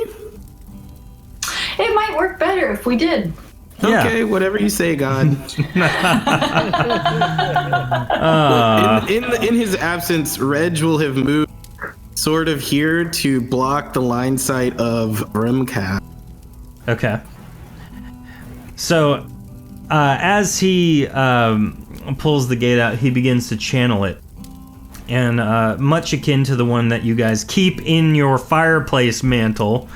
It might work better if we did. Yeah. Okay, whatever you say, God. In his absence, Reg will have moved sort of here to block the line sight of Rimcat. Okay. So, as he pulls the gate out, he begins to channel it. And much akin to the one that you guys keep in your fireplace mantle,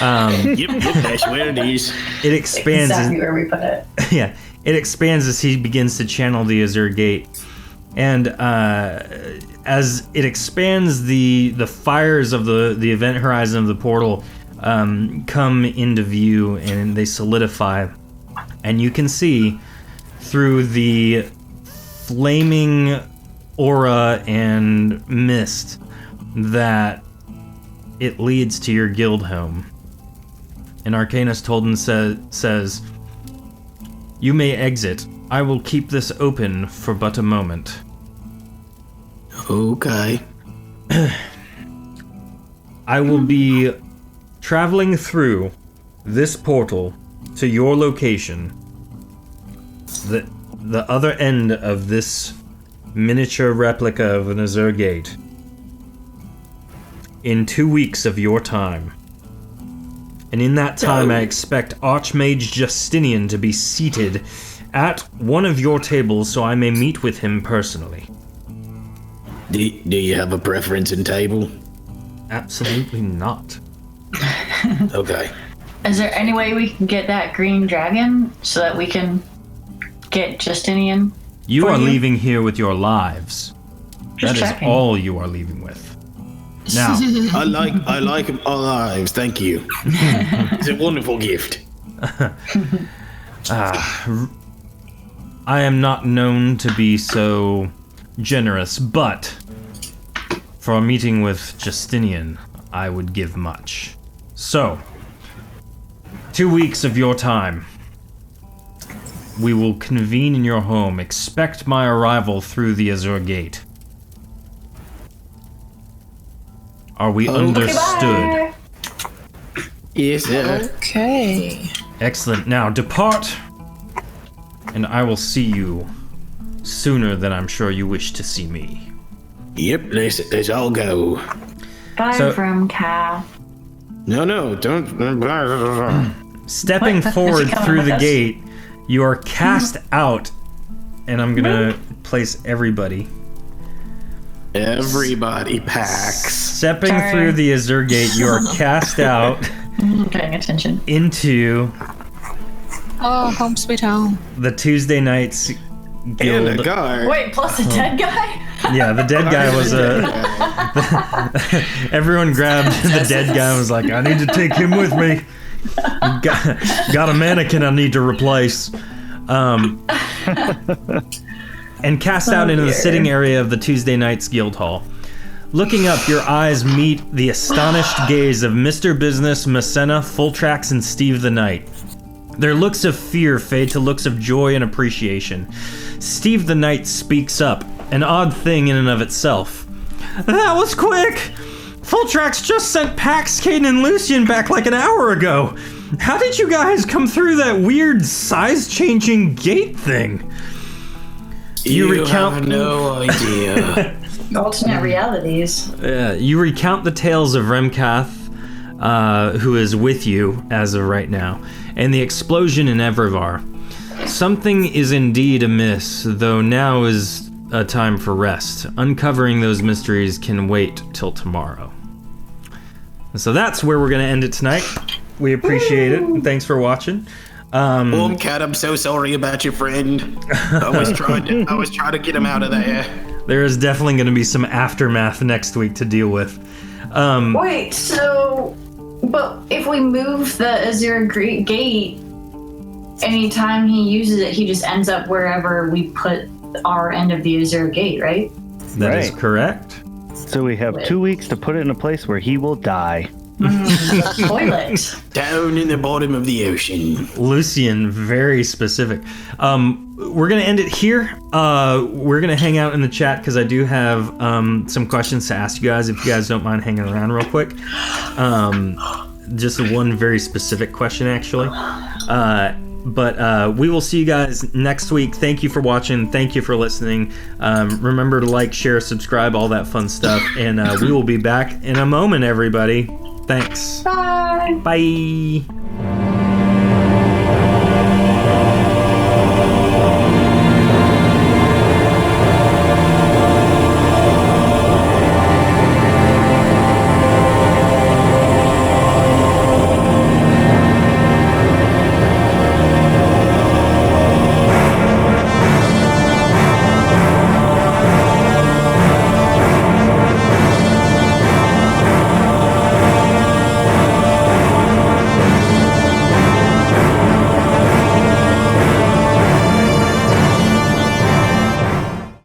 Yep, that's where it is. it expands. Exactly where we put it. Yeah, it expands as he begins to channel the Azure Gate. And as it expands, the fires of the event horizon of the portal come into view and they solidify. And you can see through the flaming aura and mist that it leads to your guild home. And Arcanus Tolden says, "You may exit. I will keep this open for but a moment." Okay. I will be traveling through this portal to your location. The other end of this miniature replica of an Azure Gate. In 2 weeks of your time. And in that time, I expect Archmage Justinian to be seated at one of your tables so I may meet with him personally. Do you have a preference in table? Absolutely not. Okay. Is there any way we can get that green dragon so that we can get Justinian? You For are you? leaving here with your lives. Just That is checking. all you are leaving with. Now, I like our lives, thank you. It's a wonderful gift. I am not known to be so generous, but for a meeting with Justinian, I would give much. So, 2 weeks of your time. We will convene in your home. Expect my arrival through the Azure Gate. Are we understood? Bye. Yes, sir. Okay. Excellent. Now depart, and I will see you sooner than I'm sure you wish to see me. Yep, let's all go. Bye So- from Cal. No, don't. Stepping What? Is he forward coming through with the us? gate, you are cast out, and I'm gonna place everybody. Everybody packs. Stepping Sorry. through the Azure Gate, you are cast out I'm paying attention. into Oh, home sweet home. the Tuesday Nights And Guild. a guard. Wait, plus a dead guy? Yeah, the dead guy was everyone grabbed the dead guy and was like, I need to take him with me. Got a mannequin I need to replace. And cast out into the sitting area of the Tuesday Nights Guild Hall. Looking up, your eyes meet the astonished gaze of Mr. Business, Massena, Fulltrax, and Steve the Knight. Their looks of fear fade to looks of joy and appreciation. Steve the Knight speaks up, an odd thing in and of itself. That was quick! Fulltrax just sent Pax, Caden, and Lucian back like an hour ago. How did you guys come through that weird size-changing gate thing? You recount have no idea. Alternate realities. You recount the tales of Remcath, who is with you as of right now, and the explosion in Evervar. Something is indeed amiss, though now is a time for rest. Uncovering those mysteries can wait till tomorrow. And so that's where we're going to end it tonight. We appreciate it, and thanks for watching. Cat, I'm so sorry about your friend. I was trying to get him out of there. There is definitely going to be some aftermath next week to deal with. Wait, so... But if we move the Azure Gate, anytime he uses it, he just ends up wherever we put our end of the Azure Gate, right? That is correct. So we have 2 weeks to put it in a place where he will die. Toilet. Down in the bottom of the ocean. Lucian, very specific. We're going to end it here. We're going to hang out in the chat because I do have some questions to ask you guys, if you guys don't mind hanging around real quick. Just one very specific question, actually. But we will see you guys next week. Thank you for watching. Thank you for listening. Remember to like, share, subscribe, all that fun stuff. And we will be back in a moment, everybody. Thanks. Bye. Bye.